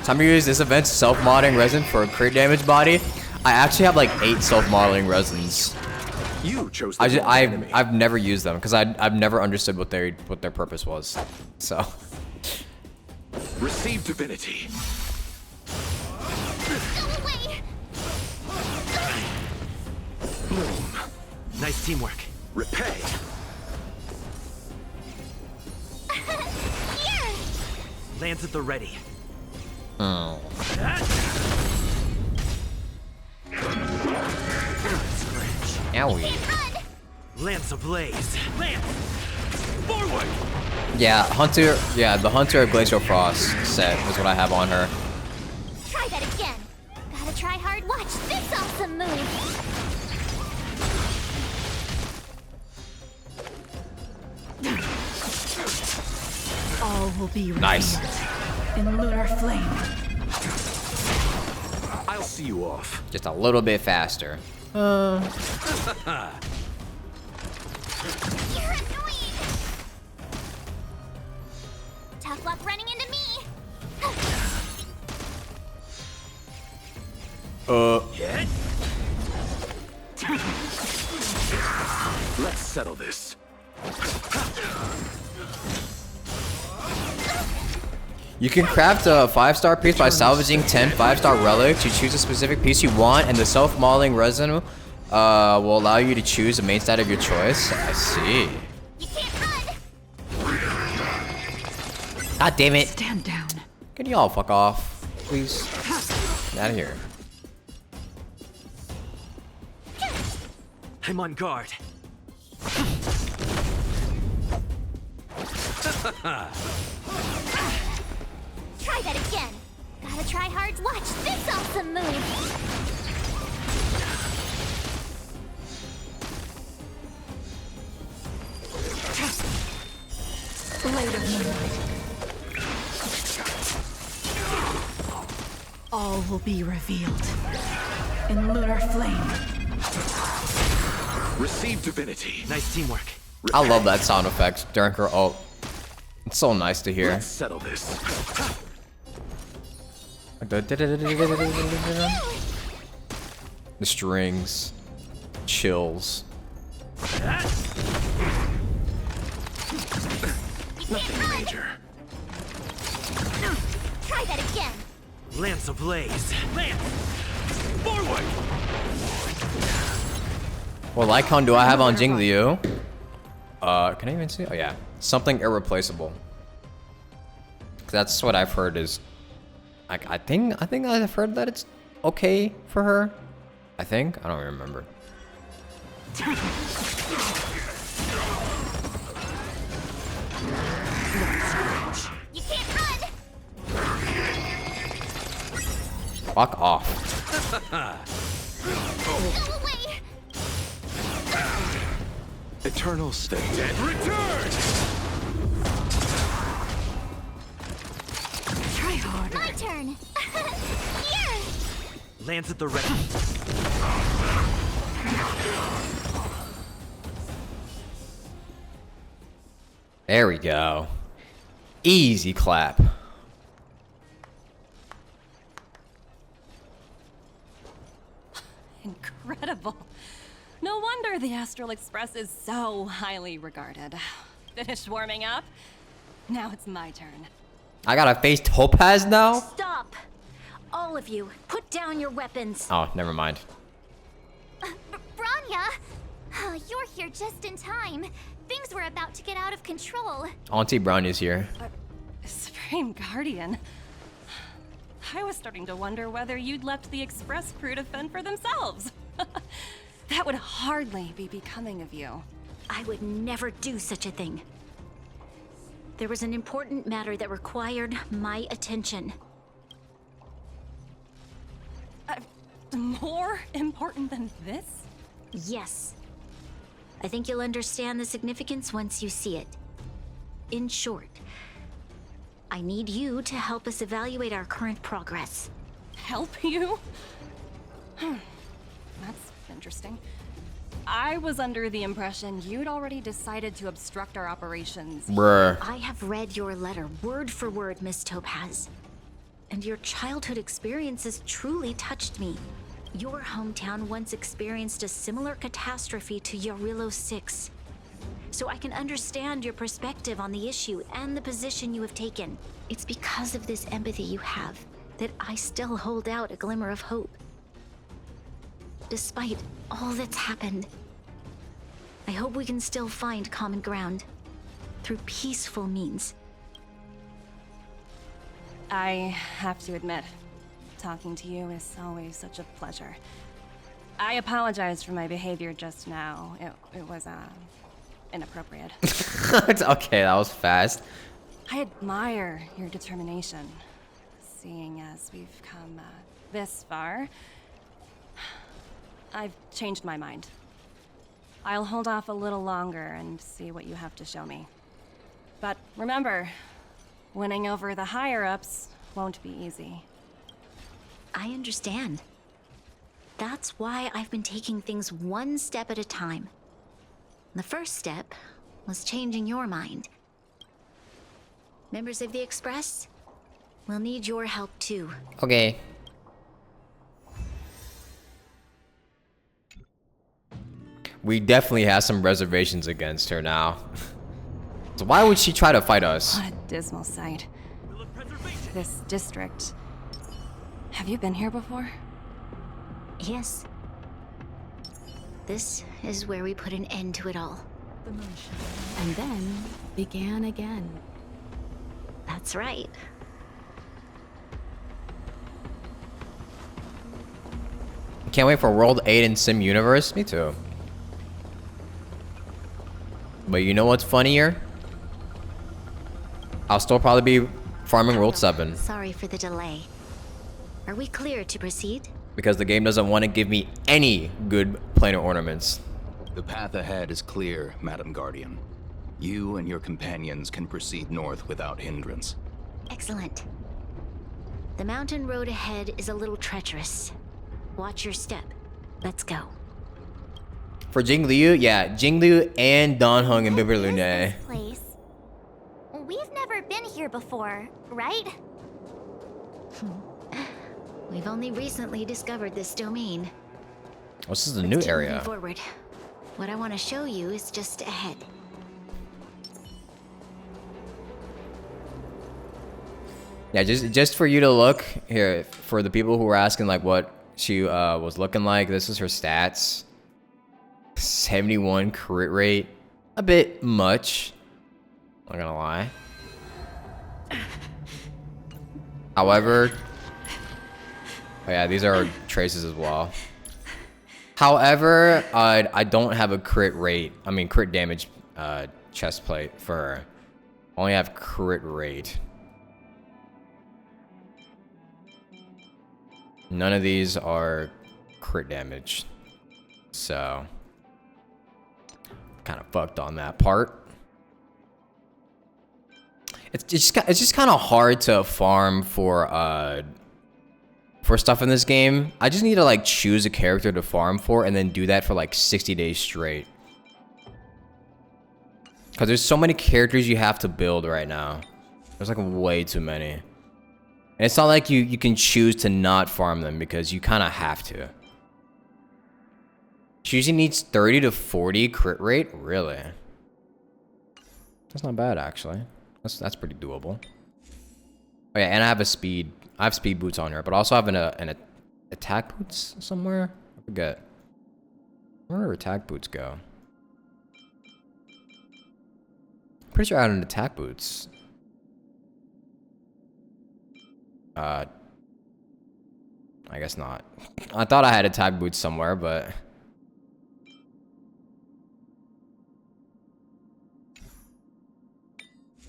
Time to use this event's self-modding resin for a crit damage body. I actually have like 8 self-modeling resins. You chose the wrong enemy. I've never used them because I've never understood what their purpose was. So. Receive divinity. Boom. Nice teamwork. Repay. Lance at the ready. Oh. Owie. Lance ablaze. Lance! Forward! Yeah, Hunter. Yeah, the Hunter of Glacial Frost set is what I have on her. Try that again. Gotta try hard. Watch this awesome move. All will be nice. In lunar flame. I'll see you off. Just a little bit faster. You're annoying. Tough luck running into me. Hit. Let's settle this. You can craft a 5-star piece by salvaging 10 5-star relics. You choose a specific piece you want, and the self-modeling resin will allow you to choose the main stat of your choice. I see. God damn it. Stand down. Can you all fuck off, please? Get out of here. I'm on guard. Try that again. Gotta try hard. Watch this awesome move. Blade of Moonlight. All will be revealed in lunar flame. Receive divinity. Nice teamwork. I love that sound effect during her ult. It's so nice to hear. Let's settle this. The strings. Chills. Nothing major. Try that again. Lance ablaze. Lance! Forward! What icon do I have on Jing Liu? Can I even see? Oh yeah, something irreplaceable. That's what I've heard is. I think I've heard that it's okay for her. I think I don't remember. You can't run. Fuck off. Go away. Eternal state. Dead return! Try harder. My turn. Here. Lance at the ready. There we go. Easy clap. Incredible. No wonder the Astral Express is so highly regarded. Finished warming up? Now it's my turn. I gotta face Topaz now? Stop! All of you, put down your weapons. Oh, never mind. Branya, you're here just in time. Things were about to get out of control. Auntie Brown is here. Supreme Guardian. I was starting to wonder whether you'd left the Express crew to fend for themselves. That would hardly be becoming of you. I would never do such a thing. There was an important matter that required my attention. More important than this? Yes. I think you'll understand the significance once you see it. In short, I need you to help us evaluate our current progress. Help you? That's interesting. I was under the impression you'd already decided to obstruct our operations. Bruh. I have read your letter word for word, Miss Topaz. And your childhood experiences truly touched me. Your hometown once experienced a similar catastrophe to Yarilo 6. So I can understand your perspective on the issue and the position you have taken. It's because of this empathy you have that I still hold out a glimmer of hope. Despite all that's happened, I hope we can still find common ground through peaceful means. I have to admit, talking to you is always such a pleasure. I apologize for my behavior just now. It was, inappropriate. It's okay, that was fast. I admire your determination, seeing as we've come this far. I've changed my mind. I'll hold off a little longer and see what you have to show me. But remember, winning over the higher-ups won't be easy. I understand. That's why I've been taking things one step at a time. The first step was changing your mind. Members of the Express, we'll need your help too. Okay. We definitely have some reservations against her now. So why would she try to fight us? What a dismal sight. this district. Have you been here before? Yes. This is where we put an end to it all. And then began again. That's right. Can't wait for World 8 in Sim Universe. Me too. But you know what's funnier? I'll still probably be farming World 7. Sorry for the delay. Are we clear to proceed? Because the game doesn't want to give me any good planar ornaments. The path ahead is clear, Madam Guardian. You and your companions can proceed north without hindrance. Excellent. The mountain road ahead is a little treacherous. Watch your step. Let's go. For Jingliu, yeah, Jingliu and Dan Heng and Bibi Lune. Place. We've never been here before, right? We've only recently discovered this domain. Oh, this is a new Keep area. moving forward. What I want to show you is just ahead. Yeah, just for you to look here, for the people who were asking like what she was looking like, this is her stats. 71 crit rate, a bit much, not gonna lie. However, oh yeah, these are traces as well. However, I don't have a crit rate, I mean crit damage chest plate for her. I only have crit rate. None of these are crit damage, so kind of fucked on that part. It's just kind of hard to farm for stuff in this game. I just need to like choose a character to farm for and then do that for like 60 days straight. Cause there's so many characters you have to build right now. There's like way too many. And it's not like you can choose to not farm them because you kind of have to. She usually needs 30 to 40 crit rate? Really? That's not bad actually. That's pretty doable. Oh yeah, and I have speed boots on her, but I also have an attack boots somewhere? I forget. Where do attack boots go? Pretty sure I had an attack boots. I guess not. I thought I had attack boots somewhere, but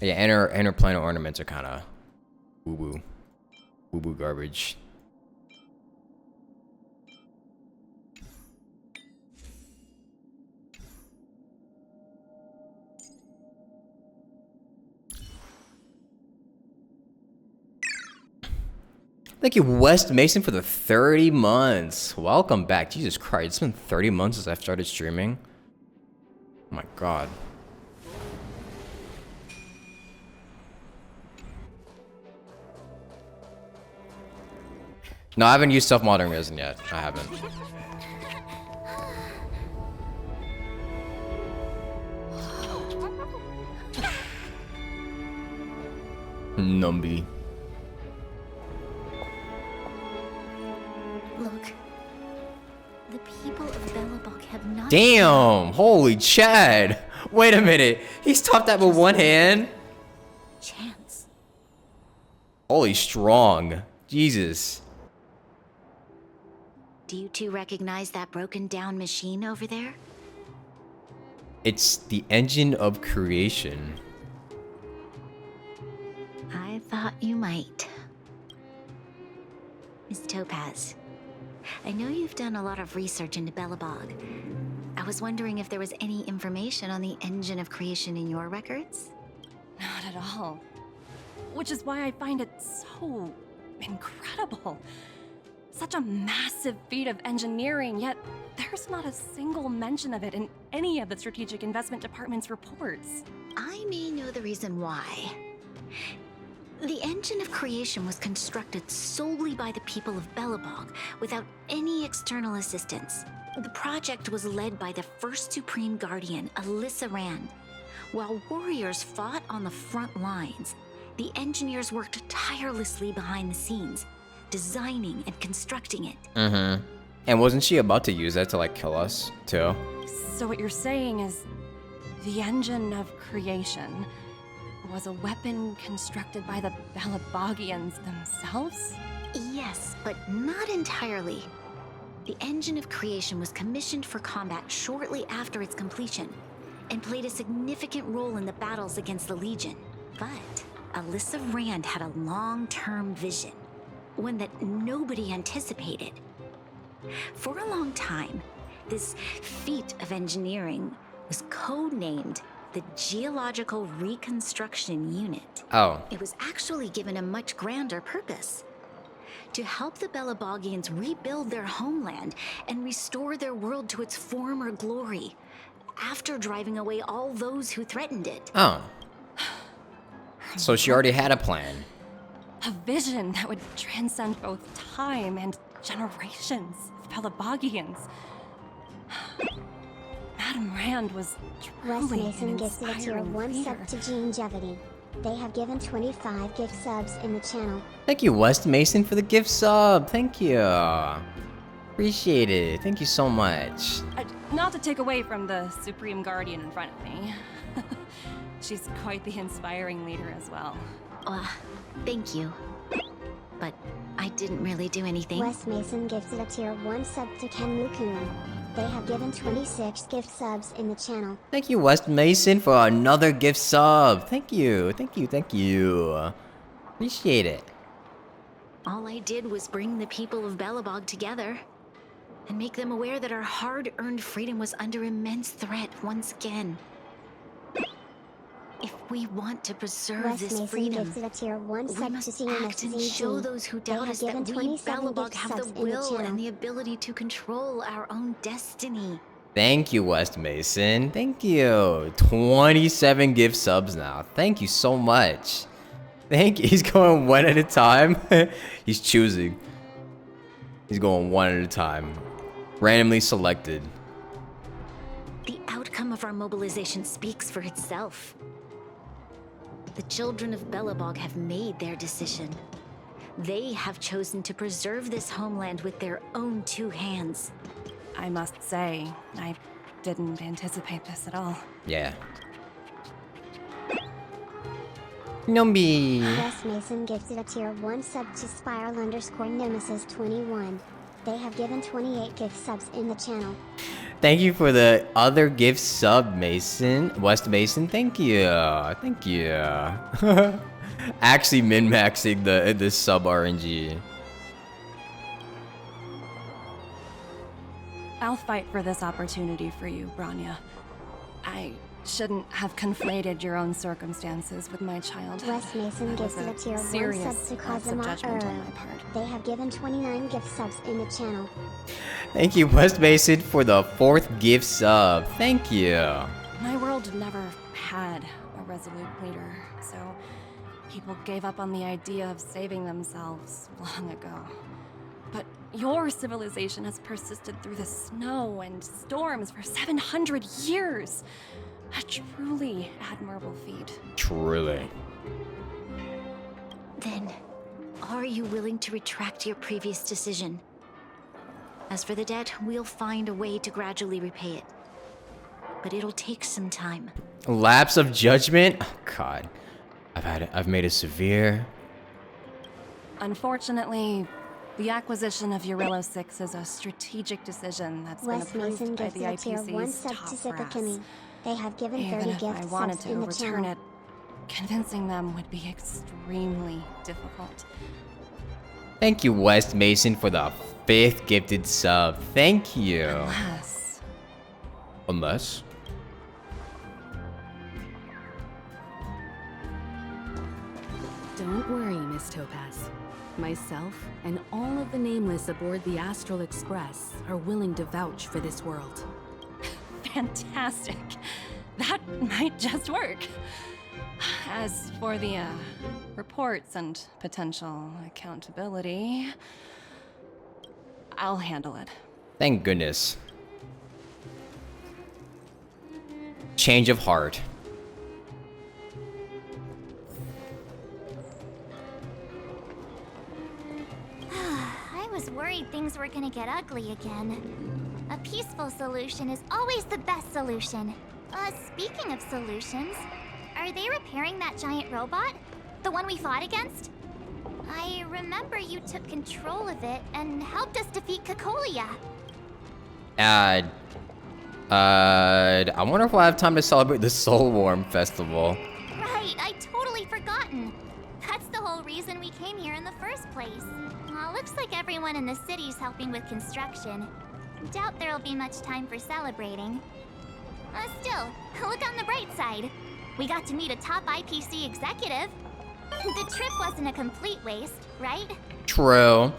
yeah, and her planar ornaments are kind of woo woo garbage. Thank you, West Mason, for the 30 months. Welcome back. Jesus Christ, it's been 30 months since I've started streaming. Oh my god. No, I haven't used self-modding resin yet. I haven't. Numby. Look. The people of Belobog have not... Damn! Holy Chad! Wait a minute. He stopped that with one hand? Chance. Holy strong. Jesus. Do you two recognize that broken down machine over there? It's the engine of creation. I thought you might. Miss Topaz, I know you've done a lot of research into Belobog. I was wondering if there was any information on the engine of creation in your records? Not at all. Which is why I find it so incredible. Such a massive feat of engineering, yet there's not a single mention of it in any of the Strategic Investment Department's reports. I may know the reason why. The engine of creation was constructed solely by the people of Belobog, without any external assistance. The project was led by the first Supreme Guardian, Alyssa Rand. While warriors fought on the front lines, The engineers worked tirelessly behind the scenes, designing and constructing it. Mm-hmm. And wasn't she about to use that to, like, kill us, too? So what you're saying is the engine of creation was a weapon constructed by the Balabagians themselves? Yes, but not entirely. The engine of creation was commissioned for combat shortly after its completion, and played a significant role in the battles against the Legion. But Alyssa Rand had a long-term vision, one that nobody anticipated. For a long time, this feat of engineering was codenamed the Geological Reconstruction Unit. Oh. It was actually given a much grander purpose: to help the Belabagians rebuild their homeland and restore their world to its former glory, after driving away all those who threatened it. Oh. So she already had a plan. A vision that would transcend both time and generations of Belabagians. Madame Rand was Wes truly Mason an gifted a tier inspiring 1 leader. sub to Longevity. They have given 25 gift subs in the channel. Thank you, West Mason, for the gift sub. Thank you. Appreciate it. Thank you so much. Not to take away from the Supreme Guardian in front of me. She's quite the inspiring leader as well. Thank you. But I didn't really do anything. Wes Mason gifted a tier 1 sub to Ken Mukunu. They have given 26 gift subs in the channel. Thank you, West Mason, for another gift sub. Thank you. Thank you. Thank you. Appreciate it. All I did was bring the people of Belobog together and make them aware that our hard-earned freedom was under immense threat once again. If we want to preserve Wes this Mason freedom, gifted a tier 1 we sub to must CNSZG. act and show those who They doubt have us that given we 27 Belobog gift have the subs in the will channel. and the ability to control our own destiny. Thank you, West Mason. Thank you. 27 gift subs now. Thank you so much. Thank you. He's going one at a time. He's choosing. He's going one at a time. Randomly selected. The outcome of our mobilization speaks for itself. The children of Belobog have made their decision. They have chosen to preserve this homeland with their own 2 hands. I must say, I didn't anticipate this at all. Yeah. Numby. Wes Mason gifted a tier 1 sub to Spiral_Nemesis21. They have given 28 gift subs in the channel. Thank you for the other gift sub, Mason. West Mason, thank you. Thank you. Actually min-maxing the sub RNG. I'll fight for this opportunity for you, Branya. I shouldn't have conflated your own circumstances with my child. Wes Mason That was gifted a tier 1 sub serious to lapse of Kazuma judgment on Uro. my part. They have given 29 gift subs in the channel. Thank you, West Mason, for the 4th gift sub. Thank you. My world never had a resolute leader, so people gave up on the idea of saving themselves long ago. But your civilization has persisted through the snow and storms for 700 years. A truly admirable feat. Truly. Then, are you willing to retract your previous decision? As for the debt, we'll find a way to gradually repay it. But it'll take some time. Lapse of judgment? Oh, God. I've made a severe. Unfortunately, the acquisition of Urilla 6 is a strategic decision that's been Wes Mason approved by the gifted a tier 1 IPC's sub to top Sipakimi. brass. They have given Even 30 if gift I wanted subs to in the overturn channel. it, convincing them would be extremely difficult. Thank you, West Mason, for the 5th gifted sub. Thank you. Unless? Don't worry, Miss Topaz. Myself and all of the Nameless aboard the Astral Express are willing to vouch for this world. Fantastic. That might just work. As for the reports and potential accountability, I'll handle it. Thank goodness. Change of heart. gonna get ugly again. A peaceful solution is always the best solution. Speaking of solutions, are they repairing that giant robot? The one we fought against? I remember you took control of it and helped us defeat Cocolia. I wonder if we'll have time to celebrate the Soul Warm Festival. Right, I totally forgotten. That's the whole reason we came here in the first place. Looks like everyone in the city's helping with construction. Doubt there'll be much time for celebrating. Still, look on the bright side. We got to meet a top IPC executive. The trip wasn't a complete waste, right? True.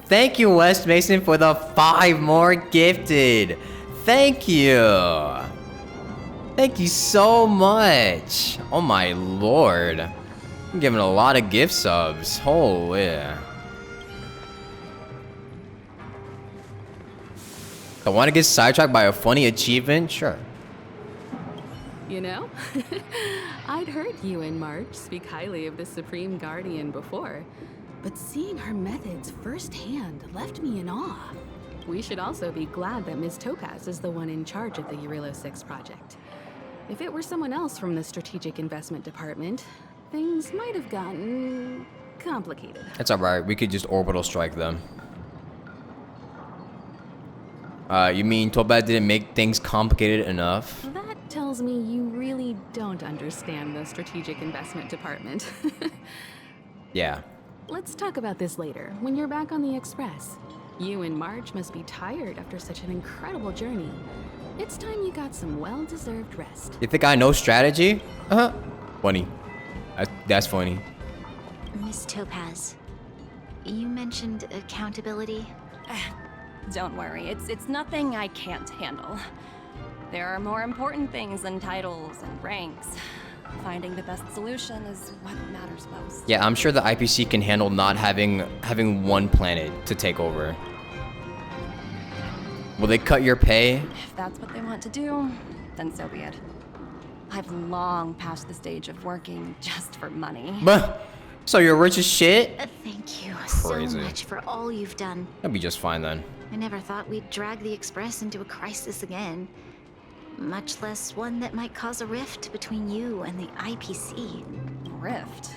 Thank you, West Mason, for the 5 more gifted. Thank you. Thank you so much. Oh my lord. I'm giving a lot of gift subs. Holy. I want to get sidetracked by a funny achievement? Sure. You know, I'd heard you and March speak highly of the Supreme Guardian before, but seeing her methods firsthand left me in awe. We should also be glad that Ms. Topaz is the one in charge of the Eurilo 6 project. If it were someone else from the Strategic Investment Department, things might have gotten complicated. That's alright, we could just orbital strike them. You mean Topaz didn't make things complicated enough? That tells me you really don't understand the Strategic Investment Department. Yeah. Let's talk about this later, when you're back on the Express. You and March must be tired after such an incredible journey. It's time you got some well-deserved rest. You think I know strategy? Funny. That's funny. Miss Topaz, you mentioned accountability. Don't worry, it's nothing I can't handle. There are more important things than titles and ranks. Finding the best solution is what matters most. Yeah, I'm sure the IPC can handle not having one planet to take over. Will they cut your pay? If that's what they want to do, then so be it. I've long passed the stage of working just for money. So you're rich as shit? Thank you Crazy. so much for all you've done. That'll be just fine then. I never thought we'd drag the Express into a crisis again. Much less one that might cause a rift between you and the IPC. Rift?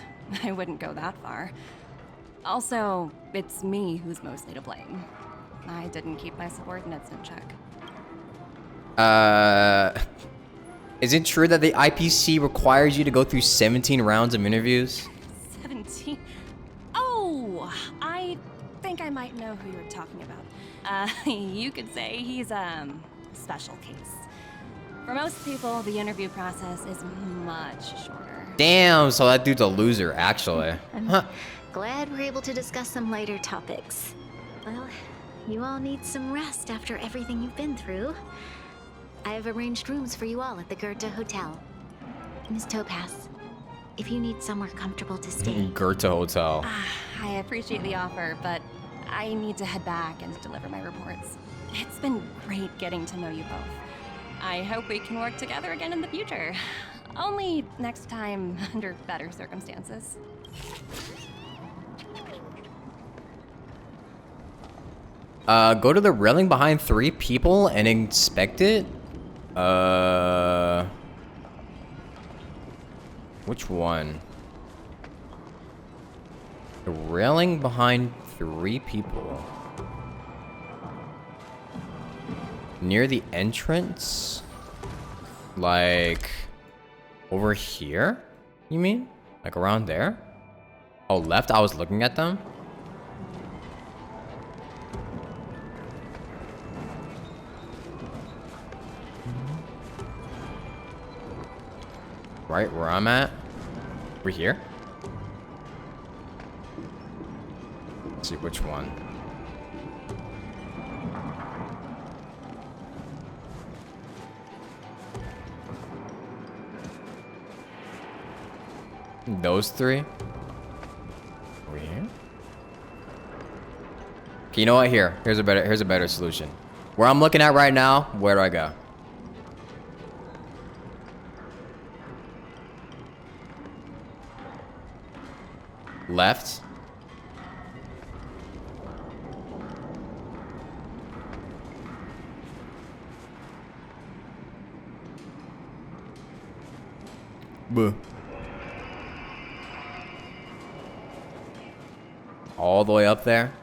I wouldn't go that far. Also, it's me who's mostly to blame. I didn't keep my subordinates in check. Is it true that the IPC requires you to go through 17 rounds of interviews? 17? Oh, I think I might know who you're talking about. You could say he's a special case. For most people, the interview process is much shorter. Damn, so that dude's a loser, actually. I'm glad we're able to discuss some lighter topics. Well, you all need some rest after everything you've been through. I have arranged rooms for you all at the Goethe Hotel. Miss Topaz, if you need somewhere comfortable to stay. Goethe Hotel. I appreciate the offer, but I need to head back and deliver my reports. It's been great getting to know you both. I hope we can work together again in the future. Only next time under better circumstances. Go to the railing behind 3 people and inspect it? Which one? The railing behind 3 people. Near the entrance? Like, over here? You mean? Like around there? Oh, left? I was looking at them? Right where I'm at? We're here? Let's see which one. Those 3? Over here? Okay, you know what? Here's a better solution. Where I'm looking at right now, where do I go? Left. Buh. All the way up there.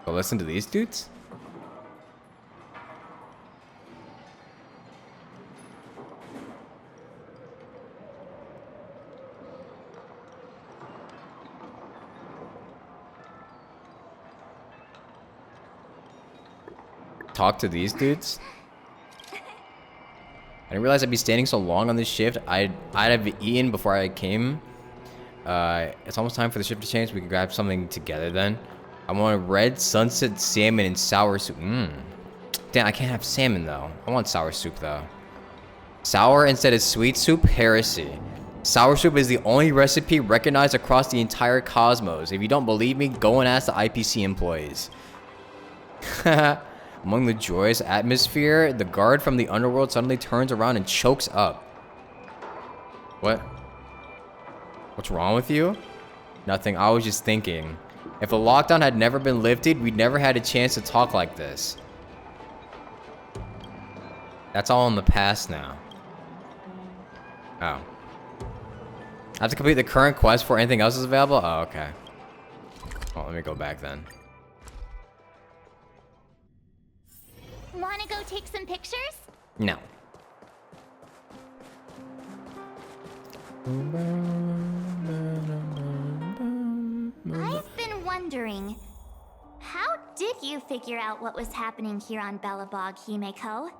Go listen to these dudes. Talk to these dudes. I didn't realize I'd be standing so long on this shift. I'd have eaten before I came. It's almost time for the shift to change. We can grab something together then. I want a red sunset salmon and sour soup. Damn, I can't have salmon though. I want sour soup though. Sour instead of sweet soup? Heresy. Sour soup is the only recipe recognized across the entire cosmos. If you don't believe me, go and ask the IPC employees. Among the joyous atmosphere, the guard from the underworld suddenly turns around and chokes up. What? What's wrong with you? Nothing, I was just thinking. If the lockdown had never been lifted, we'd never had a chance to talk like this. That's all in the past now. Oh. I have to complete the current quest before anything else is available? Oh, okay. Well, let me go back then. Wanna go take some pictures? No. I've been wondering, how did you figure out what was happening here on Belobog, Himeko?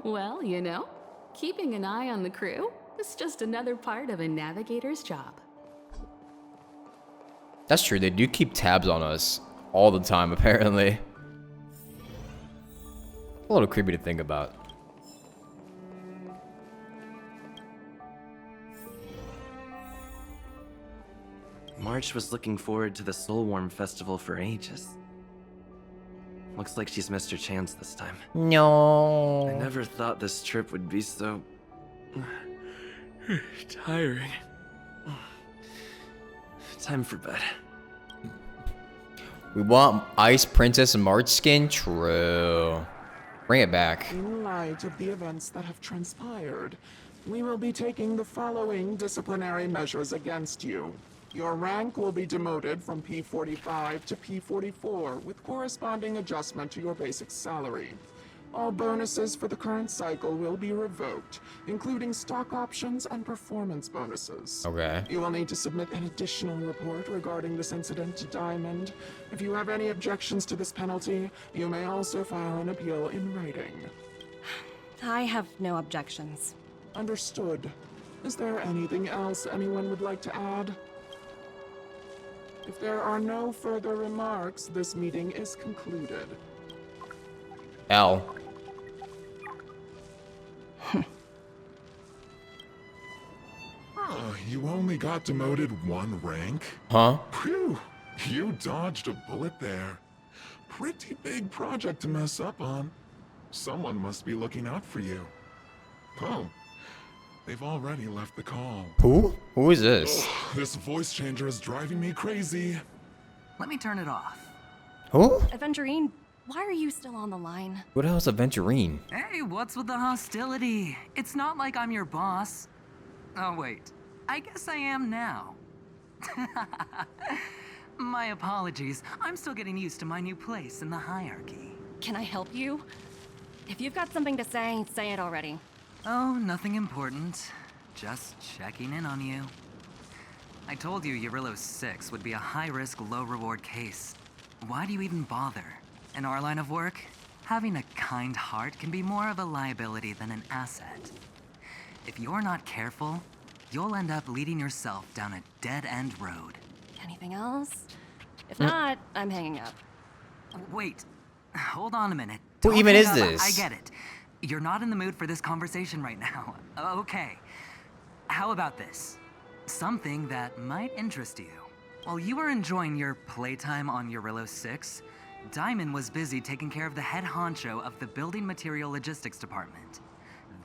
Well, you know, keeping an eye on the crew is just another part of a navigator's job. That's true, they do keep tabs on us all the time, apparently. A little creepy to think about. March was looking forward to the Soulwarm Festival for ages. Looks like she's missed her chance this time. No. I never thought this trip would be so... tiring. Time for bed. We want Ice Princess March skin? True. Bring it back. In light of the events that have transpired, we will be taking the following disciplinary measures against you. Your rank will be demoted from P45 to P44 with corresponding adjustment to your basic salary. All bonuses for the current cycle will be revoked, including stock options and performance bonuses. Okay. You will need to submit an additional report regarding this incident to Diamond. If you have any objections to this penalty, you may also file an appeal in writing. I have no objections. Understood. Is there anything else anyone would like to add? If there are no further remarks, this meeting is concluded. L. You only got demoted one rank? Huh? Phew, you dodged a bullet there. Pretty big project to mess up on. Someone must be looking out for you. Oh, they've already left the call. Who? Who is this? Ugh, this voice changer is driving me crazy. Let me turn it off. Who? Aventurine, why are you still on the line? Who the hell's Aventurine? Hey, what's with the hostility? It's not like I'm your boss. Oh, wait. I guess I am now. My apologies. I'm still getting used to my new place in the hierarchy. Can I help you? If you've got something to say it already. Oh, nothing important. Just checking in on you. I told you Eurillo 6 would be a high-risk, low-reward case. Why do you even bother? In our line of work, having a kind heart can be more of a liability than an asset. If you're not careful, you'll end up leading yourself down a dead-end road. Anything else? If not, I'm hanging up. Wait, hold on a minute. Who Don't even hang is up. this? I get it. You're not in the mood for this conversation right now. Okay. How about this? Something that might interest you. While you were enjoying your playtime on Eurillo 6, Diamond was busy taking care of the head honcho of the Building Material Logistics Department.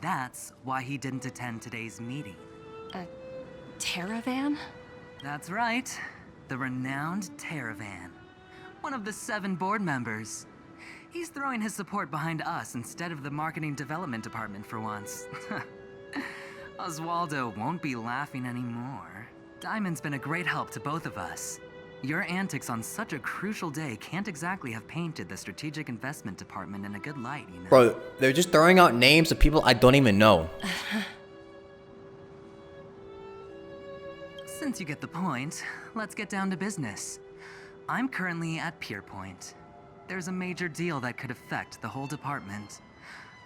That's why he didn't attend today's meeting. A caravan? That's right. the renowned Teravan, one of the 7 board members. He's throwing his support behind us instead of the marketing development department for once. Oswaldo won't be laughing anymore. Diamond's been a great help to both of us. Your antics on such a crucial day can't exactly have painted the strategic investment department in a good light, you know? Bro, they're just throwing out names of people I don't even know. Since you get the point, let's get down to business. I'm currently at Pierpoint. There's a major deal that could affect the whole department.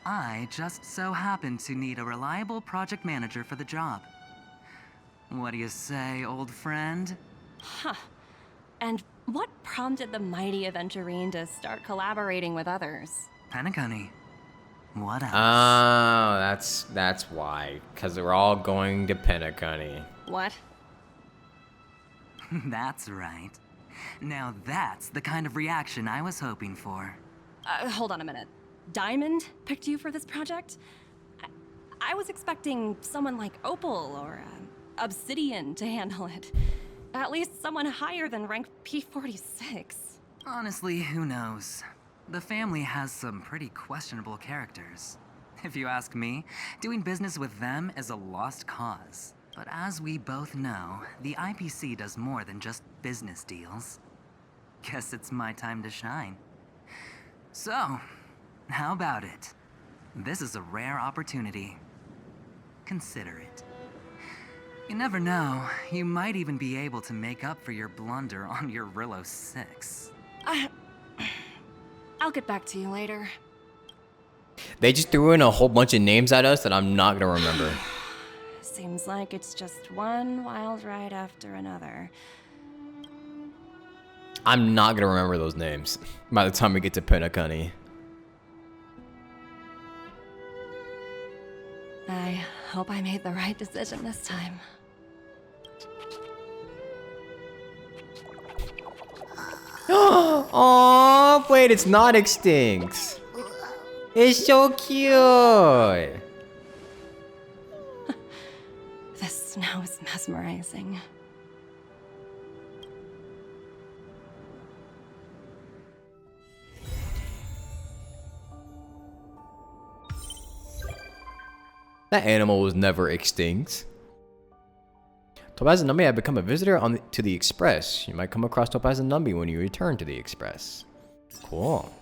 I just so happen to need a reliable project manager for the job. What do you say, old friend? Huh. And what prompted the mighty Aventurine to start collaborating with others? Penacony. What else? Oh, that's why. Because we're all going to Penacony. What? That's right. Now that's the kind of reaction I was hoping for. Hold on a minute. Diamond picked you for this project? I was expecting someone like Opal or Obsidian to handle it. At least someone higher than rank P46. Honestly, who knows? The family has some pretty questionable characters. If you ask me, doing business with them is a lost cause. But as we both know, the IPC does more than just business deals. Guess it's my time to shine. So, how about it? This is a rare opportunity. Consider it. You never know, you might even be able to make up for your blunder on your Rillo 6. I'll get back to you later. They just threw in a whole bunch of names at us that I'm not gonna remember. Seems like it's just one wild ride after another. I'm not gonna remember those names by the time we get to Penacony. I hope I made the right decision this time. Oh, wait, it's not extinct. It's so cute. The snow is mesmerizing. That animal was never extinct. Topaz and Numby have become a visitor to the Express. You might come across Topaz and Numby when you return to the Express. Cool.